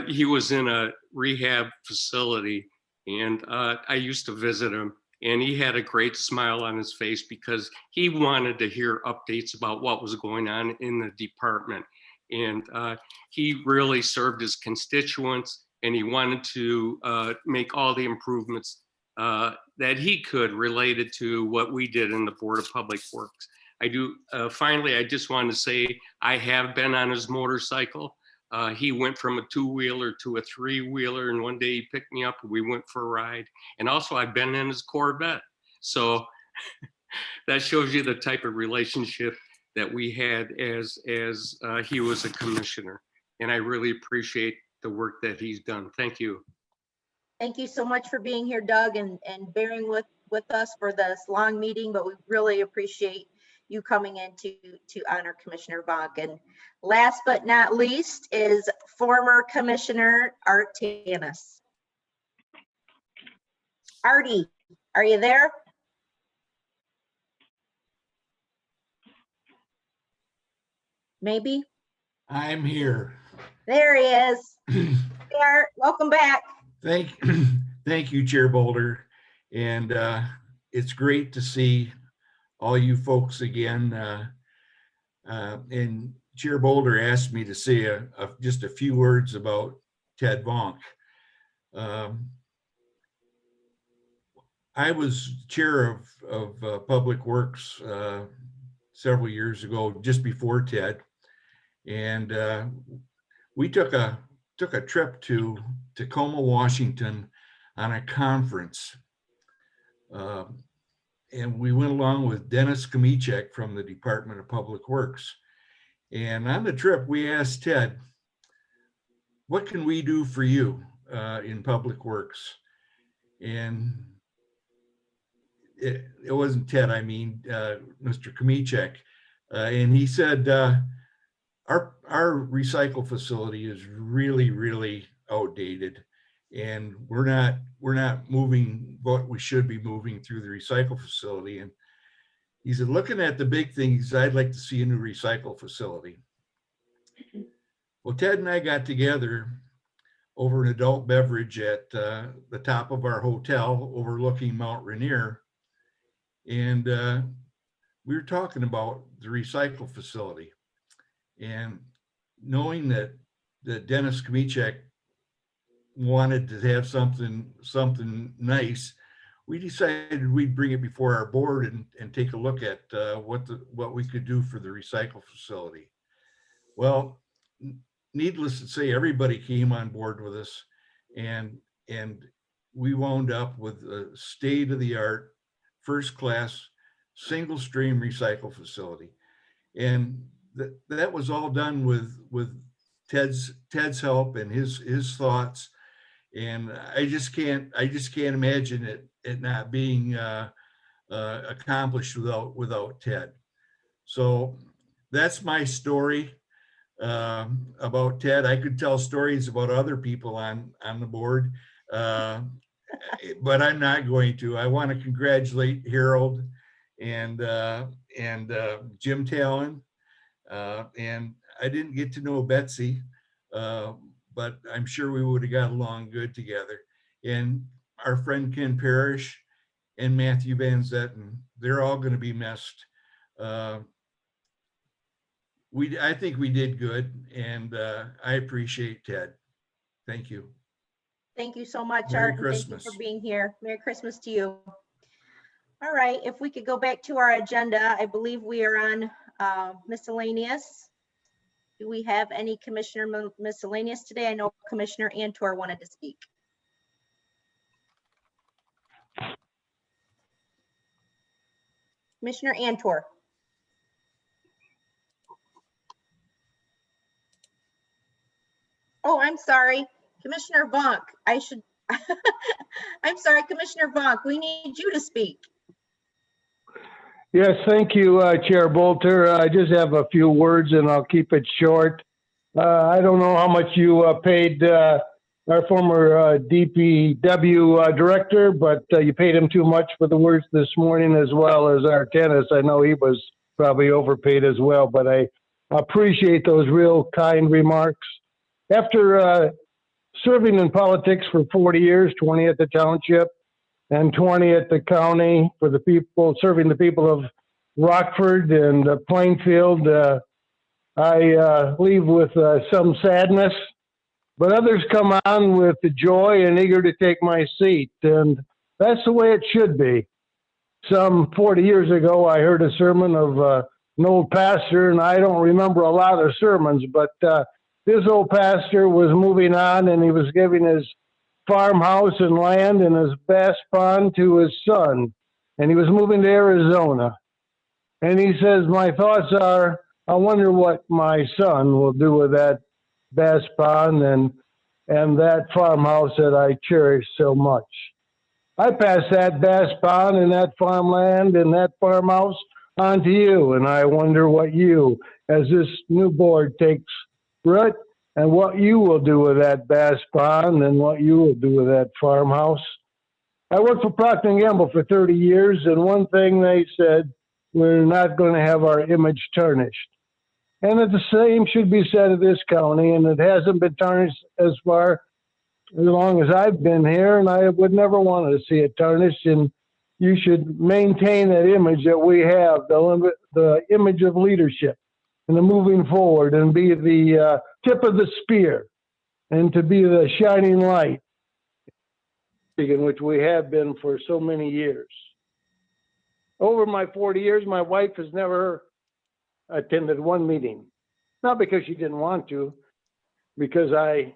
he was in a rehab facility, and I used to visit him, and he had a great smile on his face because he wanted to hear updates about what was going on in the department. And he really served his constituents, and he wanted to make all the improvements that he could related to what we did in the Board of Public Works. I do, finally, I just wanted to say I have been on his motorcycle. He went from a two-wheeler to a three-wheeler, and one day he picked me up and we went for a ride. And also I've been in his Corvette. So that shows you the type of relationship that we had as he was a commissioner. And I really appreciate the work that he's done. Thank you. Thank you so much for being here, Doug, and bearing with us for this long meeting, but we really appreciate you coming in to honor Commissioner Vonk. And last but not least is former Commissioner Art Tanis. Artie, are you there? Maybe. I'm here. There he is. Hey, Art, welcome back. Thank you, Chair Boulder. And it's great to see all you folks again. And Chair Boulder asked me to say just a few words about Ted Vonk. I was chair of Public Works several years ago, just before Ted. And we took a trip to Tacoma, Washington on a conference. And we went along with Dennis Komichek from the Department of Public Works. And on the trip, we asked Ted, what can we do for you in Public Works? And it wasn't Ted, I mean, Mr. Komichek. And he said, our recycle facility is really, really outdated, and we're not moving what we should be moving through the recycle facility. And he said, looking at the big things, I'd like to see a new recycle facility. Well, Ted and I got together over an adult beverage at the top of our hotel overlooking Mount Rainier. And we were talking about the recycle facility. And knowing that Dennis Komichek wanted to have something nice, we decided we'd bring it before our board and take a look at what we could do for the recycle facility. Well, needless to say, everybody came on board with us, and we wound up with a state-of-the-art, first-class, single-stream recycle facility. And that was all done with Ted's help and his thoughts, and I just can't imagine it not being accomplished without Ted. So that's my story about Ted. I could tell stories about other people on the board, but I'm not going to. I want to congratulate Harold and Jim Talon. And I didn't get to know Betsy, but I'm sure we would have got along good together. And our friend Ken Parish and Matthew Vanzetten, they're all going to be missed. I think we did good, and I appreciate Ted. Thank you. Thank you so much, Merry Art. And thank you Christmas. for being here. Merry Christmas to you. All right, if we could go back to our agenda, I believe we are on miscellaneous. Do we have any Commissioner miscellaneous today? I know Commissioner Antor wanted to speak. Commissioner Antor. Oh, I'm sorry, Commissioner Vonk. I'm sorry, Commissioner Vonk, we need you to speak. Yes, thank you, Chair Bolter. I just have a few words and I'll keep it short. I don't know how much you paid our former DPW director, but you paid him too much for the words this morning, as well as our Dennis. I know he was probably overpaid as well, but I appreciate those real kind remarks. After serving in politics for 40 years, 20 at the township and 20 at the county for the people, serving the people of Rockford and Plainfield, I leave with some sadness, but others come on with joy and eager to take my seat. And that's the way it should be. Some 40 years ago, I heard a sermon of an old pastor, and I don't remember a lot of sermons, but this old pastor was moving on, and he was giving his farmhouse and land and his bass pond to his son, and he was moving to Arizona. And he says, my thoughts are, I wonder what my son will do with that bass pond and that farmhouse that I cherish so much. I pass that bass pond and that farmland and that farmhouse on to you, and I wonder what you, as this new board takes root, and what you will do with that bass pond and what you will do with that farmhouse. I worked for Procter & Gamble for 30 years, and one thing they said, we're not going to have our image tarnished. And the same should be said of this county, and it hasn't been tarnished as long as I've been here, and I would never want to see it tarnished. And you should maintain that image that we have, the image of leadership and the moving forward, and be the tip of the spear, and to be the shining light, in which we have been for so many years. Over my 40 years, my wife has never attended one meeting. Not because she didn't want to, because I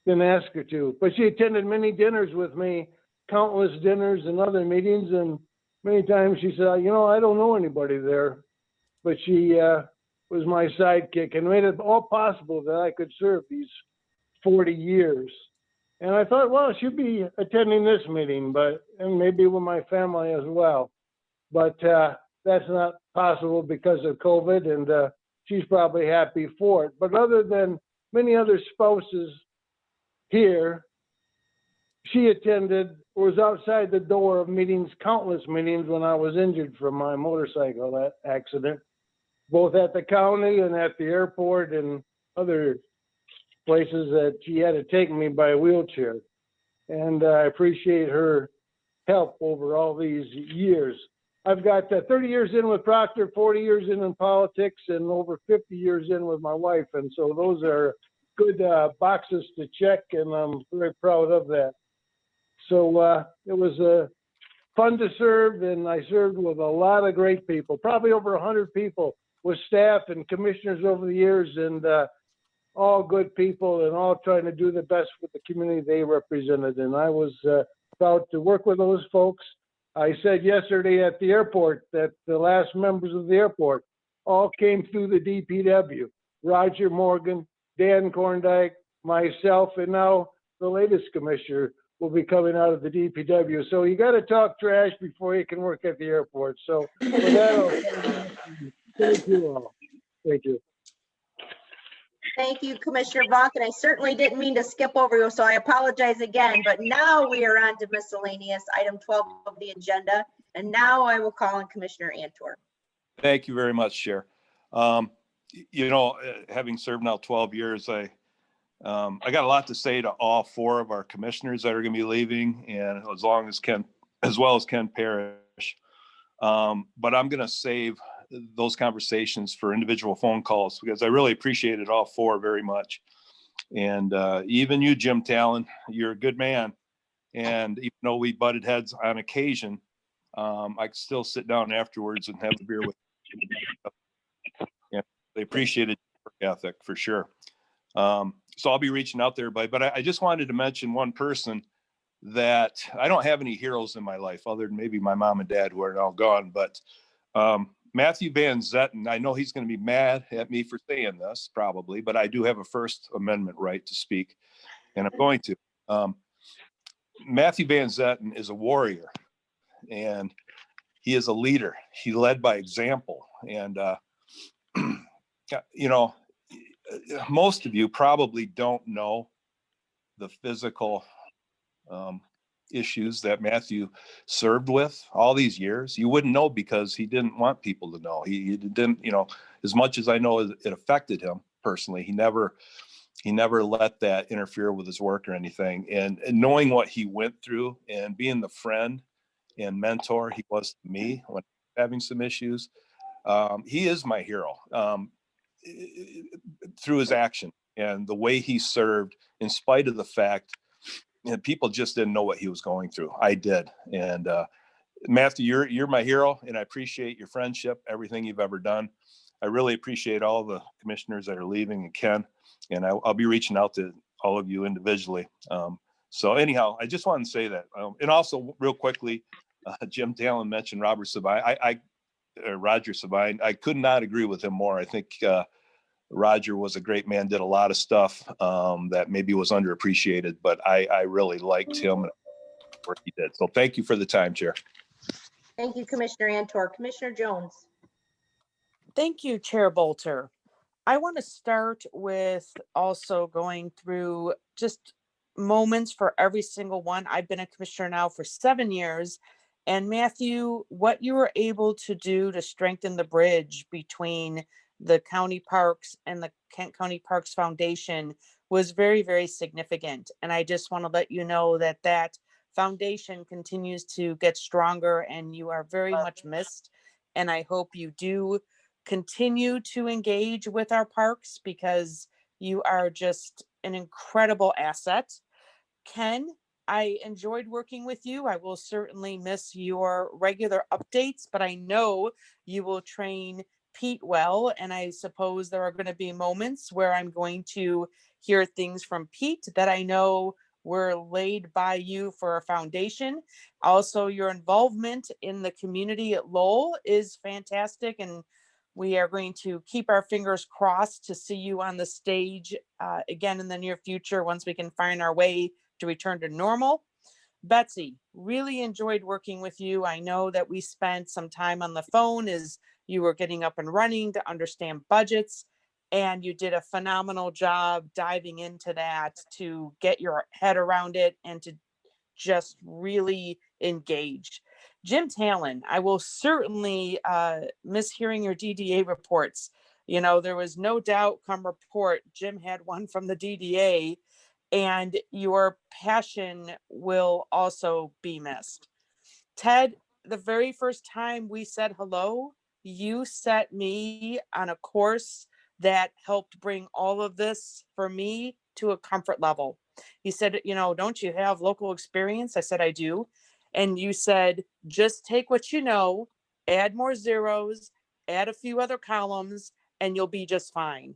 didn't ask her to, but she attended many dinners with me, countless dinners and other meetings, and many times she said, you know, I don't know anybody there, but she was my sidekick and made it all possible that I could serve these 40 years. And I thought, well, she'll be attending this meeting, and maybe with my family as well. But that's not possible because of COVID, and she's probably happy for it. But other than many other spouses here, she attended, was outside the door of meetings, countless meetings, when I was injured from my motorcycle accident, both at the county and at the airport and other places that she had to take me by wheelchair. And I appreciate her help over all these years. I've got 30 years in with Procter, 40 years in politics, and over 50 years in with my wife. And so those are good boxes to check, and I'm very proud of that. So it was fun to serve, and I served with a lot of great people, probably over 100 people with staff and commissioners over the years, and all good people and all trying to do the best with the community they represented. And I was proud to work with those folks. I said yesterday at the airport that the last members of the airport all came through the DPW. Roger Morgan, Dan Korndike, myself, and now the latest commissioner will be coming out of the DPW. So you got to talk trash before you can work at the airport. So with that, thank you all. Thank you. Thank you, Commissioner Vonk, and I certainly didn't mean to skip over you, so I apologize again. But now we are on to miscellaneous, item 12 of the agenda. And now I will call on Commissioner Antor. Thank you very much, Chair. You know, having served now 12 years, I got a lot to say to all four of our commissioners that are going to be leaving, and as well as Ken Parish. But I'm going to save those conversations for individual phone calls, because I really appreciated all four very much. And even you, Jim Talon, you're a good man. And even though we butted heads on occasion, I could still sit down afterwards and have a beer with you. Yeah, they appreciated your work ethic for sure. So I'll be reaching out to everybody, but I just wanted to mention one person that I don't have any heroes in my life other than maybe my mom and dad who are now gone, but Matthew Vanzetten, I know he's going to be mad at me for saying this probably, but I do have a First Amendment right to speak, and I'm going to. Matthew Vanzetten is a warrior, and he is a leader. He led by example. And, you know, most of you probably don't know the physical issues that Matthew served with all these years. You wouldn't know because he didn't want people to know. He didn't, you know, as much as I know it affected him personally, he never let that interfere with his work or anything. And knowing what he went through and being the friend and mentor he was to me when having some issues, he is my hero through his action and the way he served, in spite of the fact and people just didn't know what he was going through. I did. And Matthew, you're my hero, and I appreciate your friendship, everything you've ever done. I really appreciate all the commissioners that are leaving, and Ken, and I'll be reaching out to all of you individually. So anyhow, I just wanted to say that. And also real quickly, Jim Talon mentioned Roger Sabine. I could not agree with him more. I think Roger was a great man, did a lot of stuff that maybe was underappreciated, but I really liked him and what he did. So thank you for the time, Chair. Thank you, Commissioner Antor. Commissioner Jones. Thank you, Chair Bolter. I want to start with also going through just moments for every single one. I've been a commissioner now for 7 years. And Matthew, what you were able to do to strengthen the bridge between the county parks and the Kent County Parks Foundation was very, very significant. And I just want to let you know that that foundation continues to get stronger and you are very much missed. And I hope you do continue to engage with our parks because you are just an incredible asset. Ken, I enjoyed working with you. I will certainly miss your regular updates, but I know you will train Pete well. And I suppose there are going to be moments where I'm going to hear things from Pete that I know were laid by you for a foundation. Also, your involvement in the community at Lowell is fantastic. And we are going to keep our fingers crossed to see you on the stage again in the near future once we can find our way to return to normal. Betsy, really enjoyed working with you. I know that we spent some time on the phone as you were getting up and running to understand budgets, and you did a phenomenal job diving into that to get your head around it and to just really engage. Jim Talon, I will certainly miss hearing your DDA reports. You know, there was no doubt come report, Jim had one from the DDA, and your passion will also be missed. Ted, the very first time we said hello, you set me on a course that helped bring all of this for me to a comfort level. He said, you know, don't you have local experience? I said, I do. And you said, just take what you know, add more zeros, add a few other columns, and you'll be just fine.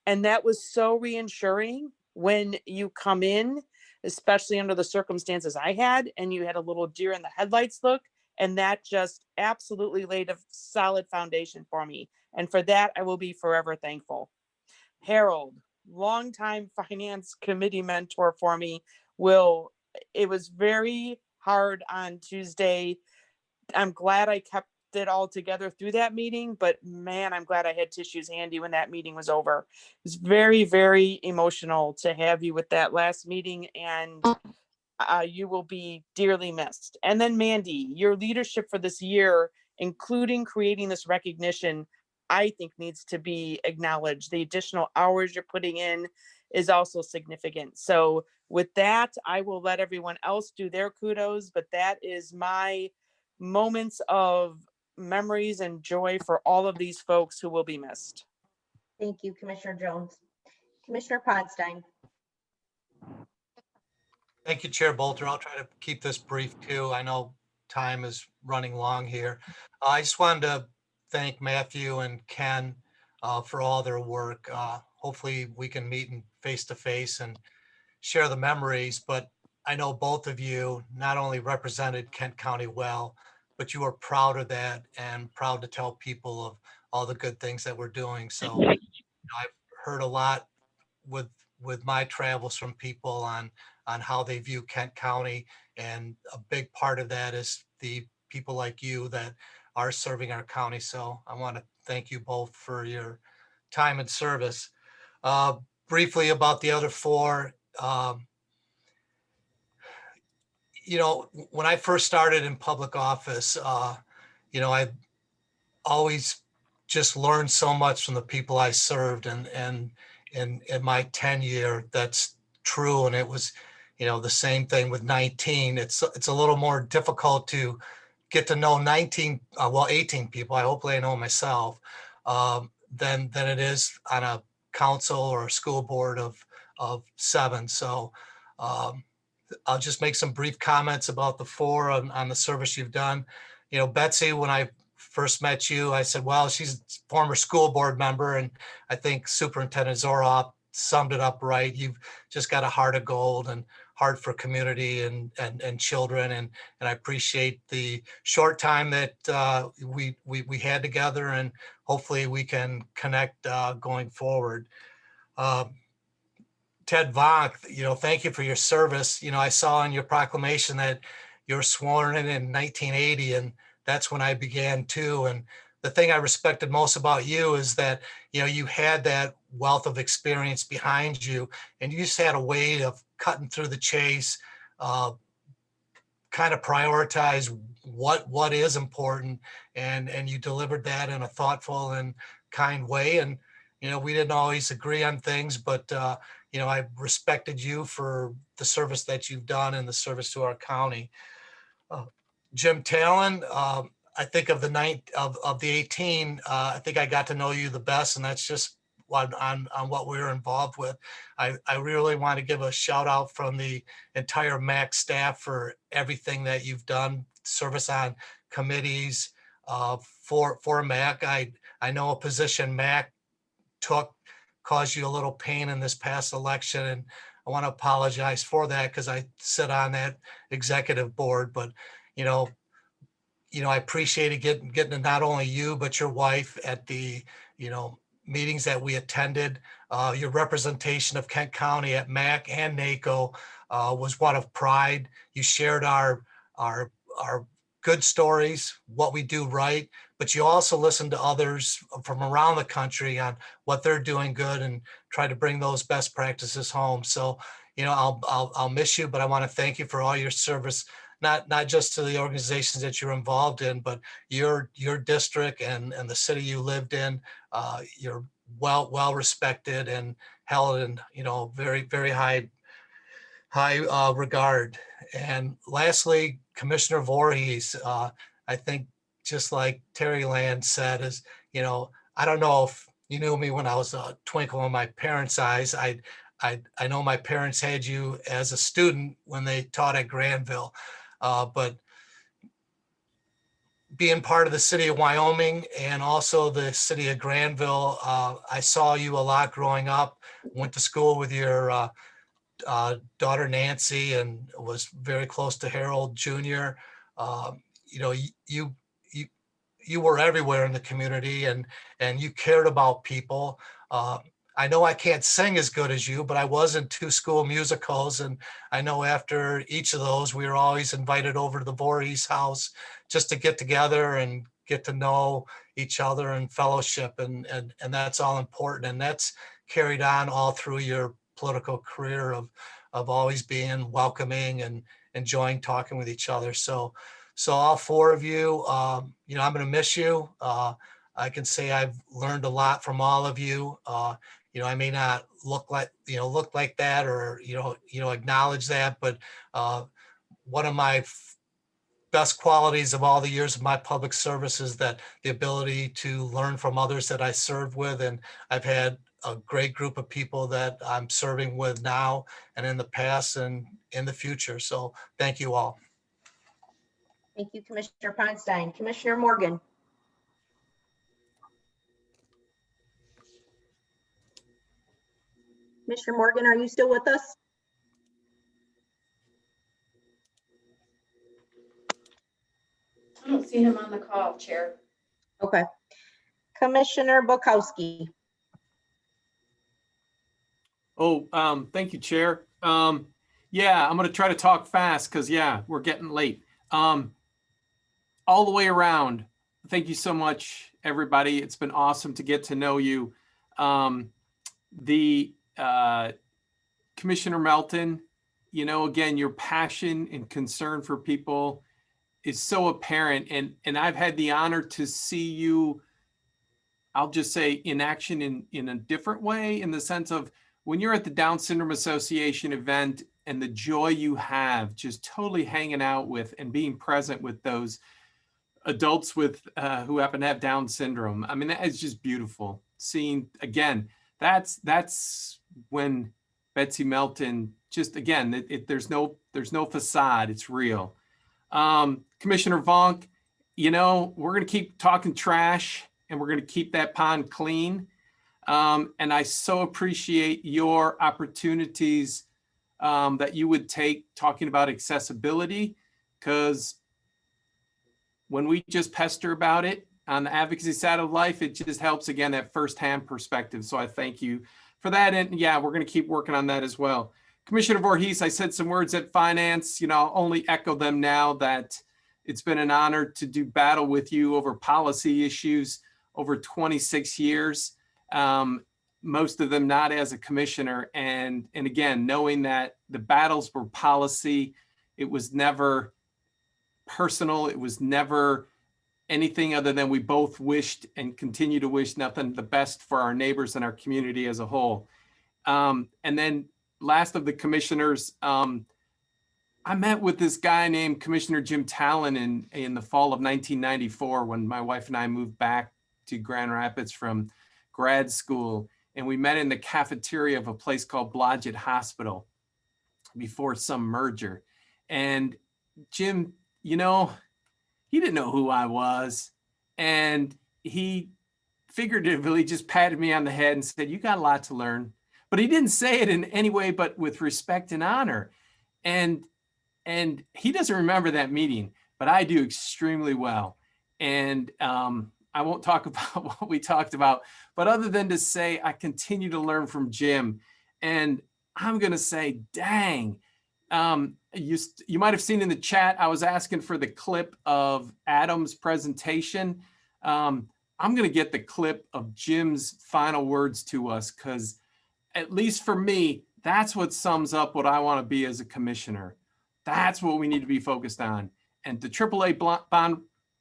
And that was so reassuring when you come in, especially under the circumstances I had, and you had a little deer in the headlights look. And that just absolutely laid a solid foundation for me. And for that, I will be forever thankful. Harold, longtime finance committee mentor for me, it was very hard on Tuesday. I'm glad I kept it all together through that meeting, but man, I'm glad I had tissues handy when that meeting was over. It was very, very emotional to have you with that last meeting, and you will be dearly missed. And then Mandy, your leadership for this year, including creating this recognition, I think needs to be acknowledged. The additional hours you're putting in is also significant. So with that, I will let everyone else do their kudos, but that is my moments of memories and joy for all of these folks who will be missed. Thank you, Commissioner Jones. Commissioner Podstein. Thank you, Chair Bolter. I'll try to keep this brief too. I know time is running long here. I just wanted to thank Matthew and Ken for all their work. Hopefully we can meet in face to face and share the memories, but I know both of you not only represented Kent County well, but you are proud of that and proud to tell people of all the good things that we're doing. So you know, I've heard a lot with my travels from people on how they view Kent County. And a big part of that is the people like you that are serving our county. So I want to thank you both for your time and service. Briefly about the other four, you know, when I first started in public office, you know, I always just learned so much from the people I served, and in my tenure, that's true. And it was, you know, the same thing with 19. It's a little more difficult to get to know 18 people. I hopefully I know myself, than it is on a council or a school board of 7. So I'll just make some brief comments about the 4 on the service you've done. You know, Betsy, when I first met you, I said, well, she's a former school board member. And I think Superintendent Zorop summed it up right. You've just got a heart of gold and heart for community and children. And I appreciate the short time that we had together, and hopefully we can connect going forward. Ted Vonk, you know, thank you for your service. You know, I saw in your proclamation that you were sworn in 1980, and that's when I began too. And the thing I respected most about you is that, you had that wealth of experience behind you, and you just had a way of cutting through the chase, kind of prioritize what is important, and you delivered that in a thoughtful and kind way. And we didn't always agree on things, but I respected you for the service that you've done and the service to our county. Jim Talon, I think of the 18, I think I got to know you the best, and that's just on what we were involved with. I really want to give a shout out from the entire MAC staff for everything that you've done, service on committees for MAC. I know a position MAC took caused you a little pain in this past election, and I want to apologize for that because I sit on that executive board. But I appreciated getting to not only you but your wife at the meetings that we attended. Your representation of Kent County at MAC and NACO was one of pride. You shared our good stories, what we do right, but you also listen to others from around the country on what they're doing good and try to bring those best practices home. So, I'll miss you, but I want to thank you for all your service, not just to the organizations that you're involved in, but your district and the city you lived in. You're well respected and held in very, very high regard. And lastly, Commissioner Voorhees, I think just like Terry Land said, is, I don't know if you knew me when I was a twinkle in my parents' eyes. I know my parents had you as a student when they taught at Granville, but being part of the city of Wyoming and also the city of Granville, I saw you a lot growing up, went to school with your daughter Nancy and was very close to Harold Jr. You were everywhere in the community, and you cared about people. I know I can't sing as good as you, but I was in 2 school musicals, and I know after each of those, we were always invited over to the Voorhees house just to get together and get to know each other and fellowship, and that's all important, and that's carried on all through your political career of always being welcoming and enjoying talking with each other. So all 4 of you, I'm going to miss you. I can say I've learned a lot from all of you. I may not look like that or, acknowledge that, but one of my best qualities of all the years of my public service is that the ability to learn from others that I served with. And I've had a great group of people that I'm serving with now and in the past and in the future. So thank you all. Thank you, Commissioner Ponstein. Commissioner Morgan. Commissioner Morgan, are you still with us? I don't see him on the call, Chair. Okay. Commissioner Bukowski. Oh, thank you, Chair. Yeah, I'm going to try to talk fast because, yeah, we're getting late. All the way around, thank you so much, everybody. It's been awesome to get to know you. Commissioner Melton, again, your passion and concern for people is so apparent. And I've had the honor to see you, I'll just say, in action in a different way, in the sense of when you're at the Down Syndrome Association event and the joy you have just totally hanging out with and being present with those adults with who happen to have Down syndrome. I mean, it's just beautiful seeing, again, that's when Betsy Melton just, again, there's no facade, it's real. Commissioner Vonk, we're going to keep talking trash and we're going to keep that pond clean. And I so appreciate your opportunities that you would take talking about accessibility, because when we just pester about it on the advocacy side of life, it just helps, again, that firsthand perspective. So I thank you for that. And yeah, we're going to keep working on that as well. Commissioner Voorhees, I said some words at finance, I'll only echo them now. That It's been an honor to do battle with you over policy issues over 26 years. Most of them not as a commissioner. And again, knowing that the battles were policy, it was never personal. It was never anything other than we both wished and continue to wish nothing the best for our neighbors and our community as a whole. And then last of the commissioners, I met with this guy named Commissioner Jim Talon in the fall of 1994 when my wife and I moved back to Grand Rapids from grad school. And we met in the cafeteria of a place called Blodgett Hospital before some merger. And Jim, you know, he didn't know who I was. And he figuratively just patted me on the head and said, "You got a lot to learn." But he didn't say it in any way but with respect and honor. And he doesn't remember that meeting, but I do extremely well. And I won't talk about what we talked about, but other than to say, I continue to learn from Jim. And I'm going to say, dang, you might have seen in the chat, I was asking for the clip of Adam's presentation. I'm going to get the clip of Jim's final words to us, because at least for me, that's what sums up what I want to be as a commissioner. That's what we need to be focused on. And the AAA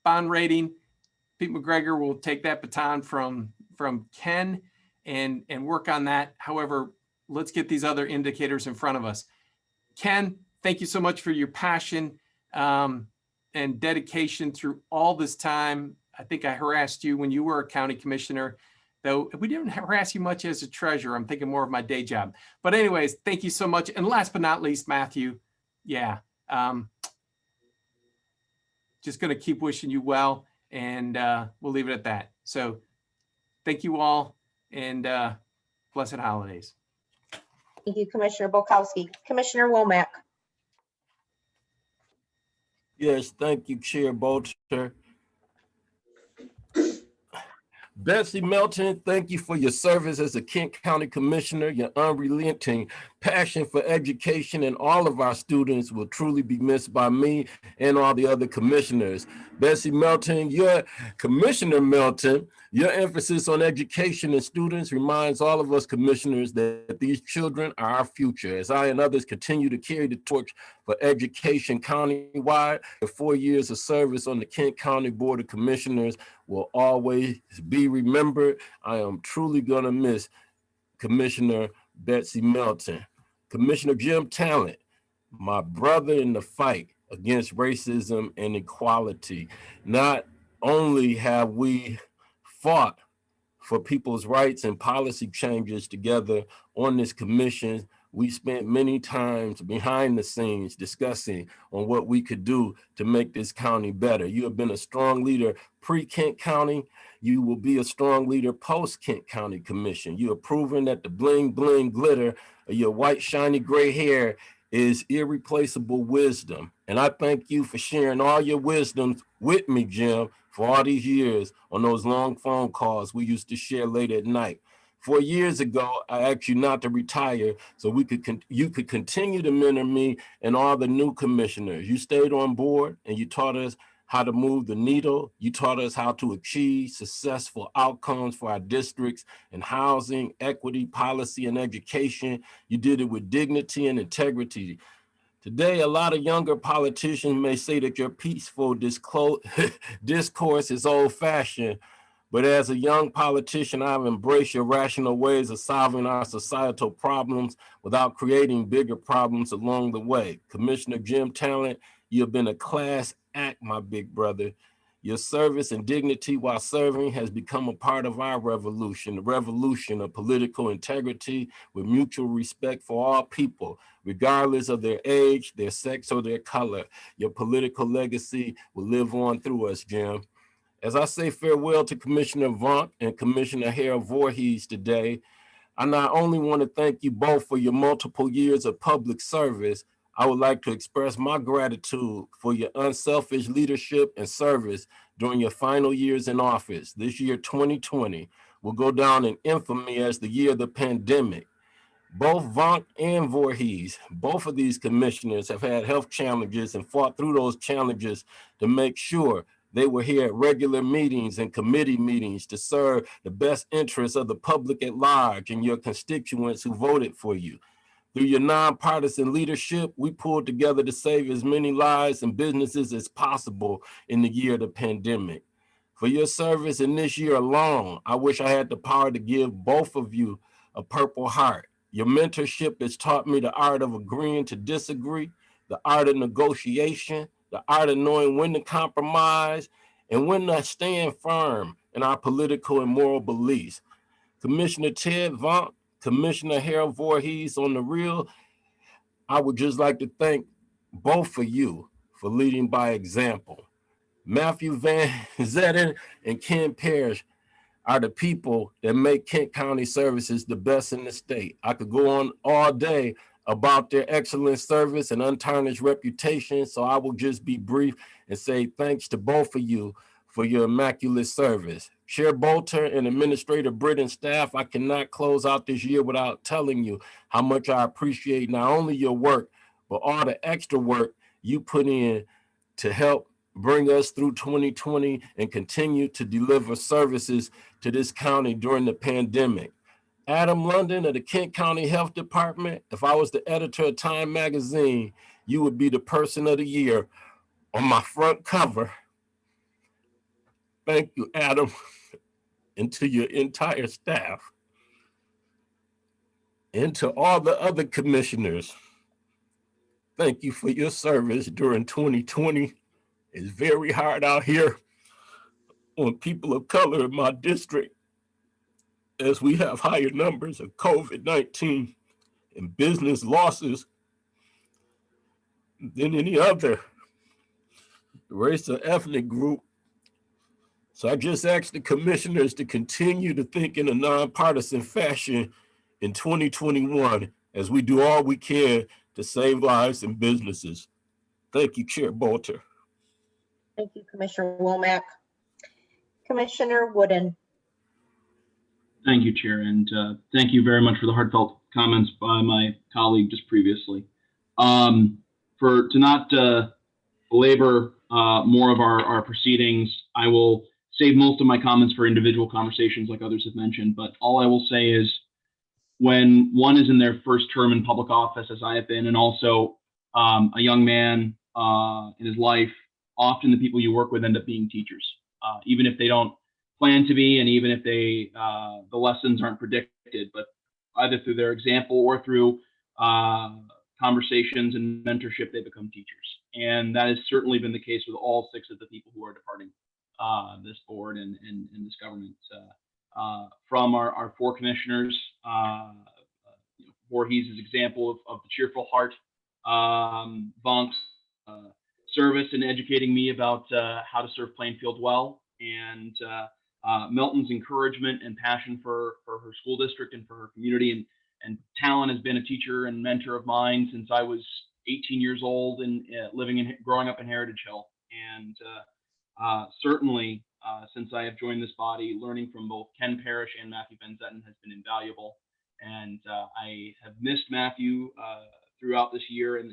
bond rating, Pete McGregor will take that baton from Ken and work on that. However, let's get these other indicators in front of us. Ken, thank you so much for your passion and dedication through all this time. I think I harassed you when you were a county commissioner, though we didn't harass you much as a treasurer. I'm thinking more of my day job. But anyways, thank you so much. And last but not least, Matthew, yeah, just going to keep wishing you well, and we'll leave it at that. So thank you all, and blessed holidays. Thank you, Commissioner Bolkowski. Commissioner Womack. Yes, thank you, Chair Bolter. Betsy Melton, thank you for your service as a Kent County Commissioner. Your unrelenting passion for education and all of our students will truly be missed by me and all the other commissioners. Betsy Melton, Commissioner Melton, your emphasis on education and students reminds all of us commissioners that these children are our future. As I and others continue to carry the torch for education countywide, the 4 years of service on the Kent County Board of Commissioners will always be remembered. I am truly gonna miss Commissioner Betsy Melton. Commissioner Jim Talent, my brother in the fight against racism and equality. Not only have we fought for people's rights and policy changes together on this commission, we spent many times behind the scenes discussing on what we could do to make this county better. You have been a strong leader pre-Kent County. You will be a strong leader post-Kent County Commission. You have proven that the bling, bling, glitter of your white, shiny gray hair is irreplaceable wisdom. And I thank you for sharing all your wisdom with me, Jim, for all these years on those long phone calls we used to share late at night. 4 years ago, I asked you not to retire so you could continue to mentor me and all the new commissioners. You stayed on board and you taught us how to move the needle. You taught us how to achieve successful outcomes for our districts in housing, equity, policy, and education. You did it with dignity and integrity. Today, a lot of younger politicians may say that your peaceful discourse is old-fashioned, but as a young politician, I've embraced your rational ways of solving our societal problems without creating bigger problems along the way. Commissioner Jim Talent, you have been a class act, my big brother. Your service and dignity while serving has become a part of our revolution, the revolution of political integrity with mutual respect for all people, regardless of their age, their sex, or their color. Your political legacy will live on through us, Jim. As I say farewell to Commissioner Vonk and Commissioner Harold Voorhees today, I not only want to thank you both for your multiple years of public service, I would like to express my gratitude for your unselfish leadership and service during your final years in office. This year, 2020, will go down in infamy as the year of the pandemic. Both Vonk and Voorhees, both of these commissioners have had health challenges and fought through those challenges to make sure they were here at regular meetings and committee meetings to serve the best interests of the public at large and your constituents who voted for you. Through your nonpartisan leadership, we pulled together to save as many lives and businesses as possible in the year of the pandemic. For your service in this year alone, I wish I had the power to give both of you a Purple Heart. Your mentorship has taught me the art of agreeing to disagree, the art of negotiation, the art of knowing when to compromise, and when to stand firm in our political and moral beliefs. Commissioner Ted Vonk, Commissioner Harold Voorhees, on the real, I would just like to thank both of you for leading by example. Matthew Vanzetten and Ken Parish are the people that make Kent County Services the best in the state. I could go on all day about their excellent service and untarnished reputation, so I will just be brief and say thanks to both of you for your immaculate service. Chair Bolter and Administrator Britt and staff, I cannot close out this year without telling you how much I appreciate not only your work, but all the extra work you put in to help bring us through 2020 and continue to deliver services to this county during the pandemic. Adam London of the Kent County Health Department, if I was the editor of Time magazine, you would be the person of the year on my front cover. Thank you, Adam, and to your entire staff. And to all the other commissioners, thank you for your service during 2020. It's very hard out here on people of color in my district as we have higher numbers of COVID-19 and business losses than any other race or ethnic group. So I just ask the commissioners to continue to think in a nonpartisan fashion in 2021 as we do all we can to save lives and businesses. Thank you, Chair Bolter. Thank you, Commissioner Womack. Commissioner Wooden. Thank you, Chair, and thank you very much for the heartfelt comments by my colleague just previously. To not belabor more of our proceedings, I will save most of my comments for individual conversations like others have mentioned, but all I will say is when one is in their first term in public office, as I have been, and also a young man in his life, often the people you work with end up being teachers, even if they don't plan to be, and even if they the lessons aren't predicted, but either through their example or through conversations and mentorship, they become teachers. And that has certainly been the case with all 6 of the people who are departing this board and this government. From our 4 commissioners, Voorhees' example of the cheerful heart, Vonk's service in educating me about how to serve Plainfield well, and Melton's encouragement and passion for her school district and for her community. And Talon has been a teacher and mentor of mine since I was 18 years old and growing up in Heritage Hill. And certainly since I have joined this body, learning from both Ken Parish and Matthew Vanzetten has been invaluable. And I have missed Matthew throughout this year, and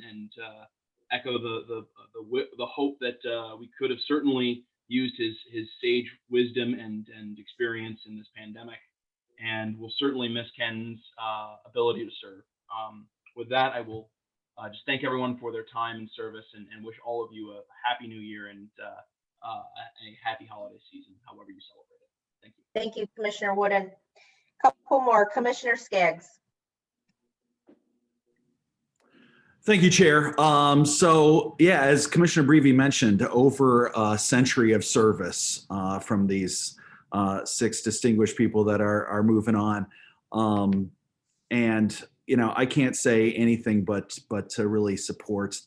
echo the hope that we could have certainly used his sage wisdom and experience in this pandemic, and we'll certainly miss Ken's ability to serve. With that, I will just thank everyone for their time and service, and wish all of you a happy new year and a happy holiday season, however you celebrate it. Thank you. Thank you, Commissioner Wooden. Couple more. Commissioner Skaggs. Thank you, Chair. So yeah, as Commissioner Breivy mentioned, over a century of service from these 6 distinguished people that are moving on. And, I can't say anything but to really support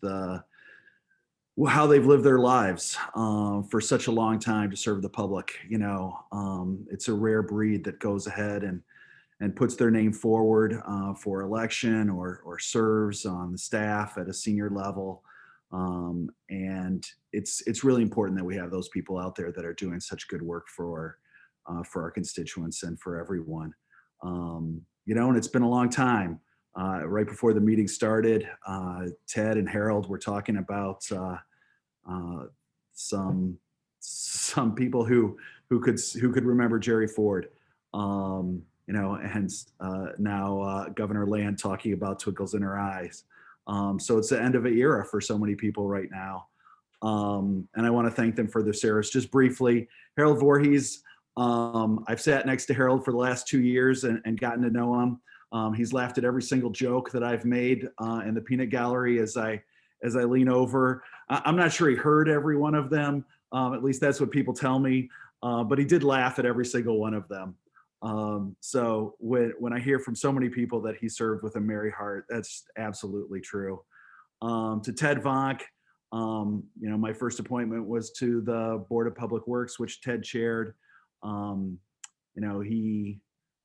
how they've lived their lives for such a long time to serve the public. It's a rare breed that goes ahead and puts their name forward for election or serves on the staff at a senior level. And it's really important that we have those people out there that are doing such good work for our constituents and for everyone. And it's been a long time. Right before the meeting started, Ted and Harold were talking about some people who could remember Jerry Ford, you know, and now Governor Land talking about twinkles in her eyes. So it's the end of an era for so many people right now. And I want to thank them for their service. Just briefly, Harold Voorhees, I've sat next to Harold for the last 2 years and gotten to know him. He's laughed at every single joke that I've made in the peanut gallery as I lean over. I'm not sure he heard every one of them. At least that's what people tell me. But he did laugh at every single one of them. So when I hear from so many people that he served with a merry heart, that's absolutely true. To Ted Vonk, you know, my first appointment was to the Board of Public Works, which Ted chaired. You know, he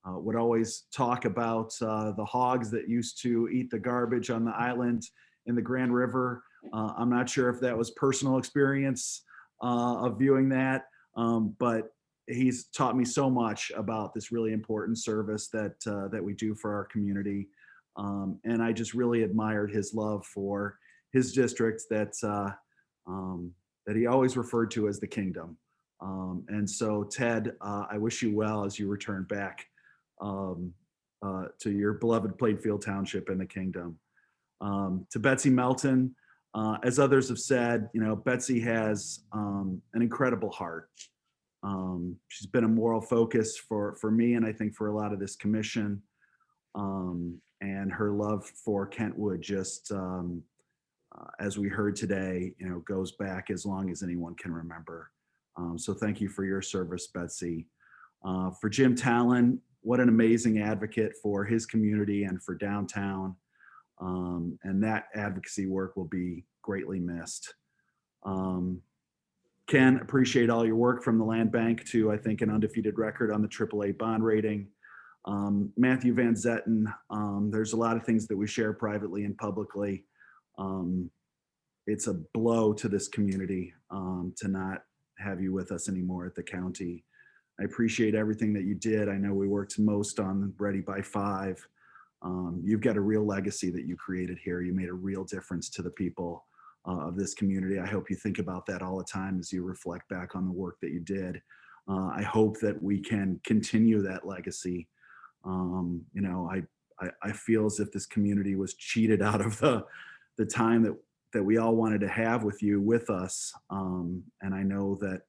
would always talk about the hogs that used to eat the garbage on the island in the Grand River. I'm not sure if that was personal experience of viewing that, but he's taught me so much about this really important service that we do for our community. And I just really admired his love for his district that he always referred to as the kingdom. And so Ted, I wish you well as you return back to your beloved Plainfield Township and the kingdom. To Betsy Melton, as others have said, you know, Betsy has an incredible heart. She's been a moral focus for me, and I think for a lot of this commission. And her love for Kentwood just, as we heard today, you know, goes back as long as anyone can remember. So thank you for your service, Betsy. For Jim Talon, what an amazing advocate for his community and for downtown. And that advocacy work will be greatly missed. Ken, appreciate all your work from the land bank to, I think, an undefeated record on the AAA bond rating. Matthew Vanzetten, there's a lot of things that we share privately and publicly. It's a blow to this community to not have you with us anymore at the county. I appreciate everything that you did. I know we worked most on Ready by 5. You've got a real legacy that you created here. You made a real difference to the people of this community. I hope you think about that all the time as you reflect back on the work that you did. I hope that we can continue that legacy. You know, I feel as if this community was cheated out of the time that we all wanted to have with you with us. And I know that,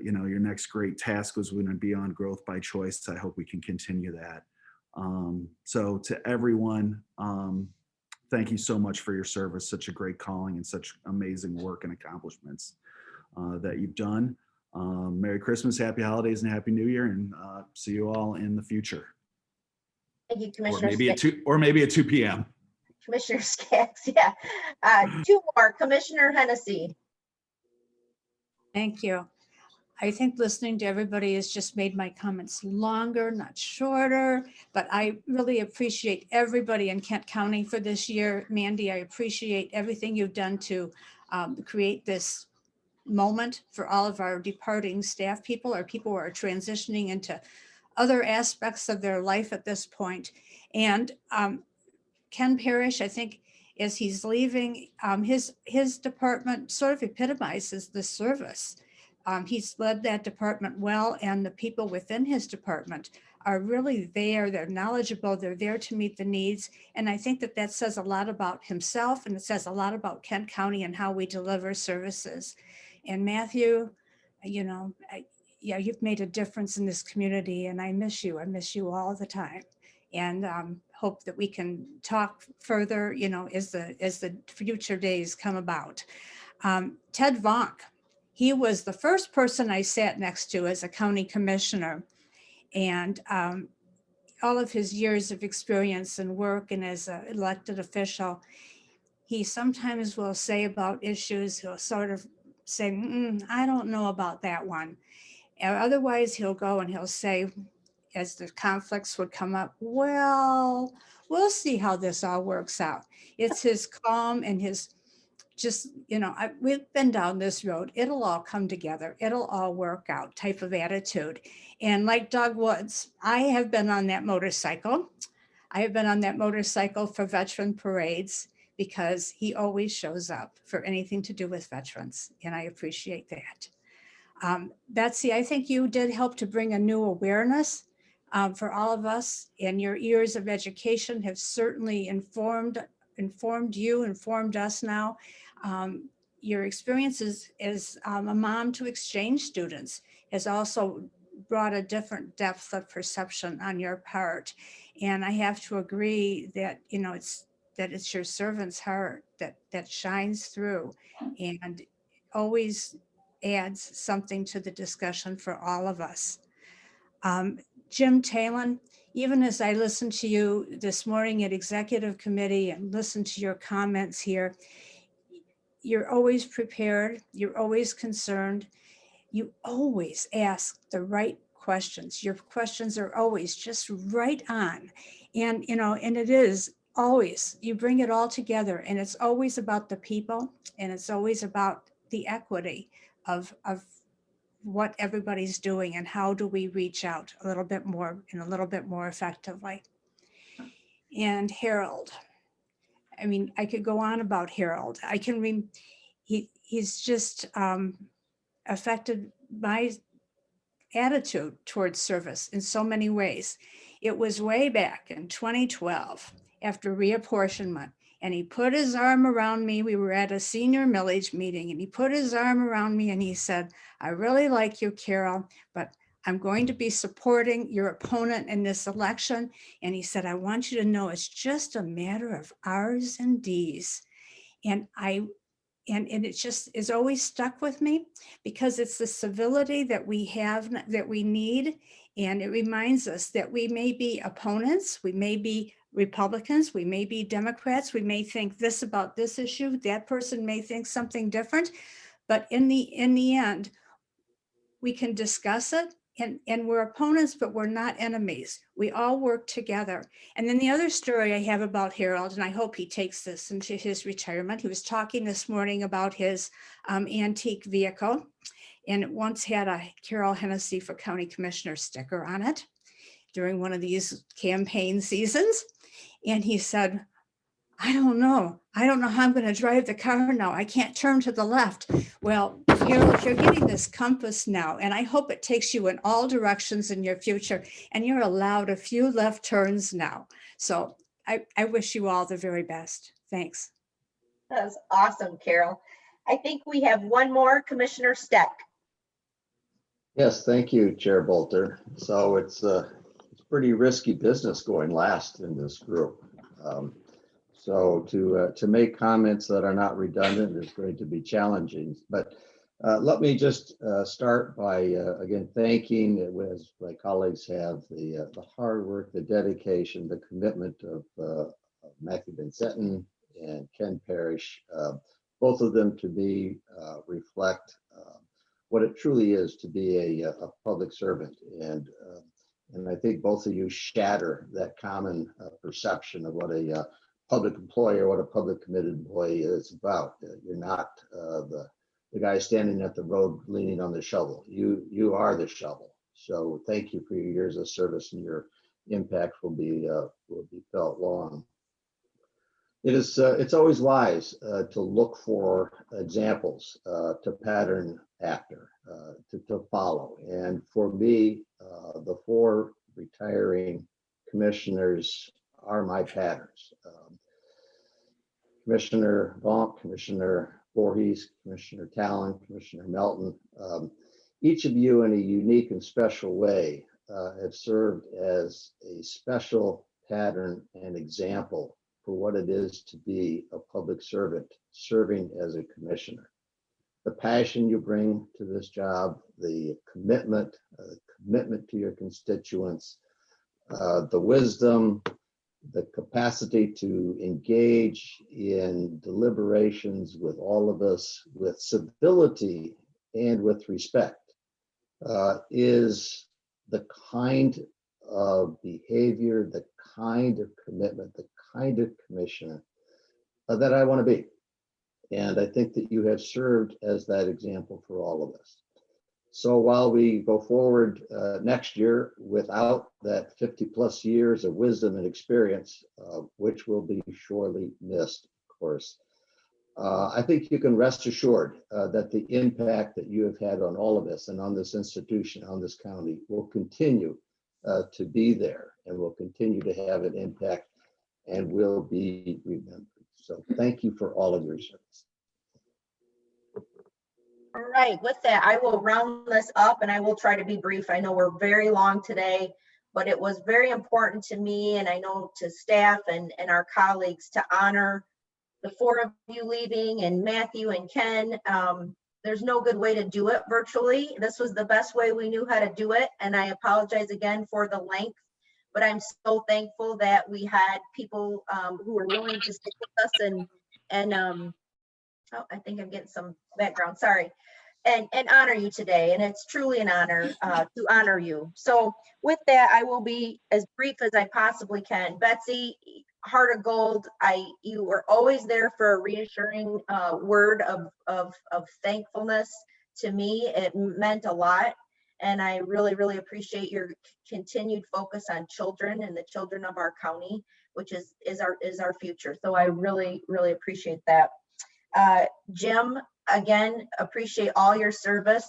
you know, your next great task was going to be on growth by choice. I hope we can continue that. So to everyone, thank you so much for your service, such a great calling and such amazing work and accomplishments that you've done. Merry Christmas, Happy Holidays, and Happy New Year, and see you all in the future. Thank you, Or Commissioner. maybe at 2 p.m. Commissioner Skaggs, yeah. 2 more, Commissioner Hennessy. Thank you. I think listening to everybody has just made my comments longer, not shorter, but I really appreciate everybody in Kent County for this year. Mandy, I appreciate everything you've done to create this moment for all of our departing staff people or people who are transitioning into other aspects of their life at this point. And Ken Parish, I think, as he's leaving, his department sort of epitomizes the service. He's led that department well, and the people within his department are really there. They're knowledgeable. They're there to meet the needs. And I think that says a lot about himself, and it says a lot about Kent County and how we deliver services. And Matthew, you know, yeah, you've made a difference in this community, and I miss you. I miss you all the time. And hope that we can talk further, you know, as the future days come about. Ted Vonk, he was the first person I sat next to as a county commissioner, and all of his years of experience and work and as an elected official, he sometimes will say about issues, he'll sort of say, I don't know about that one. And otherwise he'll go and he'll say, as the conflicts would come up, well, we'll see how this all works out. It's his calm and his just, you know, we've been down this road. It'll all come together. It'll all work out type of attitude. And like Doug Woods, I have been on that motorcycle. I have been on that motorcycle for veteran parades because he always shows up for anything to do with veterans, and I appreciate that. Betsy, I think you did help to bring a new awareness for all of us, and your years of education have certainly informed you, informed us now. Your experiences as a mom to exchange students has also brought a different depth of perception on your part. And I have to agree that, you know, it's your servant's heart that shines through and always adds something to the discussion for all of us. Jim Talon, even as I listened to you this morning at executive committee and listened to your comments here, you're always prepared, you're always concerned, you always ask the right questions. Your questions are always just right on. And, you know, and it is always, you bring it all together, and it's always about the people, and it's always about the equity of what everybody's doing and how do we reach out a little bit more and a little bit more effectively. And Harold, I mean, I could go on about Harold. I can he's just affected my attitude towards service in so many ways. It was way back in 2012 after reapportionment, and he put his arm around me. We were at a senior millage meeting, and he put his arm around me and he said, "I really like you, Carol, but I'm going to be supporting your opponent in this election." And he said, "I want you to know it's just a matter of R's and D's." And and it just is always stuck with me because it's the civility that we have, that we need. And it reminds us that we may be opponents, we may be Republicans, we may be Democrats, we may think this about this issue, that person may think something different, but in the end, we can discuss it, and we're opponents, but we're not enemies. We all work together. And then the other story I have about Harold, and I hope he takes this into his retirement. He was talking this morning about his antique vehicle, and it once had a Carol Hennessy for County Commissioner sticker on it during one of these campaign seasons. And he said, I don't know how I'm going to drive the car now. I can't turn to the left. Well, Harold, you're getting this compass now, and I hope it takes you in all directions in your future, and you're allowed a few left turns now. So I wish you all the very best. Thanks. That's awesome, Carol. I think we have one more, Commissioner Steck. Yes, thank you, Chair Bolter. So it's pretty risky business going last in this group. So to make comments that are not redundant is going to be challenging. But let me just start by again thanking, as my colleagues have, the hard work, the dedication, the commitment of Matthew Vanzetten and Ken Parish, both of them to me reflect what it truly is to be a public servant. And I think both of you shatter that common perception of what a public employee or what a public committed employee is about. You're not the guy standing at the road leaning on the shovel. You are the shovel. So thank you for your years of service, and your impact will be felt long. It's always wise to look for examples to pattern after, to follow. And for me, the four retiring commissioners are my patterns. Commissioner Vonk, Commissioner Voorhees, Commissioner Talon, Commissioner Melton, each of you in a unique and special way have served as a special pattern and example for what it is to be a public servant serving as a commissioner. The passion you bring to this job, the commitment to your constituents, the wisdom, the capacity to engage in deliberations with all of us with civility and with respect is the kind of behavior, the kind of commitment, the kind of commissioner that I want to be. And I think that you have served as that example for all of us. So while we go forward next year without that 50+ years of wisdom and experience, which will be sorely missed, of course, I think you can rest assured that the impact that you have had on all of us and on this institution, on this county, will continue to be there and will continue to have an impact and will be remembered. So thank you for all of your service. All right, with that, I will round this up and I will try to be brief. I know we're very long today, but it was very important to me and I know to staff and our colleagues to honor the 4 of you leaving and Matthew and Ken. There's no good way to do it virtually. This was the best way we knew how to do it. And I apologize again for the length, but I'm so thankful that we had people who were willing to stick with us and oh, I think I'm getting some background, sorry. And honor you today. And it's truly an honor to honor you. So with that, I will be as brief as I possibly can. Betsy, heart of gold, you were always there for a reassuring word of thankfulness to me. It meant a lot. And I really, really appreciate your continued focus on children and the children of our county, which is our future. So I really, really appreciate that. Jim, again, appreciate all your service.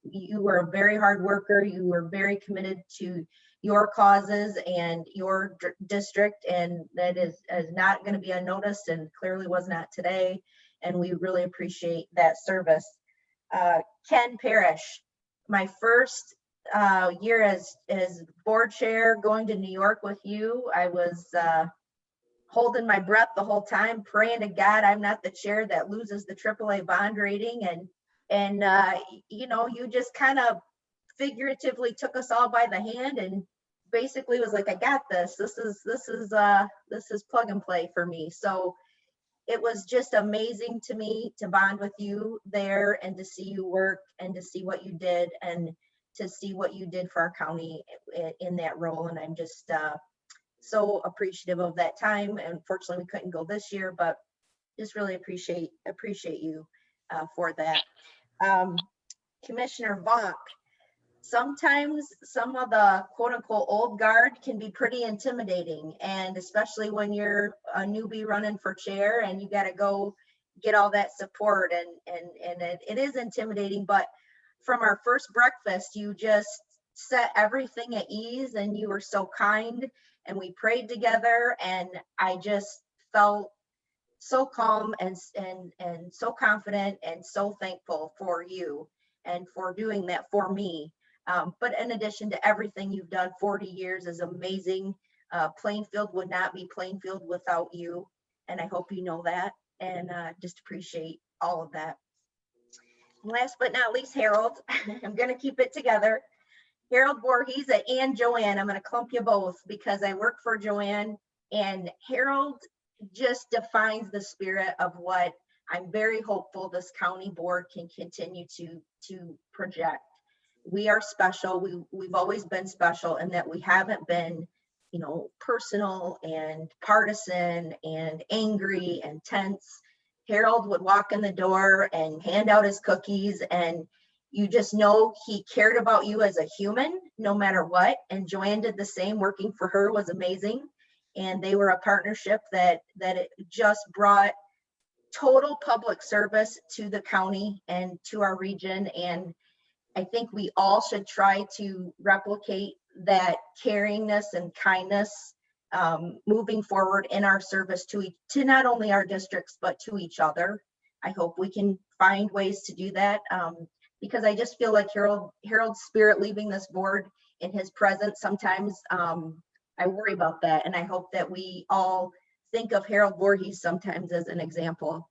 You were a very hard worker. You were very committed to your causes and your district, and that is not going to be unnoticed and clearly was not today. And we really appreciate that service. Ken Parish, my first year as board chair going to New York with you, I was holding my breath the whole time, praying to God I'm not the chair that loses the AAA bond rating. And you know, you just kind of figuratively took us all by the hand and basically was like, I got this. This is plug and play for me. So it was just amazing to me to bond with you there and to see you work and to see what you did and to see what you did for our county in that role. And I'm just so appreciative of that time. Unfortunately, we couldn't go this year, but just really appreciate you for that. Commissioner Vonk, sometimes some of the quote unquote old guard can be pretty intimidating, and especially when you're a newbie running for chair and you got to go get all that support and it is intimidating. But from our first breakfast, you just set everything at ease and you were so kind and we prayed together, and I just felt so calm and so confident and so thankful for you and for doing that for me. But in addition to everything you've done, 40 years is amazing. Plainfield would not be Plainfield without you. And I hope you know that, and just appreciate all of that. And last but not least, Harold, I'm going to keep it together. Harold Voorhees and Joanne, I'm going to clump you both because I work for Joanne, and Harold just defines the spirit of what I'm very hopeful this county board can continue to project. We are special. We've always been special in that we haven't been, you know, personal and partisan and angry and tense. Harold would walk in the door and hand out his cookies, and you just know he cared about you as a human, no matter what. And Joanne did the same. Working for her was amazing. And they were a partnership that it just brought total public service to the county and to our region. And I think we all should try to replicate that caringness and kindness moving forward in our service to not only our districts, but to each other. I hope we can find ways to do that because I just feel like Harold's spirit leaving this board in his presence, sometimes I worry about that. And I hope that we all think of Harold Voorhees sometimes as an example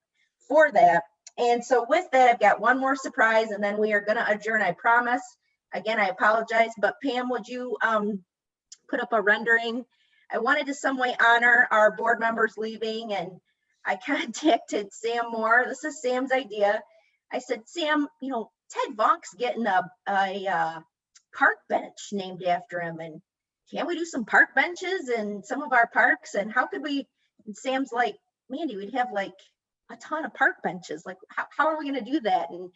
for that. And so with that, I've got one more surprise and then we are going to adjourn, I promise. Again, I apologize, but Pam, would you put up a rendering? I wanted to some way honor our board members leaving, and I contacted Sam Moore. This is Sam's idea. I said, Sam, you know, Ted Vonk's getting a park bench named after him, and can't we do some park benches in some of our parks? And how could we? And Sam's like, Mandy, we'd have like a ton of park benches. Like, how are we going to do that? And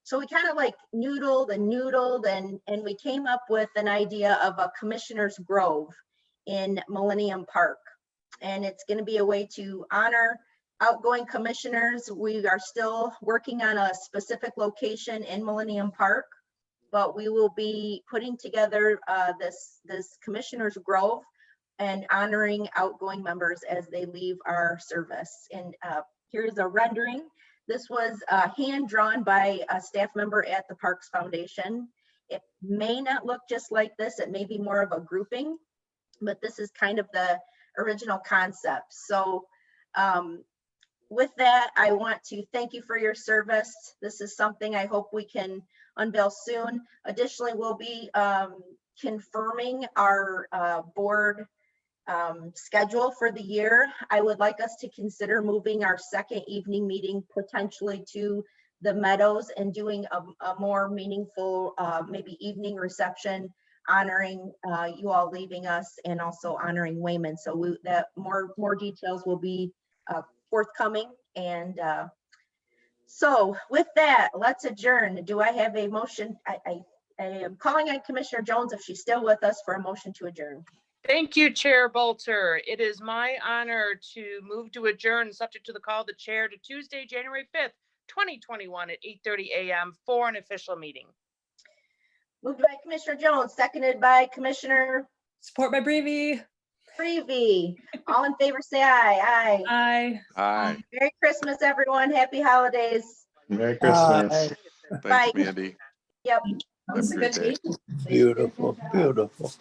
So we kind of like noodled and we came up with an idea of a Commissioner's Grove in Millennium Park. And it's going to be a way to honor outgoing commissioners. We are still working on a specific location in Millennium Park, but we will be putting together this Commissioner's Grove and honoring outgoing members as they leave our service. And here's a rendering. This was hand drawn by a staff member at the Parks Foundation. It may not look just like this. It may be more of a grouping, but this is kind of the original concept. So with that, I want to thank you for your service. This is something I hope we can unveil soon. Additionally, we'll be confirming our board schedule for the year. I would like us to consider moving our second evening meeting potentially to the Meadows and doing a more meaningful maybe evening reception honoring you all leaving us and also honoring Wayman. So that more details will be forthcoming. And so with that, let's adjourn. Do I have a motion? I am calling on Commissioner Jones if she's still with us for a motion to adjourn. Thank you, Chair Bolter. It is my honor to move to adjourn, subject to the call of the chair, to Tuesday, January 5th, 2021 at 8:30 a.m. for an official meeting. Moved by Commissioner Jones, seconded by Commissioner. Support by Brevi. Brevi. All in favor, say aye. Aye. Aye. Merry Christmas, everyone. Happy holidays. Merry Christmas. Bye. Thanks, Mandy. Yep. Have a great day. Beautiful, beautiful.